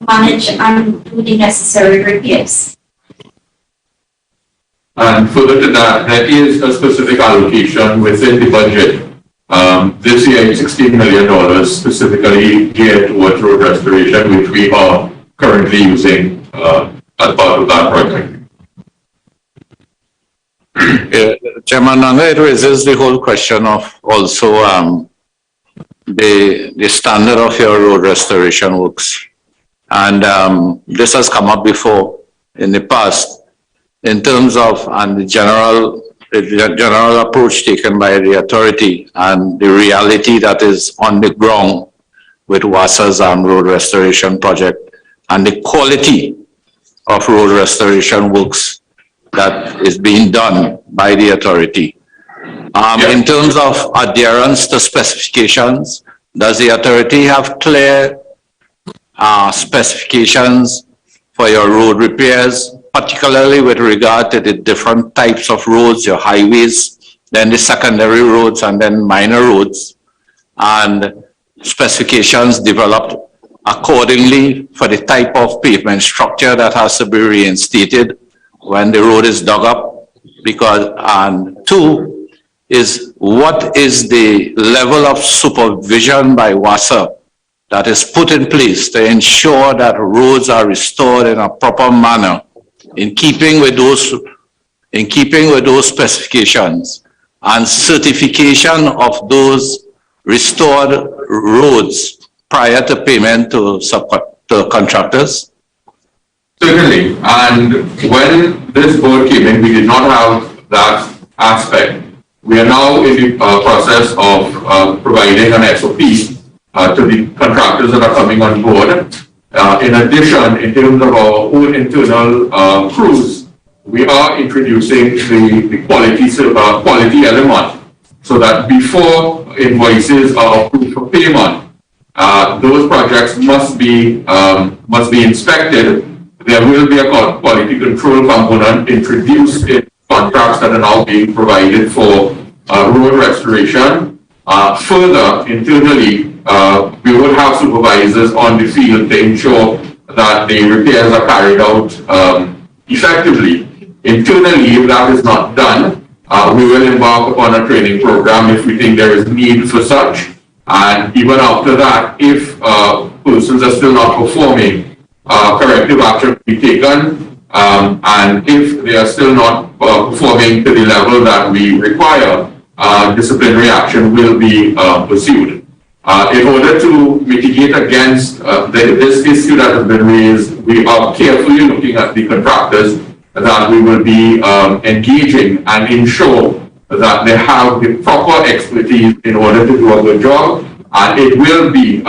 H: manage and do the necessary repairs.
E: And further to that, there is a specific allocation within the budget. This year, $16 million specifically geared towards road restoration, which we are currently using as part of that project.
A: Chairman Nanga, it raises the whole question of also the standard of your road restoration works. And this has come up before in the past in terms of and the general approach taken by the authority and the reality that is on the ground with WASA's road restoration project and the quality of road restoration works that is being done by the authority. In terms of adherence to specifications, does the authority have clear specifications for your road repairs, particularly with regard to the different types of roads, your highways, then the secondary roads, and then minor roads, and specifications developed accordingly for the type of pavement structure that has to be reinstated when the road is dug up? Because, and two, is what is the level of supervision by WASA that is put in place to ensure that roads are restored in a proper manner in keeping with those specifications, and certification of those restored roads prior to payment to contractors?
E: Certainly, and when this board came in, we did not have that aspect. We are now in the process of providing an SOP to the contractors that are coming on board. In addition, in terms of our own internal crews, we are introducing the quality element, so that before invoices are approved for payment, those projects must be inspected. There will be a quality control component introduced in contracts that are now being provided for road restoration. Further, internally, we would have supervisors on the field to ensure that the repairs are carried out effectively. Internally, if that is not done, we will embark upon a training program if we think there is need for such. And even after that, if persons are still not performing, corrective action will be taken. And if they are still not performing to the level that we require, disciplinary action will be pursued. In order to mitigate against this issue that has been raised, we are carefully looking at the contractors that we will be engaging and ensure that they have the proper expertise in order to do a good job. And it will be,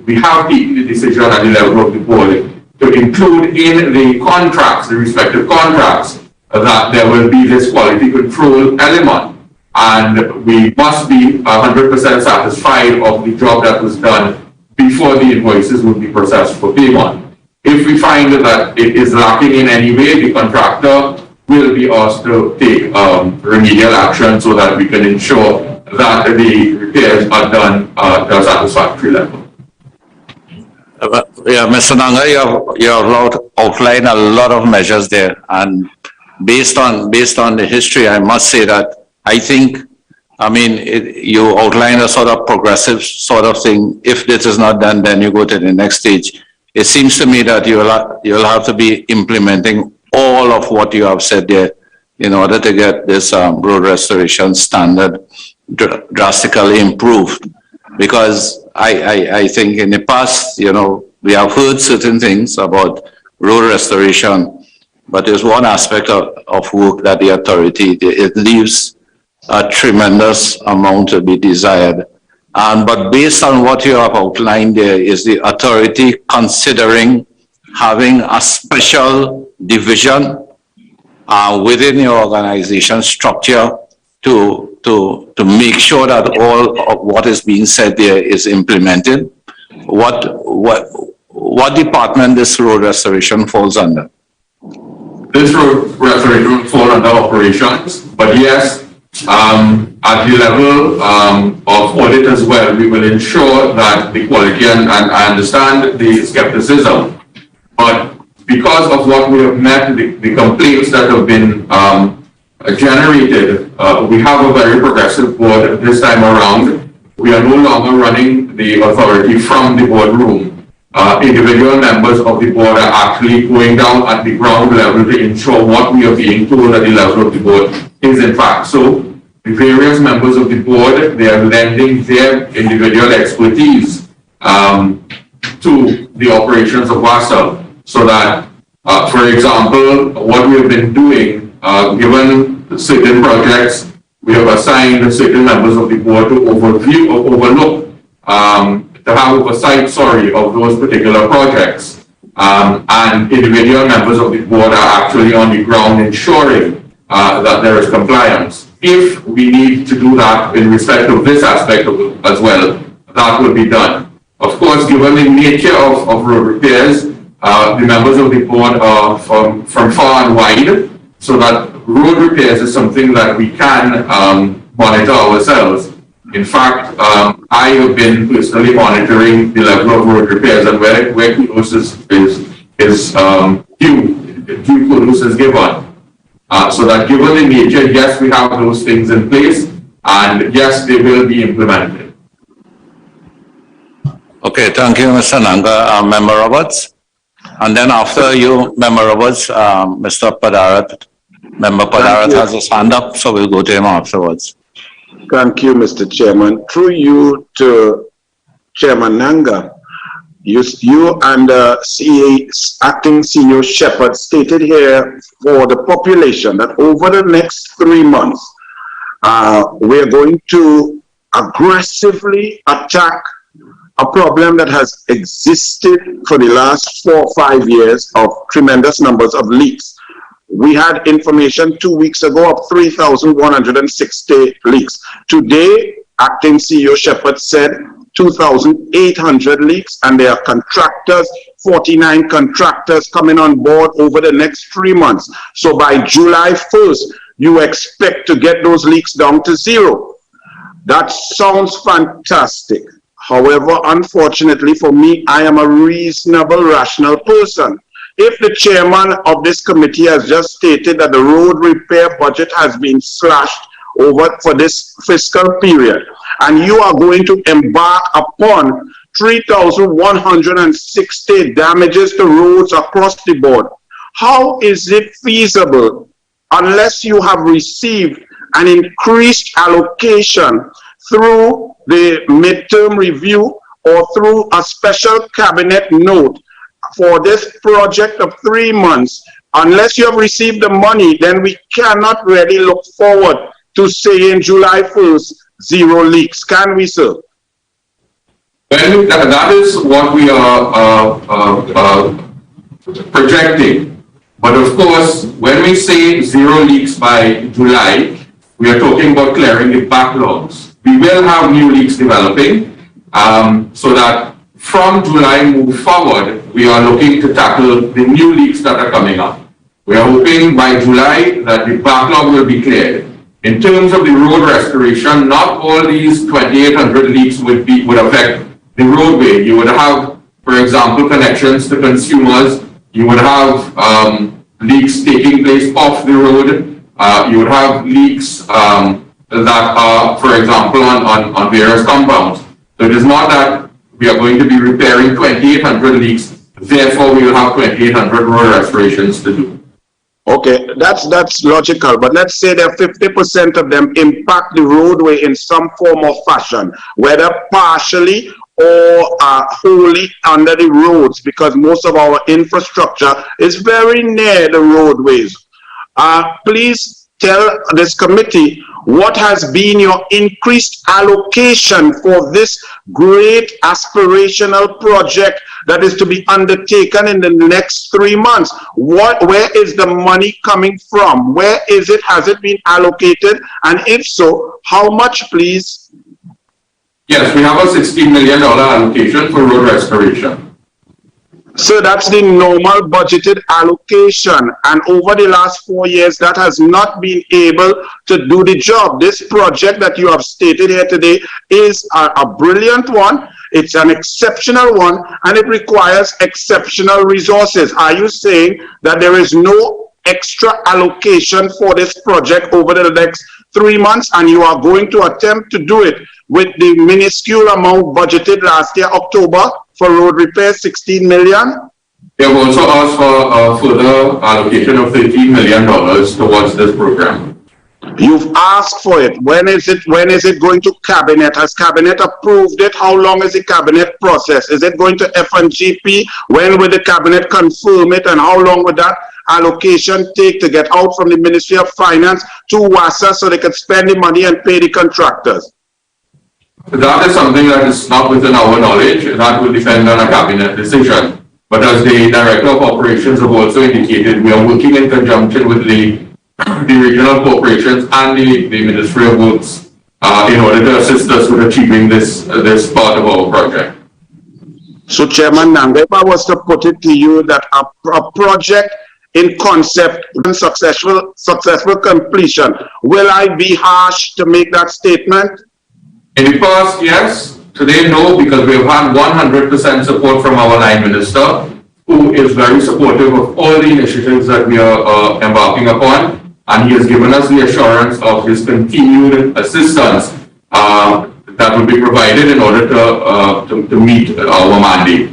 E: we have taken the decision at the level of the board to include in the contracts, the respective contracts, that there will be this quality control element. And we must be 100% satisfied of the job that was done before the invoices will be processed for payment. If we find that it is lacking in any way, the contractor will be asked to take remedial action so that we can ensure that the repairs are done to a satisfactory level.
A: Yeah, Mr. Nanga, you have outlined a lot of measures there, and based on the history, I must say that I think, I mean, you outline a sort of progressive sort of thing. If this is not done, then you go to the next stage. It seems to me that you'll have to be implementing all of what you have said there in order to get this road restoration standard drastically improved. Because I think in the past, you know, we have heard certain things about road restoration, but there's one aspect of work that the authority, it leaves a tremendous amount to be desired. But based on what you have outlined there, is the authority considering having a special division within your organization structure to make sure that all of what is being said there is implemented? What department this road restoration falls under?
E: This road restoration will fall under operations, but yes, at the level of audit as well, we will ensure that the quality, and I understand the skepticism, but because of what we have met, the complaints that have been generated, we have a very progressive board this time around. We are no longer running the authority from the boardroom. Individual members of the board are actually going down at the ground level to ensure what we are being told at the level of the board is in fact so. The various members of the board, they are lending their individual expertise to the operations of WASA, so that, for example, what we have been doing, given certain projects, we have assigned certain members of the board to overlook, to have oversight, of those particular projects. And individual members of the board are actually on the ground ensuring that there is compliance. If we need to do that in respect of this aspect as well, that will be done. Of course, given the nature of road repairs, the members of the board are from far and wide, so that road repairs is something that we can monitor ourselves. In fact, I have been personally monitoring the level of road repairs and where kudos is due kudos is given. So that given the nature, yes, we have those things in place, and yes, they will be implemented.
A: Okay, thank you, Mr. Nanga. Member Roberts? And then after you, Member Roberts, Mr. Padarat. Member Padarat has his hand up, so we'll go to him afterwards.
L: Thank you, Mr. Chairman. Through you to Chairman Nanga, you and Acting Senior Shepherd stated here for the population that over the next 3 months, we're going to aggressively attack a problem that has existed for the last 4 or 5 years of tremendous numbers of leaks. We had information 2 weeks ago of 3,160 leaks. Today, Acting CEO Shepherd said 2,800 leaks, and there are contractors, 49 contractors coming on board over the next 3 months. So by July 1st, you expect to get those leaks down to 0. That sounds fantastic. However, unfortunately for me, I am a reasonable, rational person. If the chairman of this committee has just stated that the road repair budget has been slashed over for this fiscal period, and you are going to embark upon 3,160 damages to roads across the board, how is it feasible unless you have received an increased allocation through the midterm review or through a special cabinet note for this project of 3 months? Unless you have received the money, then we cannot really look forward to saying July 1st, 0 leaks. Can we, sir?
E: Well, that is what we are projecting. But of course, when we say 0 leaks by July, we are talking about clearing the backlogs. We will have new leaks developing, so that from July move forward, we are looking to tackle the new leaks that are coming up. We are hoping by July that the backlog will be cleared. In terms of the road restoration, not all these 2,800 leaks would affect the roadway. You would have, for example, connections to consumers. You would have leaks taking place off the road. You would have leaks that are, for example, on various compounds. So it is not that we are going to be repairing 2,800 leaks, therefore we will have 2,800 road restorations to do.
L: Okay, that's logical, but let's say that 50% of them impact the roadway in some form or fashion, whether partially or wholly under the roads, because most of our infrastructure is very near the roadways. Please tell this committee what has been your increased allocation for this great aspirational project that is to be undertaken in the next 3 months. Where is the money coming from? Where is it? Has it been allocated? And if so, how much, please?
E: Yes, we have a $16 million allocation for road restoration.
L: So that's the normal budgeted allocation, and over the last 4 years that has not been able to do the job. This project that you have stated here today is a brilliant one. It's an exceptional one, and it requires exceptional resources. Are you saying that there is no extra allocation for this project over the next 3 months, and you are going to attempt to do it with the minuscule amount budgeted last year, October, for road repair, 16 million?
E: They have also asked for a further allocation of $13 million towards this program.
L: You've asked for it. When is it going to cabinet? Has cabinet approved it? How long is the cabinet process? Is it going to FNGP? When will the cabinet confirm it? And how long would that allocation take to get out from the Ministry of Finance to WASA so they can spend the money and pay the contractors?
E: That is something that is not within our knowledge. That will depend on a cabinet decision. But as the Director of Operations have also indicated, we are working in conjunction with the regional corporations and the Ministry of Works in order to assist us with achieving this part of our project.
L: So, Chairman Nanga, if I was to put it to you that a project in concept and successful completion, will I be harsh to make that statement?
E: In the past, yes. Today, no, because we have had 100% support from our line minister, who is very supportive of all the initiatives that we are embarking upon. and he has given us the assurance of his continued assistance that will be provided in order to meet our mandate.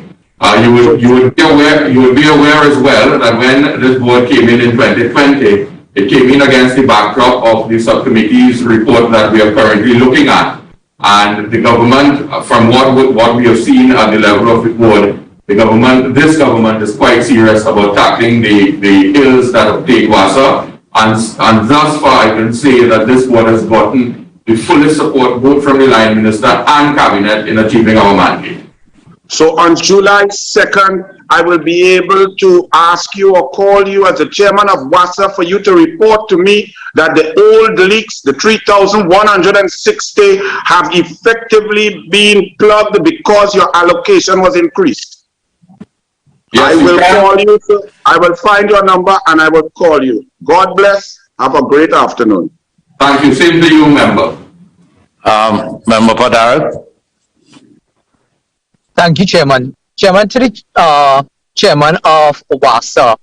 E: You would be aware as well that when this board came in 2020, it came in against the backdrop of the subcommittee's report that we are currently looking at. And the government, from what we have seen at the level of the board, this government is quite serious about tackling the ills that plague WASA. And thus far, I can say that this board has gotten the fullest support both from the line minister and cabinet in achieving our mandate.
L: So on July 2nd, I will be able to ask you or call you as the chairman of WASA for you to report to me that the old leaks, the 3,160, have effectively been plugged because your allocation was increased. Yes, I will call you, sir. I will find your number and I will call you. God bless. Have a great afternoon.
E: Thank you. Same to you, member.
A: Member Padarat.
M: Thank you, Chairman. Chairman, to the Chairman of WASA.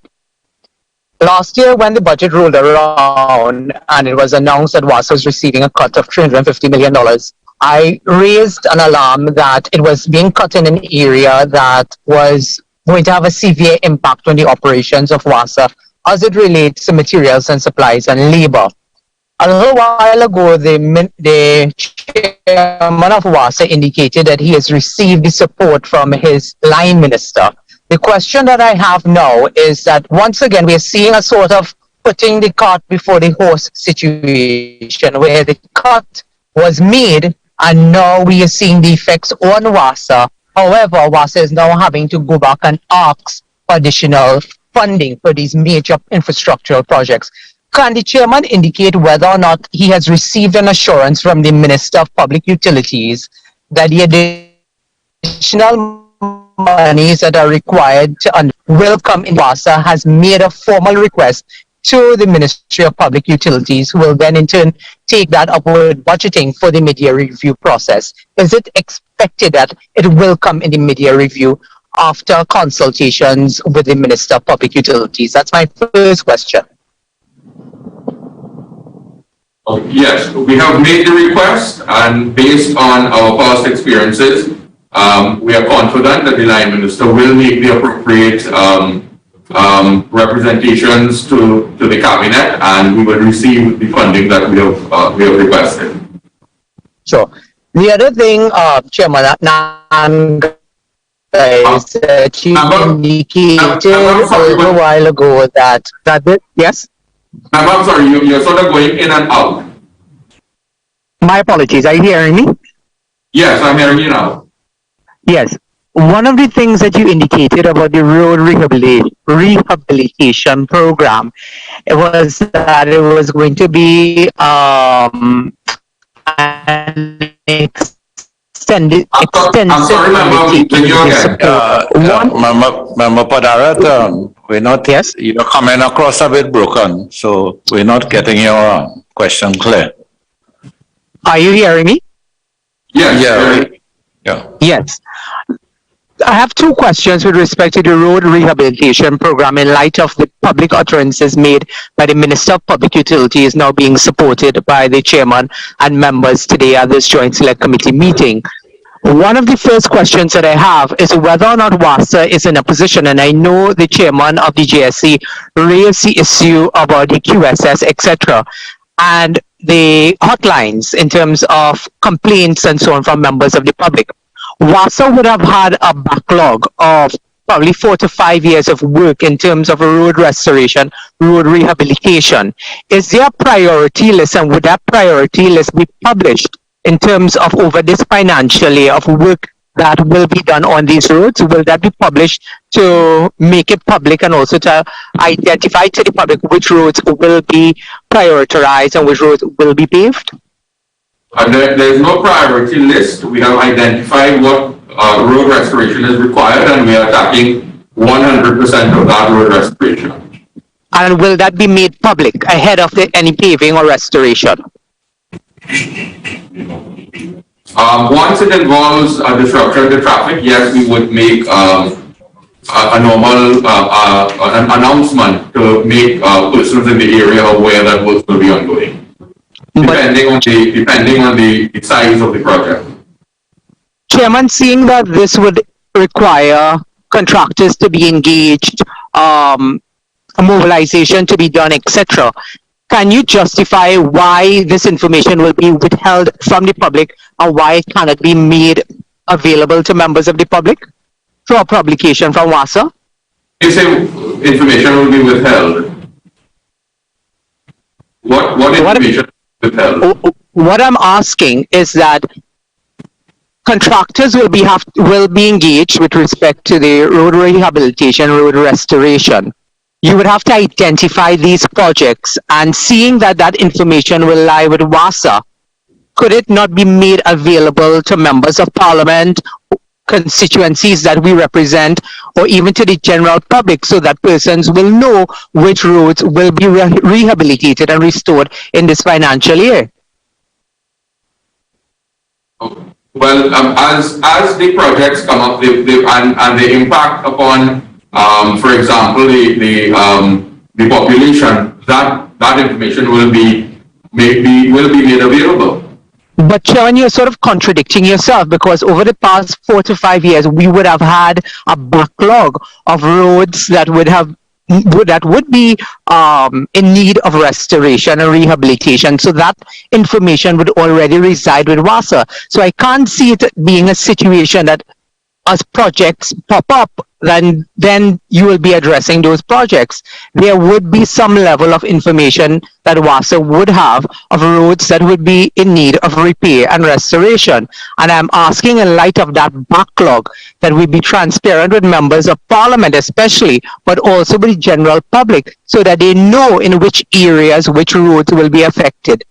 M: Last year, when the budget rolled around and it was announced that WASA was receiving a cut of $350 million, I raised an alarm that it was being cut in an area that was going to have a severe impact on the operations of WASA as it relates to materials and supplies and labor. A little while ago, the chairman of WASA indicated that he has received the support from his line minister. The question that I have now is that once again, we are seeing a sort of putting the cart before the horse situation where the cut was made and now we are seeing the effects on WASA. However, WASA is now having to go back and ask for additional funding for these major infrastructural projects. Can the chairman indicate whether or not he has received an assurance from the Minister of Public Utilities that the additional monies that are required to will come in? WASA has made a formal request to the Ministry of Public Utilities, who will then in turn take that upward budgeting for the mid-year review process. Is it expected that it will come in the mid-year review after consultations with the Minister of Public Utilities? That's my first question.
E: Yes, we have made the request, and based on our past experiences, we are confident that the line minister will make the appropriate representations to the cabinet, and we will receive the funding that we have requested.
M: Sure. The other thing, Chairman, is that you indicated a little while ago that yes.
E: I'm sorry, you're sort of going in and out.
M: My apologies. Are you hearing me?
E: Yes, I'm hearing you now.
M: Yes. One of the things that you indicated about the road rehabilitation program, it was that it was going to be an extensive.
A: I'm sorry, Member Padarat, we're not.
M: Yes.
A: You're coming across a bit broken, so we're not getting your question clear.
M: Are you hearing me?
E: Yes.
A: Yeah.
M: Yes. I have two questions with respect to the road rehabilitation program in light of the public utterances made by the Minister of Public Utilities now being supported by the chairman and members today at this Joint Select Committee meeting. One of the first questions that I have is whether or not WASA is in a position, and I know the chairman of the JSC raised the issue about the QSS, etc., and the hotlines in terms of complaints and so on from members of the public. WASA would have had a backlog of probably 4 to 5 years of work in terms of road restoration, road rehabilitation. Is there a priority list, and would that priority list be published in terms of over this financial year of work that will be done on these roads? Will that be published to make it public and also to identify to the public which roads will be prioritized and which roads will be paved?
E: There is no priority list. We have identified what road restoration is required, and we are attacking 100% of that road restoration.
M: And will that be made public ahead of any paving or restoration? Once
E: it involves a disruption to traffic, yes, we would make a normal an announcement to make persons in the area aware that work will be ongoing, depending on the size of the project.
M: Chairman, seeing that this would require contractors to be engaged, mobilization to be done, etc., can you justify why this information will be withheld from the public and why it cannot be made available to members of the public through a publication from WASA?
E: You say information will be withheld. What information withheld?
M: What I'm asking is that contractors will be engaged with respect to the road rehabilitation, road restoration. You would have to identify these projects, and seeing that that information will lie with WASA, could it not be made available to members of parliament, constituencies that we represent, or even to the general public, so that persons will know which roads will be rehabilitated and restored in this financial year?
E: Well, as the projects come up, and the impact upon, for example, the population, that information will be made available.
M: But Chairman, you're sort of contradicting yourself, because over the past 4 to 5 years, we would have had a backlog of roads that would be in need of restoration and rehabilitation. So that information would already reside with WASA. So I can't see it being a situation that as projects pop up, then you will be addressing those projects. There would be some level of information that WASA would have of roads that would be in need of repair and restoration. And I'm asking, in light of that backlog, that we be transparent with members of parliament especially, but also with the general public, so that they know in which areas which roads will be affected.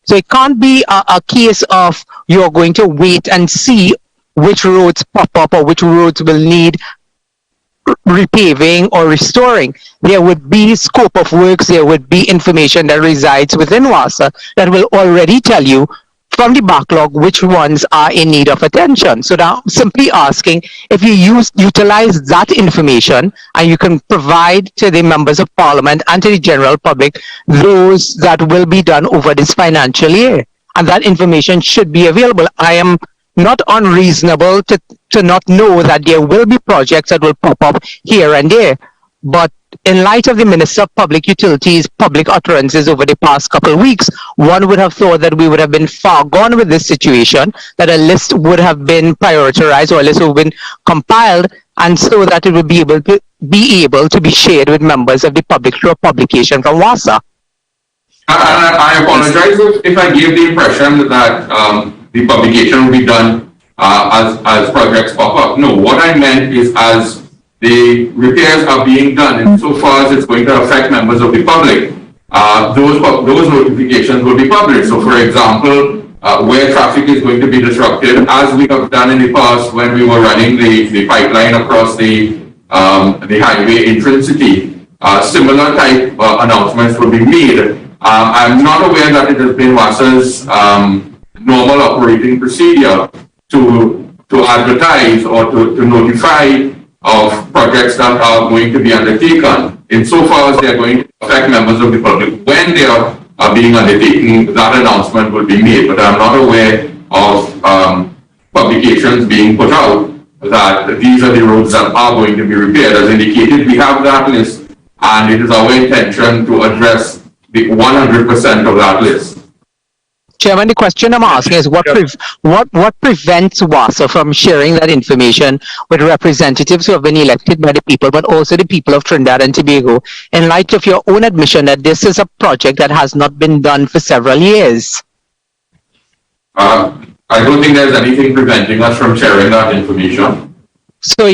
M: So it can't be a case of you're going to wait and see which roads pop up or which roads will need repaving or restoring. There would be scope of works, there would be information that resides within WASA that will already tell you from the backlog which ones are in need of attention. So now I'm simply asking if you utilize that information and you can provide to the members of parliament and to the general public those that will be done over this financial year. And that information should be available. I am not unreasonable to not know that there will be projects that will pop up here and there. But in light of the Minister of Public Utilities' public utterances over the past couple of weeks, one would have thought that we would have been far gone with this situation, that a list would have been prioritized or a list would have been compiled, and so that it would be able to be shared with members of the public through a publication from WASA.
E: I apologize if I gave the impression that the publication will be done as projects pop up. No, what I meant is as the repairs are being done, and so far as it's going to affect members of the public, those notifications will be published. So, for example, where traffic is going to be disrupted, as we have done in the past when we were running the pipeline across the highway in Trinity, similar type announcements will be made. I'm not aware that it has been WASA's normal operating procedure to advertise or to notify of projects that are going to be undertaken, insofar as they are going to affect members of the public. When they are being undertaken, that announcement will be made, but I'm not aware of publications being put out that these are the roads that are going to be repaired. As indicated, we have that list, and it is our intention to address the 100% of that list.
M: Chairman, the question I'm asking is what prevents WASA from sharing that information with representatives who have been elected by the people, but also the people of Trinidad and Tobago, in light of your own admission that this is a project that has not been done for several years?
E: I don't think there's anything preventing us from sharing that information.
M: So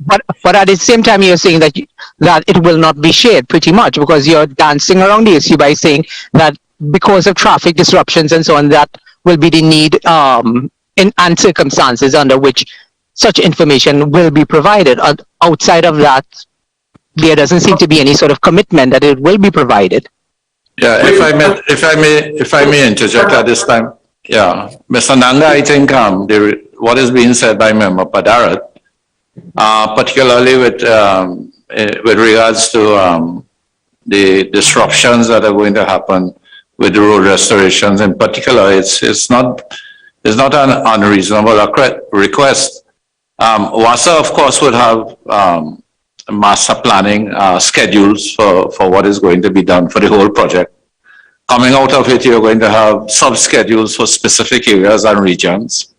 M: but at the same time, you're saying that it will not be shared, pretty much, because you're dancing around the issue by saying that because of traffic disruptions and so on, that will be the need and circumstances under which such information will be provided. Outside of that, there doesn't seem to be any sort of commitment that it will be provided.
A: Yeah, if I may interject at this time. Yeah, Mr. Nanga, I think what is being said by Member Padarat particularly with regards to the disruptions that are going to happen with the road restorations. In particular, it's not an unreasonable request. WASA, of course, would have master planning schedules for what is going to be done for the whole project. Coming out of it, you're going to have sub-schedules for specific areas and regions.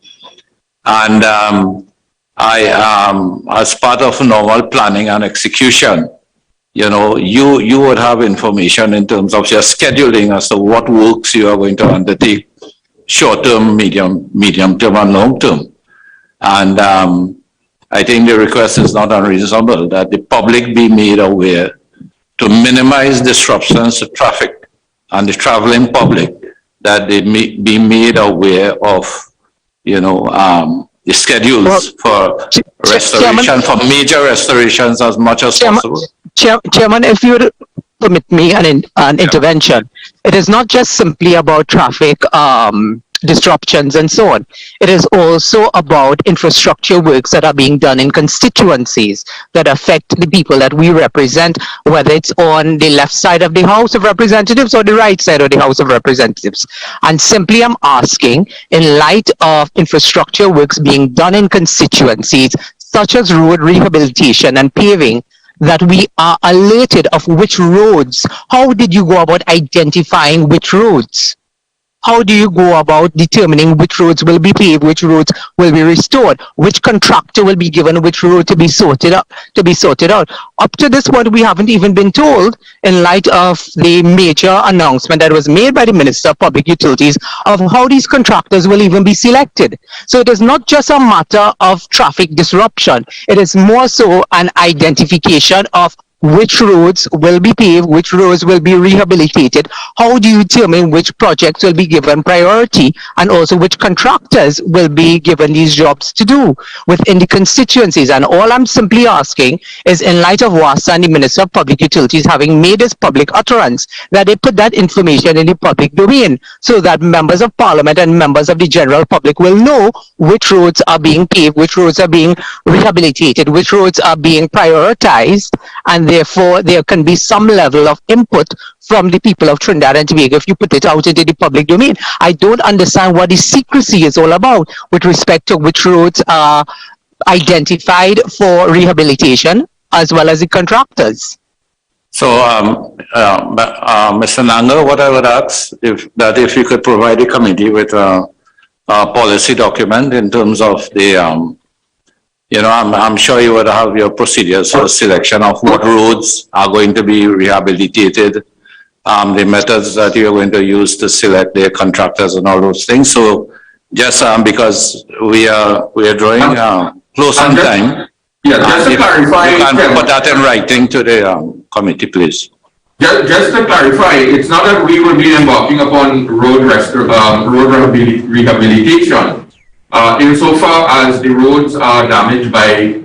A: And as part of normal planning and execution, you would have information in terms of your scheduling as to what works you are going to undertake, short-term, medium-term, and long-term. And I think the request is not unreasonable that the public be made aware to minimize disruptions to traffic and the traveling public, that they be made aware of, the schedules for restoration, for major restorations as much as possible.
M: Chairman, if you would permit me an intervention, it is not just simply about traffic disruptions and so on. It is also about infrastructure works that are being done in constituencies that affect the people that we represent, whether it's on the left side of the House of Representatives or the right side of the House of Representatives. And simply I'm asking, in light of infrastructure works being done in constituencies, such as road rehabilitation and paving, that we are alerted of which roads. How did you go about identifying which roads? How do you go about determining which roads will be paved, which roads will be restored, which contractor will be given which road to be sorted out? Up to this point, we haven't even been told, in light of the major announcement that was made by the Minister of Public Utilities, of how these contractors will even be selected. So it is not just a matter of traffic disruption. It is more so an identification of which roads will be paved, which roads will be rehabilitated. How do you determine which projects will be given priority, and also which contractors will be given these jobs to do within the constituencies? And all I'm simply asking is, in light of WASA and the Minister of Public Utilities having made this public utterance, that they put that information in the public domain so that members of Parliament and members of the general public will know which roads are being paved, which roads are being rehabilitated, which roads are being prioritized, and therefore there can be some level of input from the people of Trinidad and Tobago if you put it out into the public domain. I don't understand what the secrecy is all about with respect to which roads are identified for rehabilitation as well as the contractors.
A: So, Mr. Nanga, what I would ask if you could provide the committee with a policy document in terms of the I'm sure you would have your procedures for selection of what roads are going to be rehabilitated, the methods that you're going to use to select their contractors and all those things. So just because we are drawing close on time.
E: Yeah, just to clarify.
A: You can put that in writing to the committee, please.
E: Just to clarify, it's not that we will be embarking upon road rehabilitation. Insofar as the roads are damaged by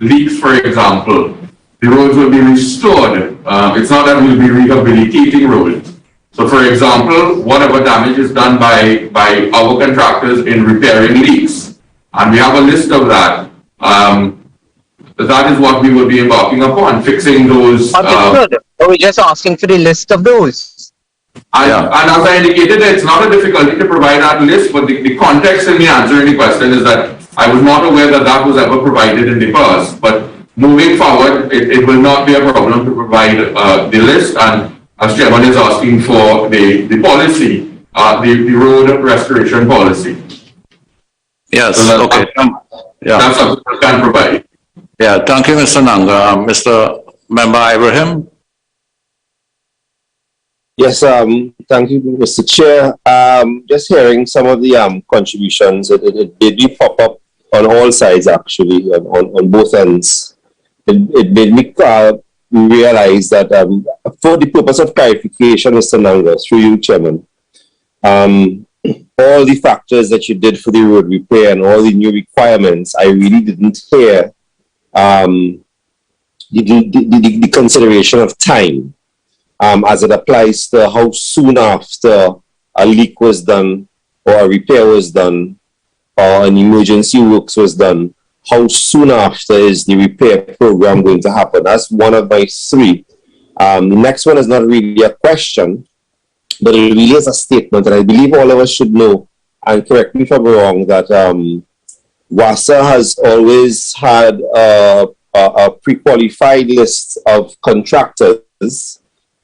E: leaks, for example, the roads will be restored. It's not that we'll be rehabilitating roads. So, for example, whatever damage is done by our contractors in repairing leaks, and we have a list of that. That is what we will be embarking upon, fixing those.
M: We're just asking for the list of those.
E: And as I indicated, it's not a difficulty to provide that list, but the context in the answer in the question is that I was not aware that that was ever provided in the past. But moving forward, it will not be a problem to provide the list. And as Chairman is asking for the policy, the road restoration policy.
A: Yes,
E: so
A: okay.
E: That's something we can provide.
A: Yeah, thank you, Mr. Nanga. Mr. Member Ibrahim?
D: Yes, thank you, Mr. Chair. Just hearing some of the contributions, it did pop up on all sides, actually, on both ends. It made me realize that for the purpose of clarification, Mr. Nanga, through you, Chairman, all the factors that you did for the road repair and all the new requirements, I really didn't hear the consideration of time. As it applies to how soon after a leak was done or a repair was done or an emergency works was done, how soon after is the repair program going to happen? That's one of my three. The next one is not really a question, but it really is a statement, and I believe all of us should know, and correct me if I'm wrong, that WASA has always had a pre-qualified list of contractors,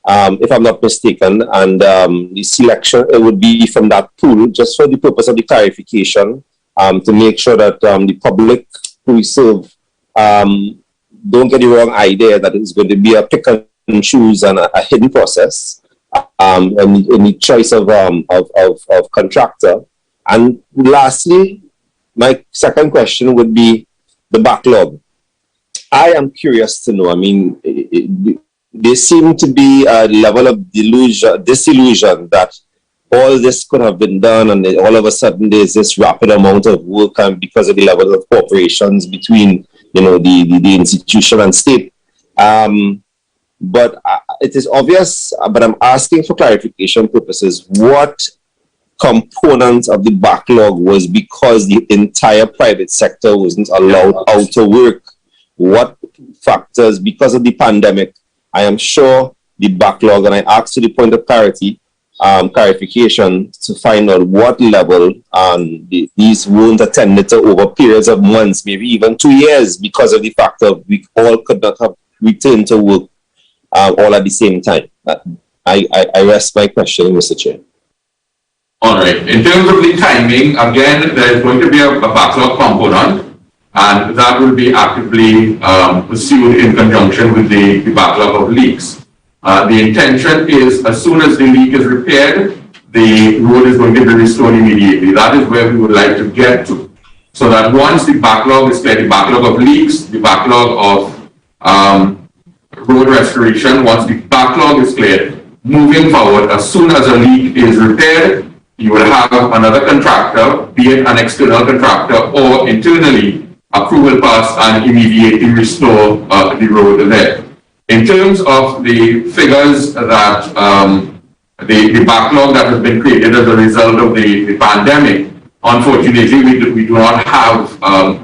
D: if I'm not mistaken, and the selection, it would be from that pool, just for the purpose of the clarification, to make sure that the public who we serve don't get the wrong idea that it's going to be a pick and choose and a hidden process in the choice of contractor. And lastly, my second question would be the backlog. I am curious to know, I mean, there seemed to be a level of disillusion that all this could have been done, and then all of a sudden there's this rapid amount of work, and because of the level of cooperations between, you know, the institution and state. But it is obvious, but I'm asking for clarification purposes, what component of the backlog was because the entire private sector wasn't allowed out to work? What factors, because of the pandemic? I am sure the backlog, and I asked to the point of clarification to find out what level these weren't attended to over periods of months, maybe even 2 years, because of the fact that we all could not have returned to work all at the same time. I rest my question, Mr. Chair.
E: All right. In terms of the timing, again, there is going to be a backlog component, and that will be actively pursued in conjunction with the backlog of leaks. The intention is, as soon as the leak is repaired, the road is going to be restored immediately. That is where we would like to get to. So that once the backlog is cleared, the backlog of leaks, the backlog of road restoration, once the backlog is cleared, moving forward, as soon as a leak is repaired, you will have another contractor, be it an external contractor or internally, approval pass and immediately restore the road there. In terms of the figures that the backlog that has been created as a result of the pandemic, unfortunately, we do not have,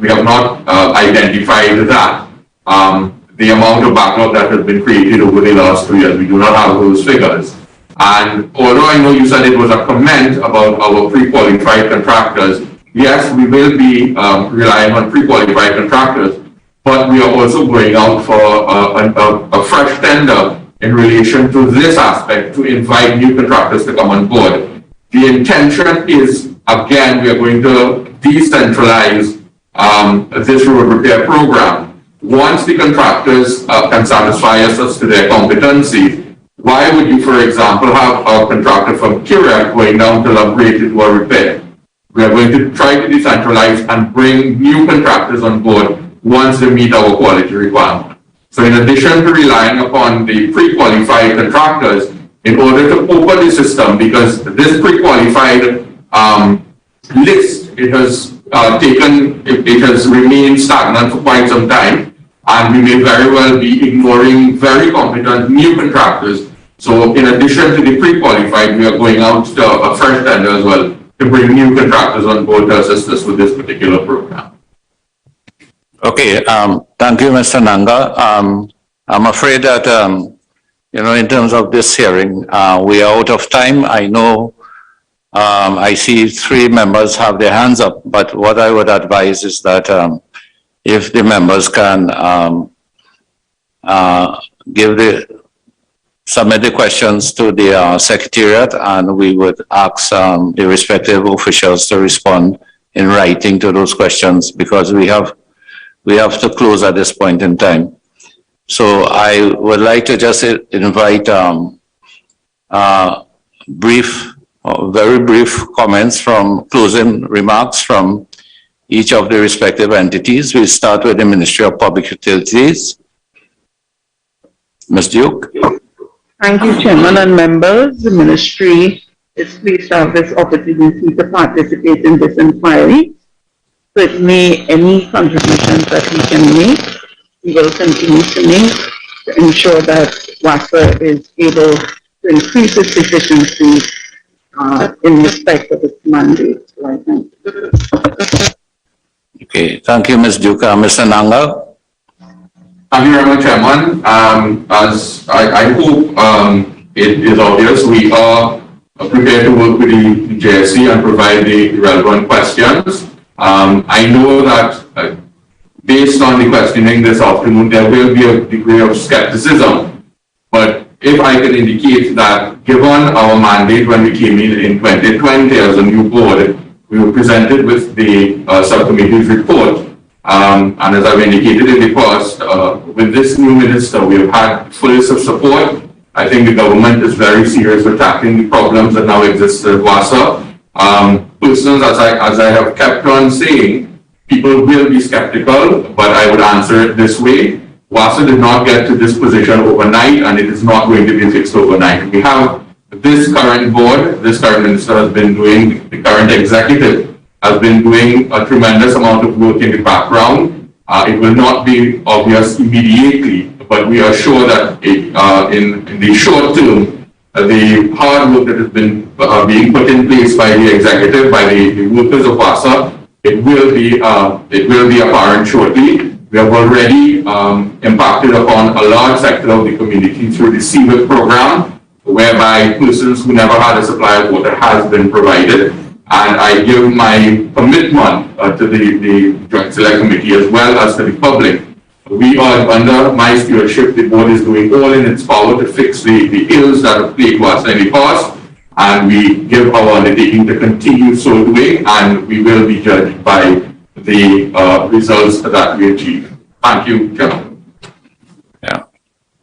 E: we have not identified that. The amount of backlog that has been created over the last 2 years, we do not have those figures. And although I know you said it was a comment about our pre-qualified contractors, yes, we will be relying on pre-qualified contractors, but we are also going out for a fresh tender in relation to this aspect to invite new contractors to come on board. The intention is, again, we are going to decentralize this road repair program. Once the contractors can satisfy us as to their competency, why would you, for example, have a contractor from Kirak going down to Lambray to do a repair? We are going to try to decentralize and bring new contractors on board once they meet our quality requirement. So in addition to relying upon the pre-qualified contractors, in order to open the system, because this pre-qualified list, it has remained stagnant for quite some time, and we may very well be ignoring very competent new contractors. So in addition to the pre-qualified, we are going out to a fresh tender as well to bring new contractors on board to assist us with this particular program.
A: Okay, thank you, Mr. Nanga. I'm afraid that, you know, in terms of this hearing, we are out of time. I know I see 3 members have their hands up, but what I would advise is that if the members can submit the questions to the secretariat, and we would ask the respective officials to respond in writing to those questions, because we have to close at this point in time. So I would like to just invite very brief comments from closing remarks from each of the respective entities. We'll start with the Ministry of Public Utilities. Ms. Duke.
B: Thank you, Chairman and members. The Ministry is pleased to have this opportunity to participate in this inquiry. Certainly, any contributions that we can make, we will continue to make to ensure that WASA is able to increase its efficiency in respect of its mandate.
A: Okay, thank you, Ms. Duca. Mr. Nanga?
E: Thank you very much, Chairman. As I hope it is obvious, we are prepared to work with the JSC and provide the relevant questions. I know that based on the questioning this afternoon, there will be a degree of skepticism. But if I can indicate that given our mandate when we came in 2020 as a new board, we were presented with the subcommittee's report. And as I've indicated in the past, with this new minister, we have had full support. I think the government is very serious with tackling the problems that now exist at WASA. Persons, as I have kept on saying, people will be skeptical, but I would answer it this way. WASA did not get to this position overnight, and it is not going to be fixed overnight. We have this current board, this current minister has been doing, the current executive has been doing a tremendous amount of work in the background. It will not be obvious immediately, but we are sure that in the short term, the hard work that has been being put in place by the executive, by the workers of WASA, it will be apparent shortly. We have already impacted upon a large sector of the community through the CWIP program, whereby persons who never had a supply of water has been provided. And I give my commitment to the Joint Select Committee as well as to the public. We are, under my stewardship, the board is doing all in its power to fix the ills that have plagued WASA in the past. And we give our undertaking to continue so doing, and we will be judged by the results that we achieve. Thank you, Chairman.
A: Yeah.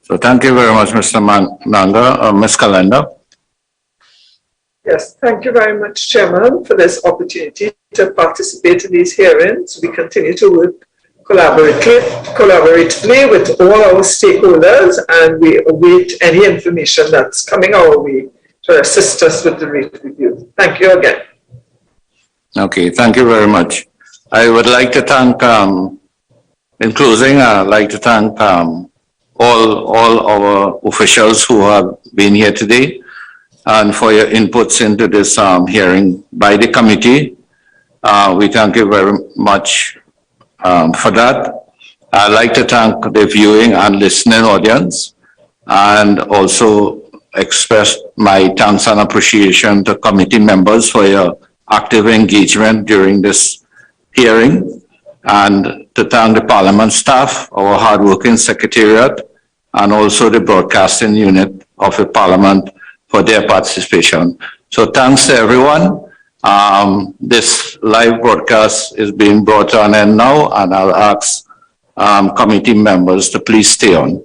A: So thank you very much, Mr. Nanga. Ms. Calenda?
K: Yes, thank you very much, Chairman, for this opportunity to participate in these hearings. We continue to work collaboratively with all our stakeholders, and we await any information that's coming our way to assist us with the rate review. Thank you again.
A: Okay, thank you very much. I would like to thank, in closing, I'd like to thank all our officials who have been here today and for your inputs into this hearing by the committee. We thank you very much for that. I'd like to thank the viewing and listening audience, and also express my thanks and appreciation to committee members for your active engagement during this hearing, and to thank the Parliament staff, our hardworking secretariat, and also the broadcasting unit of the Parliament for their participation. So thanks to everyone. This live broadcast is being brought on in now, and I'll ask committee members to please stay on.